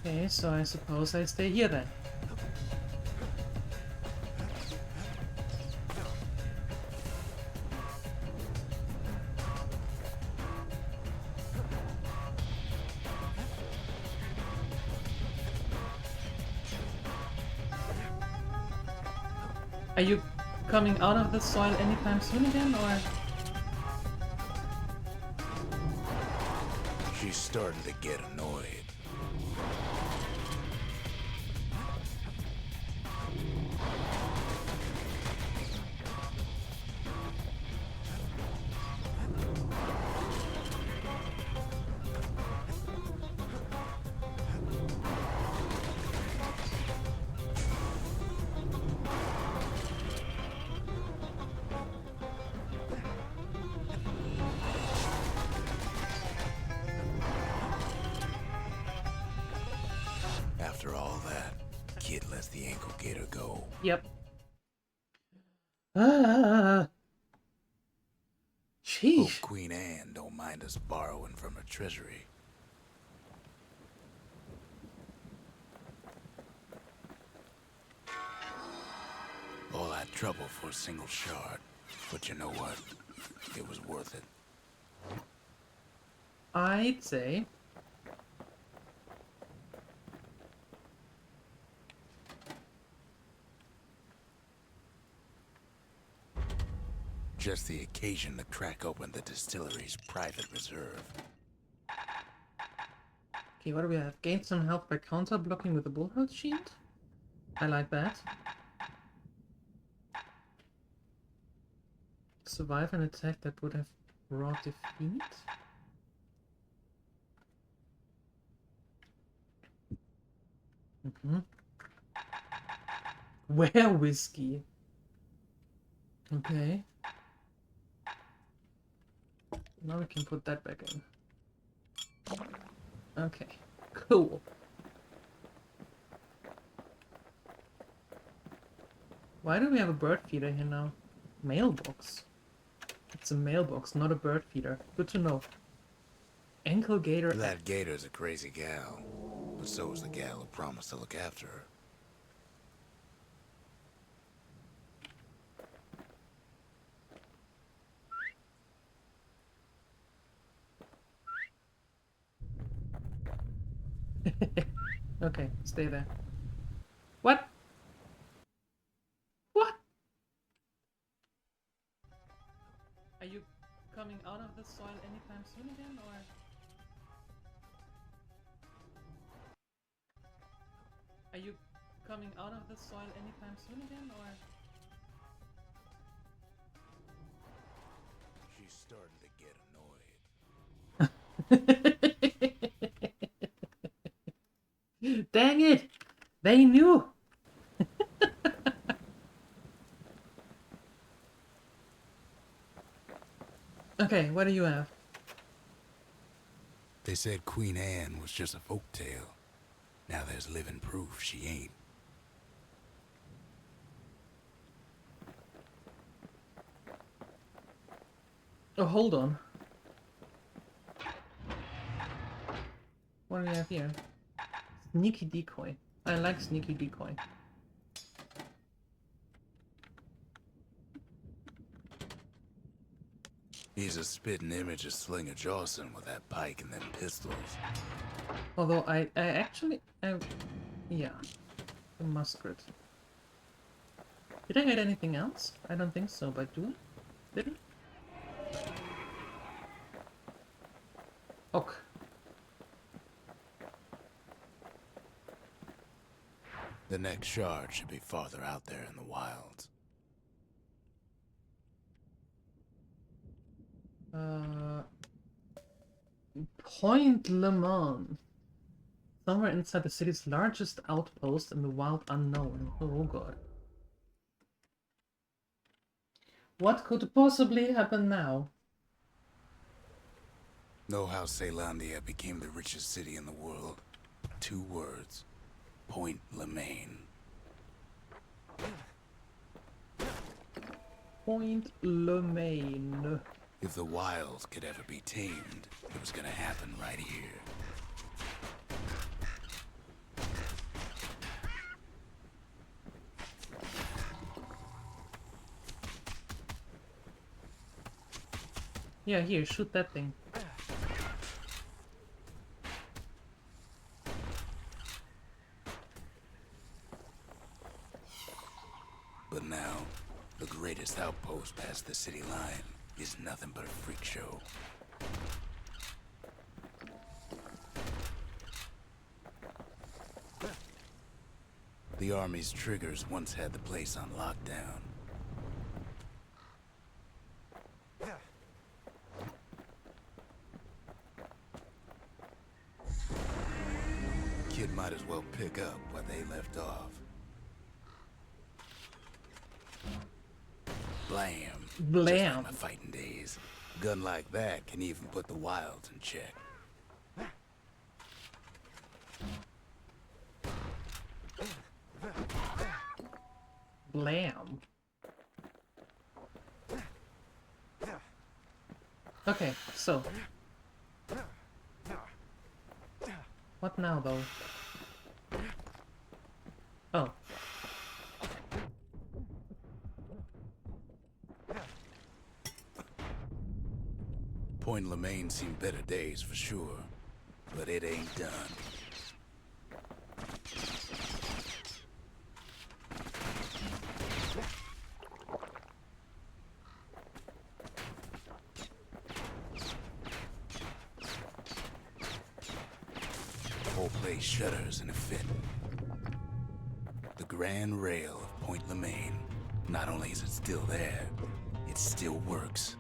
Okay, so I suppose I stay here then. Are you coming out of the soil anytime soon again, or? She's starting to get annoyed. After all that, Kid lets the ankle gator go. Yep. Ah. Hope Sheesh. Queen Anne don't mind us borrowing from her treasury. All that trouble for a single shard. But you know what? It was worth it. I'd say. Just the occasion to crack open the distillery's private reserve. Okay, what do we have? Gain some health by counter blocking with a bullheart shield. I like that. Survive an attack that would have brought defeat. Where whiskey? Okay. Now we can put that back in. Okay, cool. Why do we have a bird feeder here now? Mailbox. It's a mailbox, not a bird feeder. Good to know. Ankle gator. That gator's a crazy gal, but so is the gal who promised to look after her. Okay, stay there. What? What? Are you coming out of the soil anytime soon again, or? Are you coming out of the soil anytime soon again, or? She's starting to get annoyed. Dang it! They knew! Okay, what do you have? They said Queen Anne was just a folktale. Now there's living proof she ain't. Oh, hold on. What do we have here? Sneaky decoy. I like sneaky decoy. He's a spitting image of Slinger Jawson with that pike and them pistols. Although I actually, yeah, the muskrat. Did I get anything else? I don't think so, but do I? Did I? Ok. The next shard should be farther out there in the wilds. Point Le Mans. Somewhere inside the city's largest outpost in the wild unknown. Oh god. What could possibly happen now? Know how Caelandia became the richest city in the world? 2 words. Point Lemaine. Point Le Main. If the wilds could ever be tamed, it was gonna happen right here. Yeah, here, shoot that thing. But now, the greatest outpost past the city line is nothing but a freak show. The Army's triggers once had the place on lockdown. Kid might as well pick up where they left off. Blam. Blam. Just like my fighting days. A gun like that can even put the wilds in check. Blam. Okay, so. What now, though? Oh. Point Lemaine seen better days for sure, but it ain't done. Whole place shudders in a fit. The grand rail of Point Lemaine. Not only is it still there, it still works.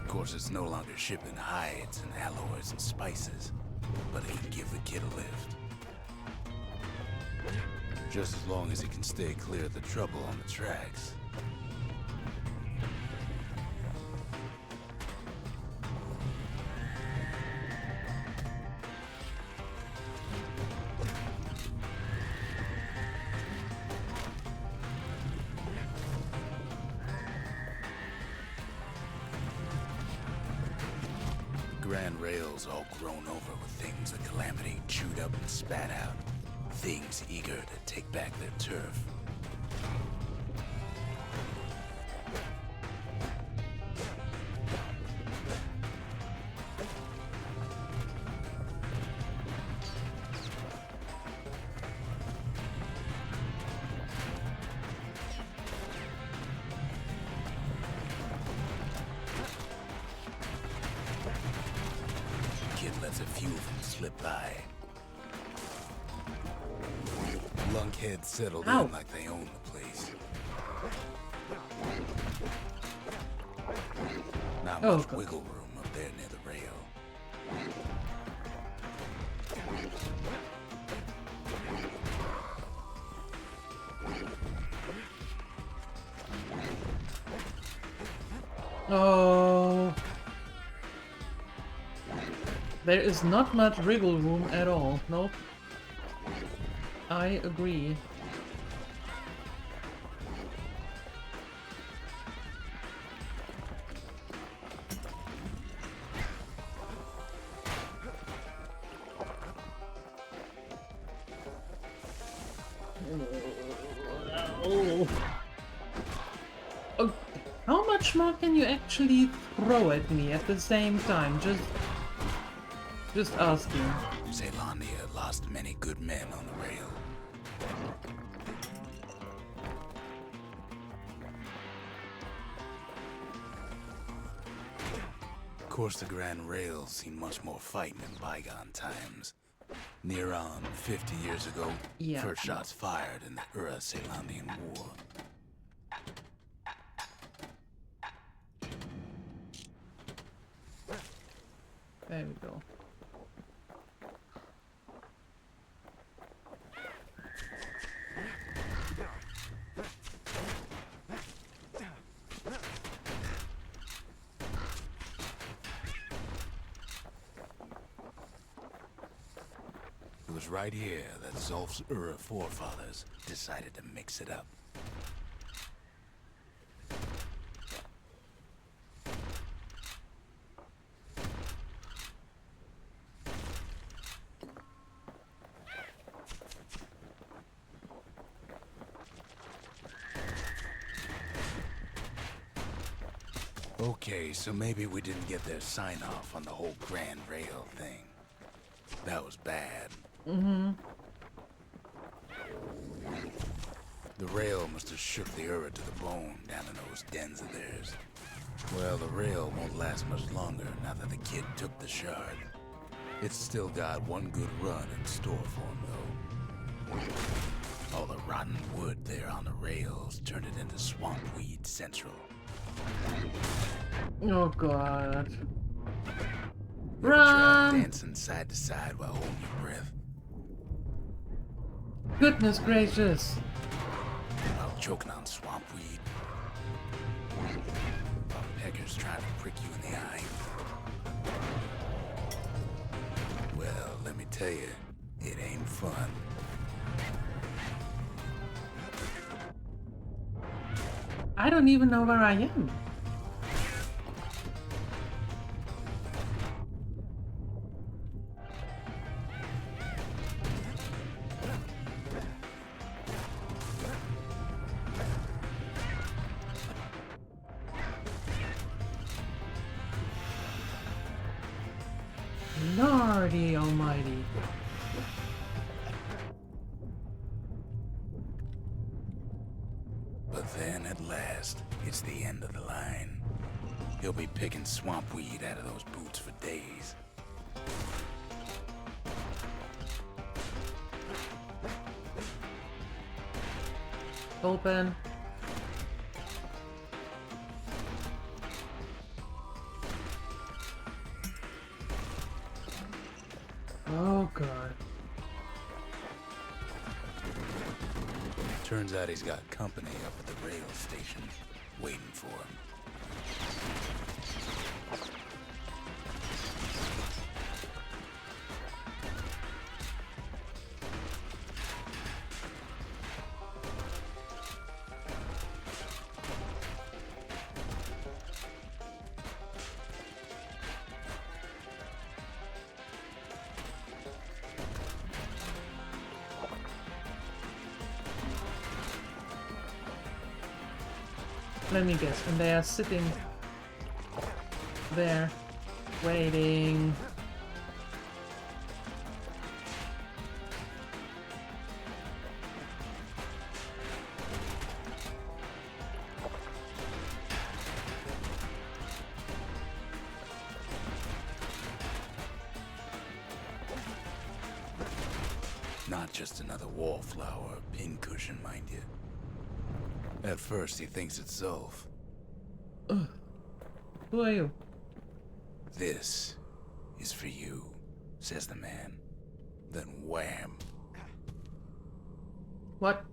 Of course, it's no longer shipping hides and alloys and spices, but it can give the kid a lift. Just as long as he can stay clear of the trouble on the tracks. Grand rails all grown over with things the Calamity chewed up and spat out. Things eager to take back their turf. Kid lets a few of them slip by. Lunkheads settled Ow. in like they own the place. Not Oh, much God. wiggle room up there near the rail. Oh. There is not much wriggle room at all. Nope. I agree. Oh. Oh. How much more can you actually throw at me at the same time? Just asking. Zealandia lost many good men on the rail. Of course, the Grand Rail's seen much more fighting in bygone times. Near on 50 years ago, Yeah. first shots fired in the Zealandian War. There we go. It was right here that Zulf's forefathers decided to mix it up. Okay, so maybe we didn't get their sign-off on the whole Grand Rail thing. That was bad. Mm-hmm. The rail must have shook the Ura to the bone down in those dens of theirs. Well, the rail won't last much longer now that the kid took the shard. It's still got one good run in store for him, though. All the rotten wood there on the rails turned it into swamp weed central. Oh god. Ever tried Run! dancing side to side while holding your breath? Goodness gracious. While choking on swamp weed? While peggers trying to prick you in the eye? Well, let me tell you, it ain't fun. I don't even know where I am. Lordy almighty. But then at last, it's the end of the line. He'll be picking swamp weed out of those boots for days. Open. Oh god. Turns out he's got company up at the rail station, waiting for him. Let me guess, and they are sitting there, waiting. Not just another wallflower or pincushion, mind you. At first, he thinks it's Zulf. Who are you? This is for you, says the man. Then wham. What?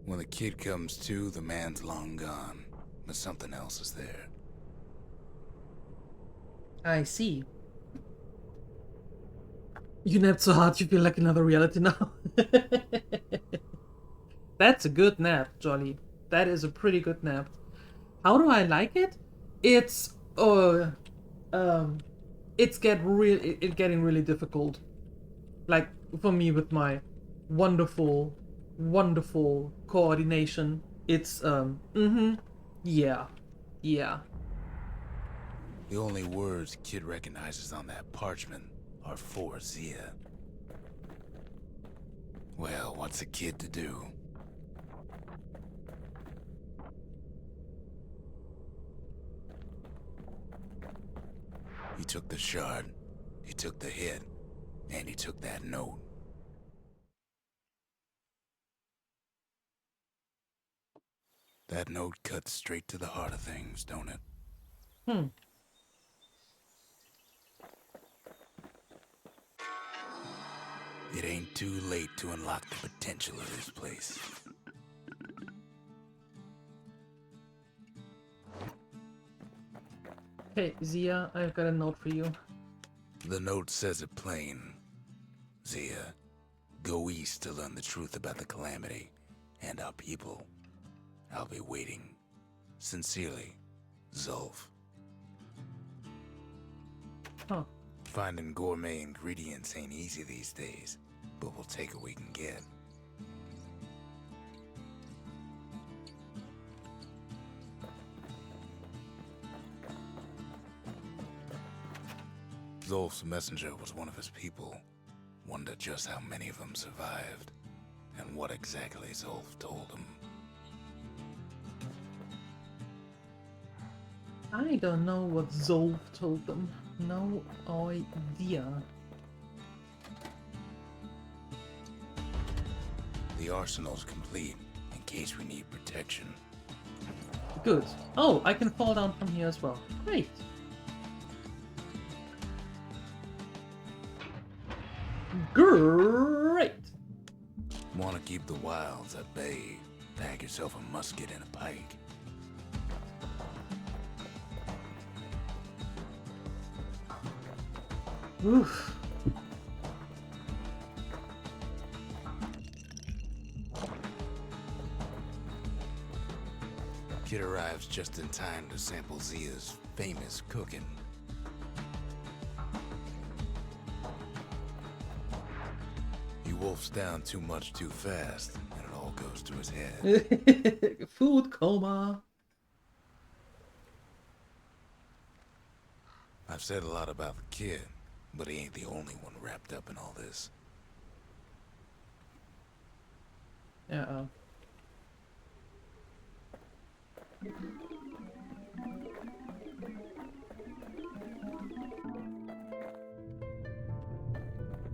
When the kid comes to, the man's long gone, but something else is there. I see. You napped so hard you feel like another reality now. That's a good nap, Jolly. That is a pretty good nap. How do I like it? It's getting really difficult. Like for me with my wonderful coordination. It's yeah. The only words kid recognizes on that parchment are for Zia. Well, what's a kid to do? He took the shard, he took the hit, and he took that note. That note cuts straight to the heart of things, don't it? It ain't too late to unlock the potential of this place. Hey, Zia, I've got a note for you. The note says it plain. Zia, go east to learn the truth about the calamity and our people. I'll be waiting. Sincerely, Zulf. Huh. Finding gourmet ingredients ain't easy these days, but we'll take what we can get. Zulf's messenger was one of his people. Wonder just how many of them survived, and what exactly Zulf told him. I don't know what Zolf told them. No idea. The arsenal's complete, in case we need protection. Good. Oh, I can fall down from here as well. Great. Great. Want to keep the wilds at bay? Bag yourself a musket and a pike. Oof. Kid arrives just in time to sample Zia's famous cooking. He wolfs down too much too fast, and it all goes to his head. Food coma. I've said a lot about the kid, but he ain't the only one wrapped up in all this. Uh-oh.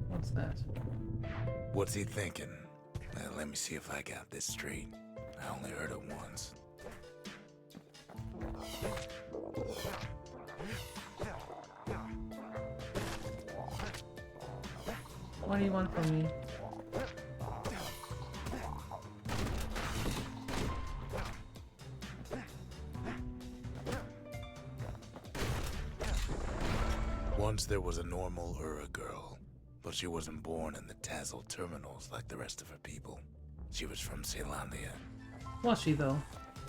What's that? What's he thinking? Let me see if I got this straight. I only heard it once. What do you want from me? Once there was a normal Ura girl, but she wasn't born in the Tazzle terminals like the rest of her people. She was from Celandia. Was she though?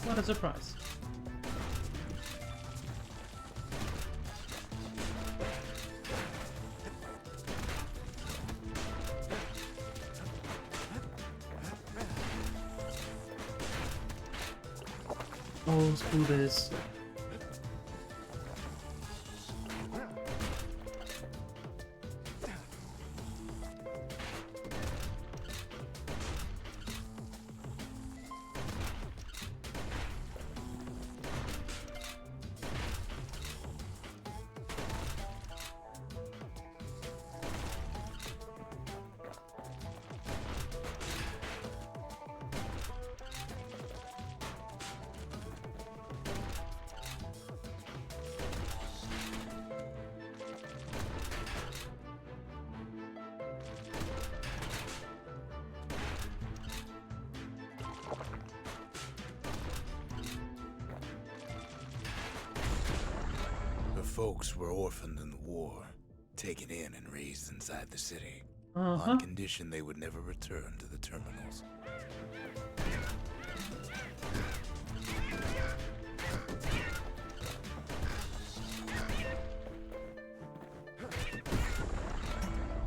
What a surprise. Oh, screw this. Folks were orphaned in the war, taken in and raised inside the city, Uh-huh. on condition they would never return to the terminals.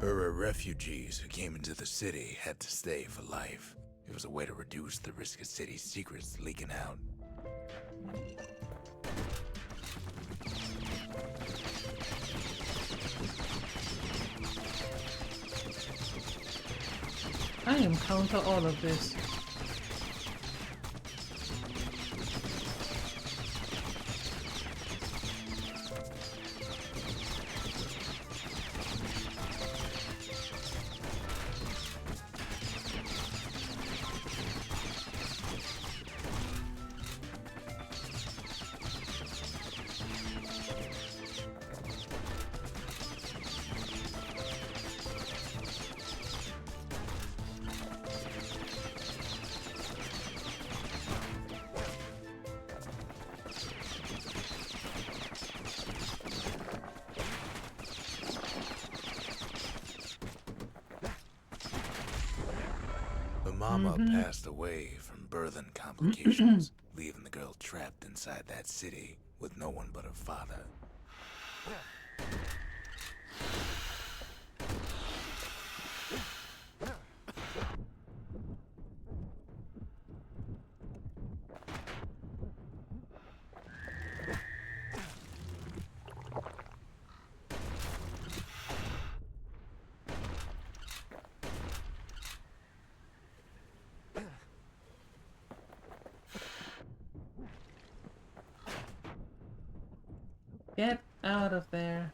Ura refugees who came into the city had to stay for life. It was a way to reduce the risk of city secrets leaking out. I encounter all of this. Mama passed away from birth and complications, leaving the girl trapped inside that city with no one but her father. Get out of there.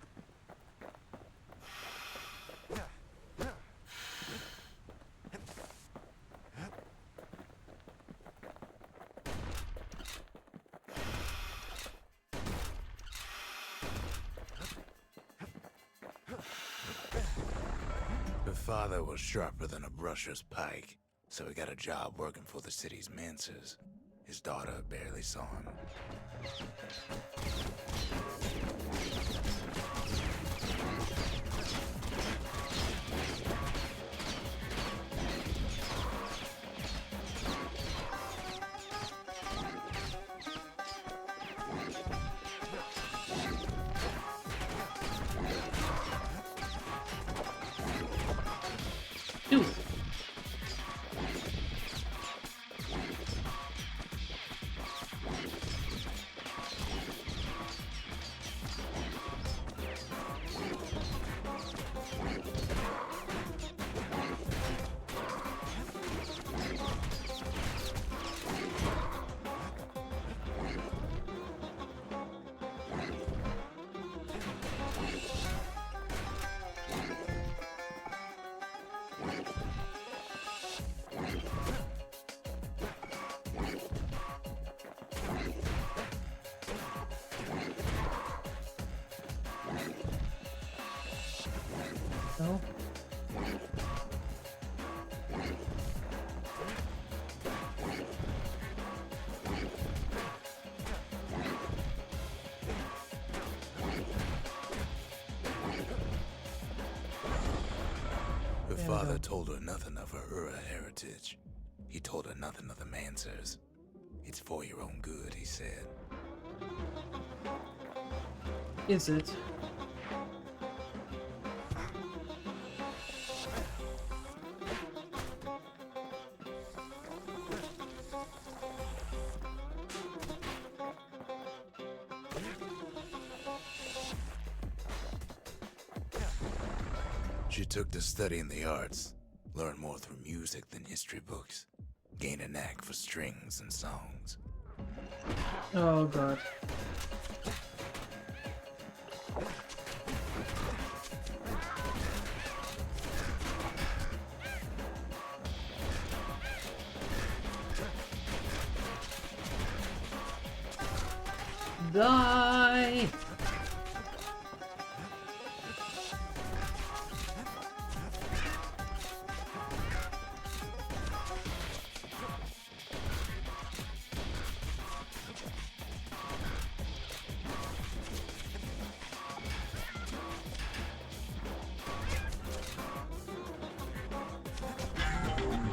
father was sharper than a brusher's pike, so he got a job working for the city's mancers. His daughter barely saw him. Dude. No. Her There we father go. told her nothing of her Ura heritage. He told her nothing of the mancers. It's for your own good, he said. Is it? She took to studying the arts, learned more through music than history books, gained a knack for strings and songs. Oh god. Die!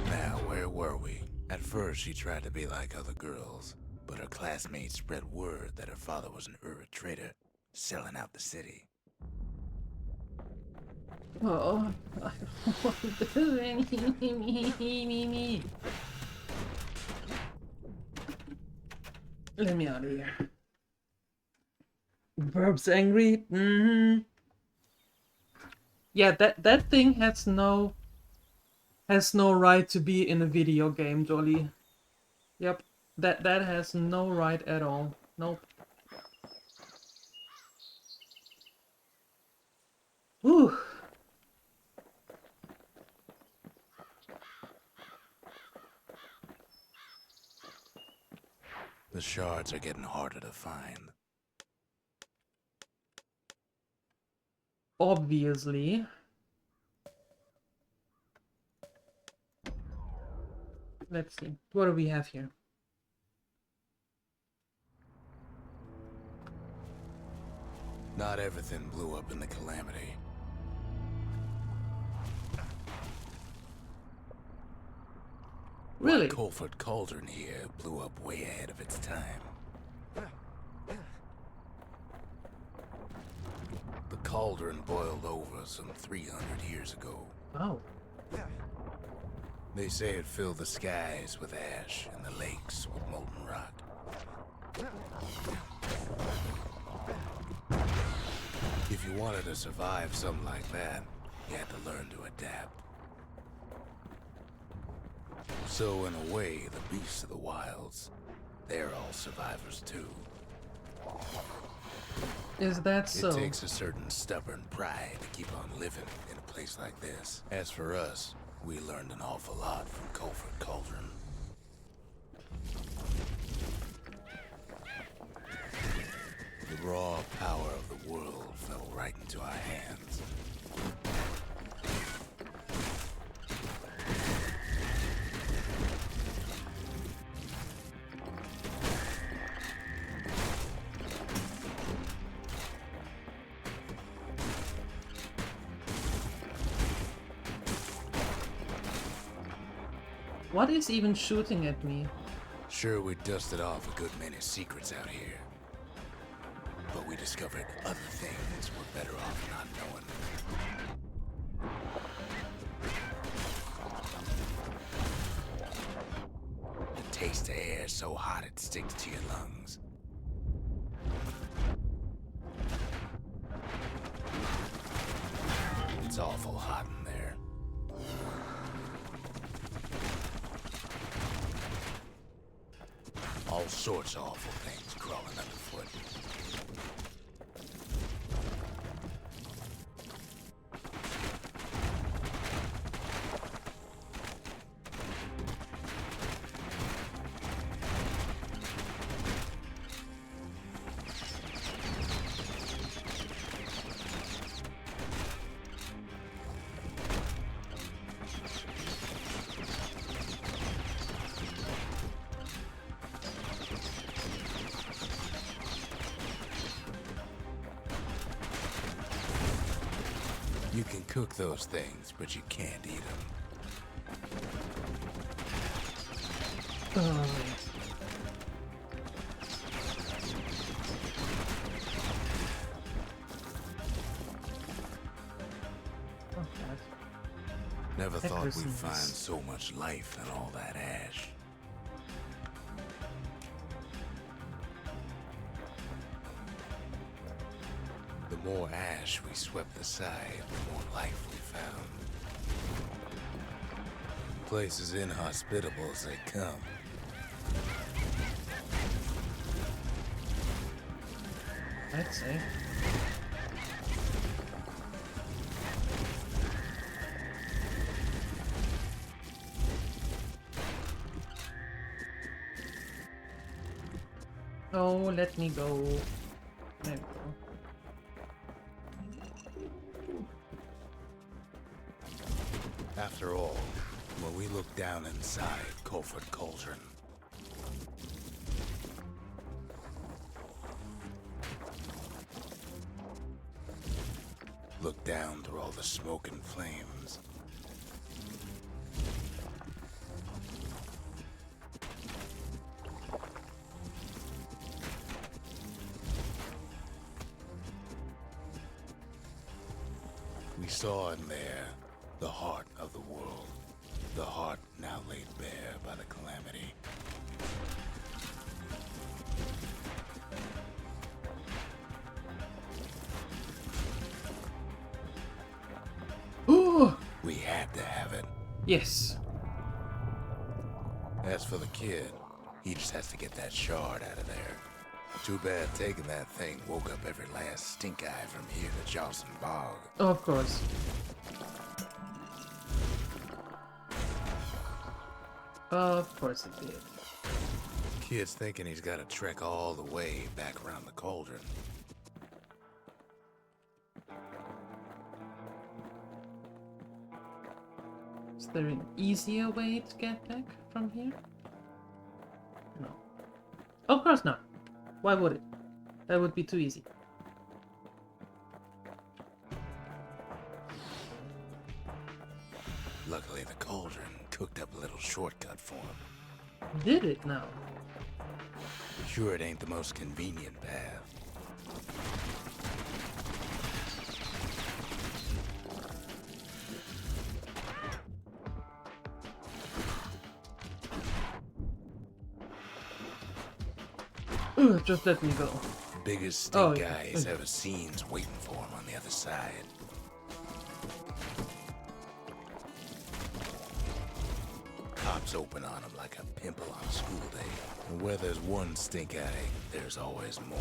Now, where were we? At first, she tried to be like other girls, but her classmates spread word that her father was an Ura trader, selling out the city. Oh, I don't want to do anything. Let me out of here. Verb's angry. Yeah, that thing has no right to be in a video game, Jolly. Yep, that has no right at all. Nope. Whew. The shards are getting harder to find. Obviously. Let's see. What do we have here? Not everything blew up in the calamity. Really? What Colford Cauldron here blew up way ahead of its time. The cauldron boiled over some 300 years ago. Oh. They say it filled the skies with ash and the lakes with molten rock. If you wanted to survive something like that, you had to learn to adapt. So in a way, the beasts of the wilds, they're all survivors too. Is that so? It takes a certain stubborn pride to keep on living in a place like this. As for us, we learned an awful lot from Colford Cauldron. The raw power of the world fell right into our hands. What is even shooting at me? Sure, we dusted off a good many secrets out here. But we discovered other things we're better off not knowing. The taste of air so hot it sticks to your lungs. It's awful hot in there. All sorts of awful things crawling underfoot. You can cook those things, but you can't eat them. Oh. Never thought we'd Eggshell. find so much life in all that ash. The more ash we swept aside, the more life we found. Place as inhospitable as they come. I'd say. Oh, let me go. There we go. After all, when we look down inside Colford Cauldron, look down through all the smoke and flames, we saw in there the heart of the world, the heart now laid bare by the calamity. Ooh! We had to have it. Yes. As for the kid, he just has to get that shard out of there. Too bad taking that thing woke up every last stink eye from here to Johnson Bog. Oh, of course. Of course it did. Kid's thinking he's got to trek all the way back around the cauldron. Is there an easier way to get back from here? No. Of course not. Why would it? That would be too easy. Luckily, the cauldron cooked up a little shortcut for him. Did it now? Sure, it ain't the most convenient path. Ugh, just let me go. Biggest Oh, stink yeah. eye he's ever seen's waiting for him on the other side. Pops open on him like a pimple on a school day. And where there's one stink eye, there's always more.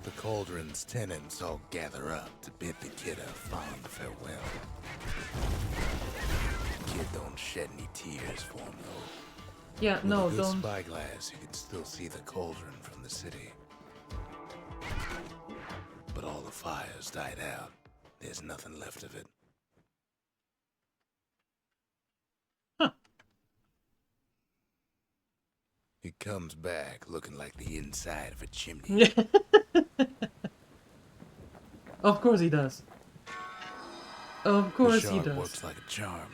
The cauldron's tenants all gather up to bid the kid a fond farewell. Kid don't shed any tears for him, though. Yeah, no, With a good don't. spyglass, you can still see the cauldron from the city. But all the fires died out. There's nothing left of it. Huh. It comes back looking like the inside of a chimney. Of course he does. Of The course he shard does. works like a charm.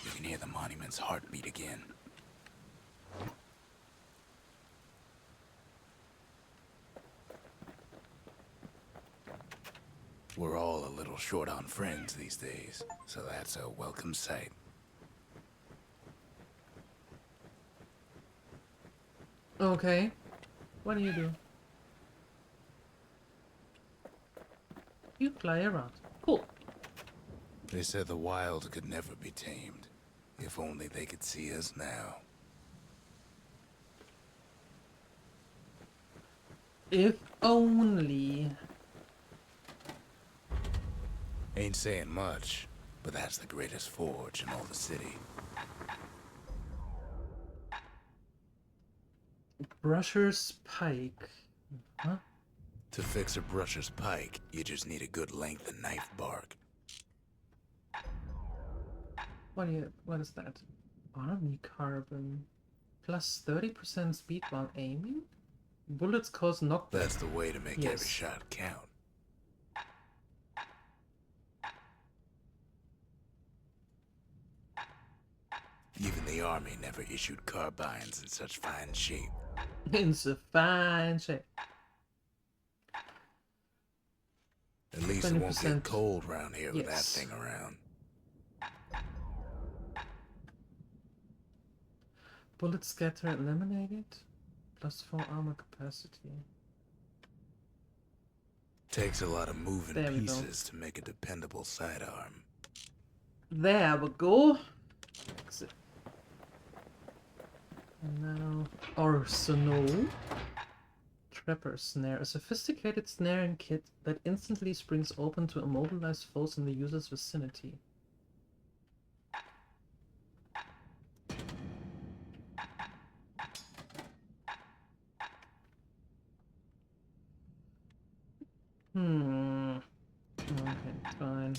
You can hear the monument's heartbeat again. We're all a little short on friends these days, so that's a welcome sight. Okay. What do you do? You fly around. Cool. They said the wild could never be tamed. If only they could see us now. If only. Ain't saying much, but that's the greatest forge in all the city. Brusher's Pike. Huh? To fix a brusher's pike, you just need a good length of knife bark. What is that? Army carbon. Plus 30% speed while aiming? Bullets cause knockback. That's the way to make Yes. every shot count. Even the army never issued carbines in such fine shape. It's a fine shape. At least it won't 20%. get cold round here with that Yes. thing around. Bullet scatter eliminated. Plus 4 armor capacity. Takes a lot of moving There we go. pieces to make a dependable sidearm. There we go. Exit. And now arsenal. Trapper snare. A sophisticated snaring kit that instantly springs open to immobilize foes in the user's vicinity. Okay, fine.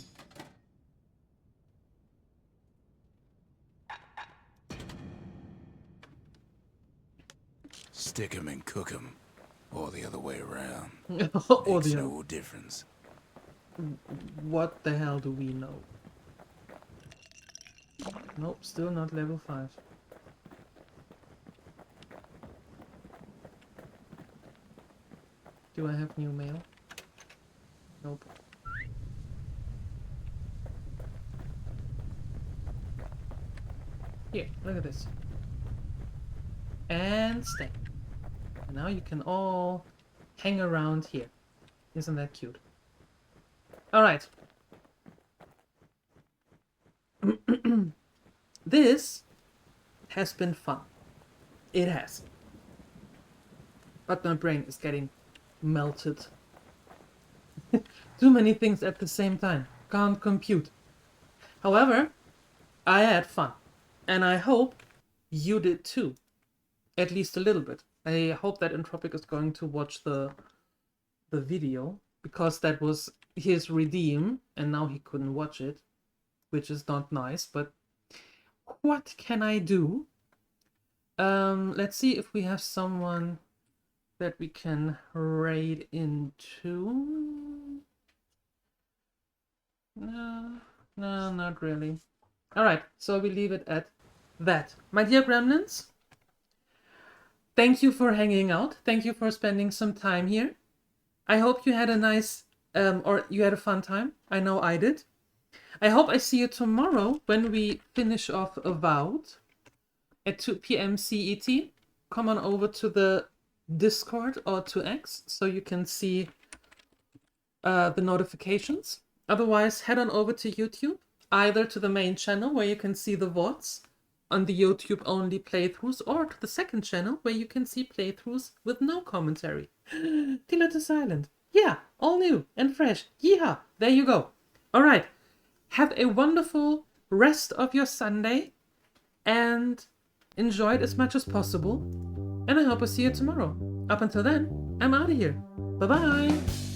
Stick 'em and cook 'em, or the other way around. Or Makes the no difference. What the hell do we know? Nope, still not level 5. Do I have new mail? Nope. Here, look at this. And stay. And now you can all hang around here. Isn't that cute? Alright. This has been fun. It has. But my brain is getting melted. Too many things at the same time. Can't compute. However, I had fun. And I hope you did too. At least a little bit. I hope that Entropic is going to watch the video. Because that was his redeem. And now he couldn't watch it. Which is not nice. But what can I do? Let's see if we have someone that we can raid into. No, not really. Alright, so we leave it at that. My dear Gremlins, thank you for hanging out. Thank you for spending some time here. I hope you had a nice, or you had a fun time. I know I did. I hope I see you tomorrow when we finish off Avowed at 2 p.m. CET. Come on over to the Discord or to X so you can see the notifications. Otherwise, head on over to YouTube, either to the main channel where you can see the VODs on the YouTube only playthroughs, or to the second channel where you can see playthroughs with no commentary. DieLuette is silent. Yeah, all new and fresh. Yeehaw! There you go. Alright, have a wonderful rest of your Sunday and enjoy it as much as possible. And I hope I see you tomorrow. Up until then, I'm out of here. Bye-bye!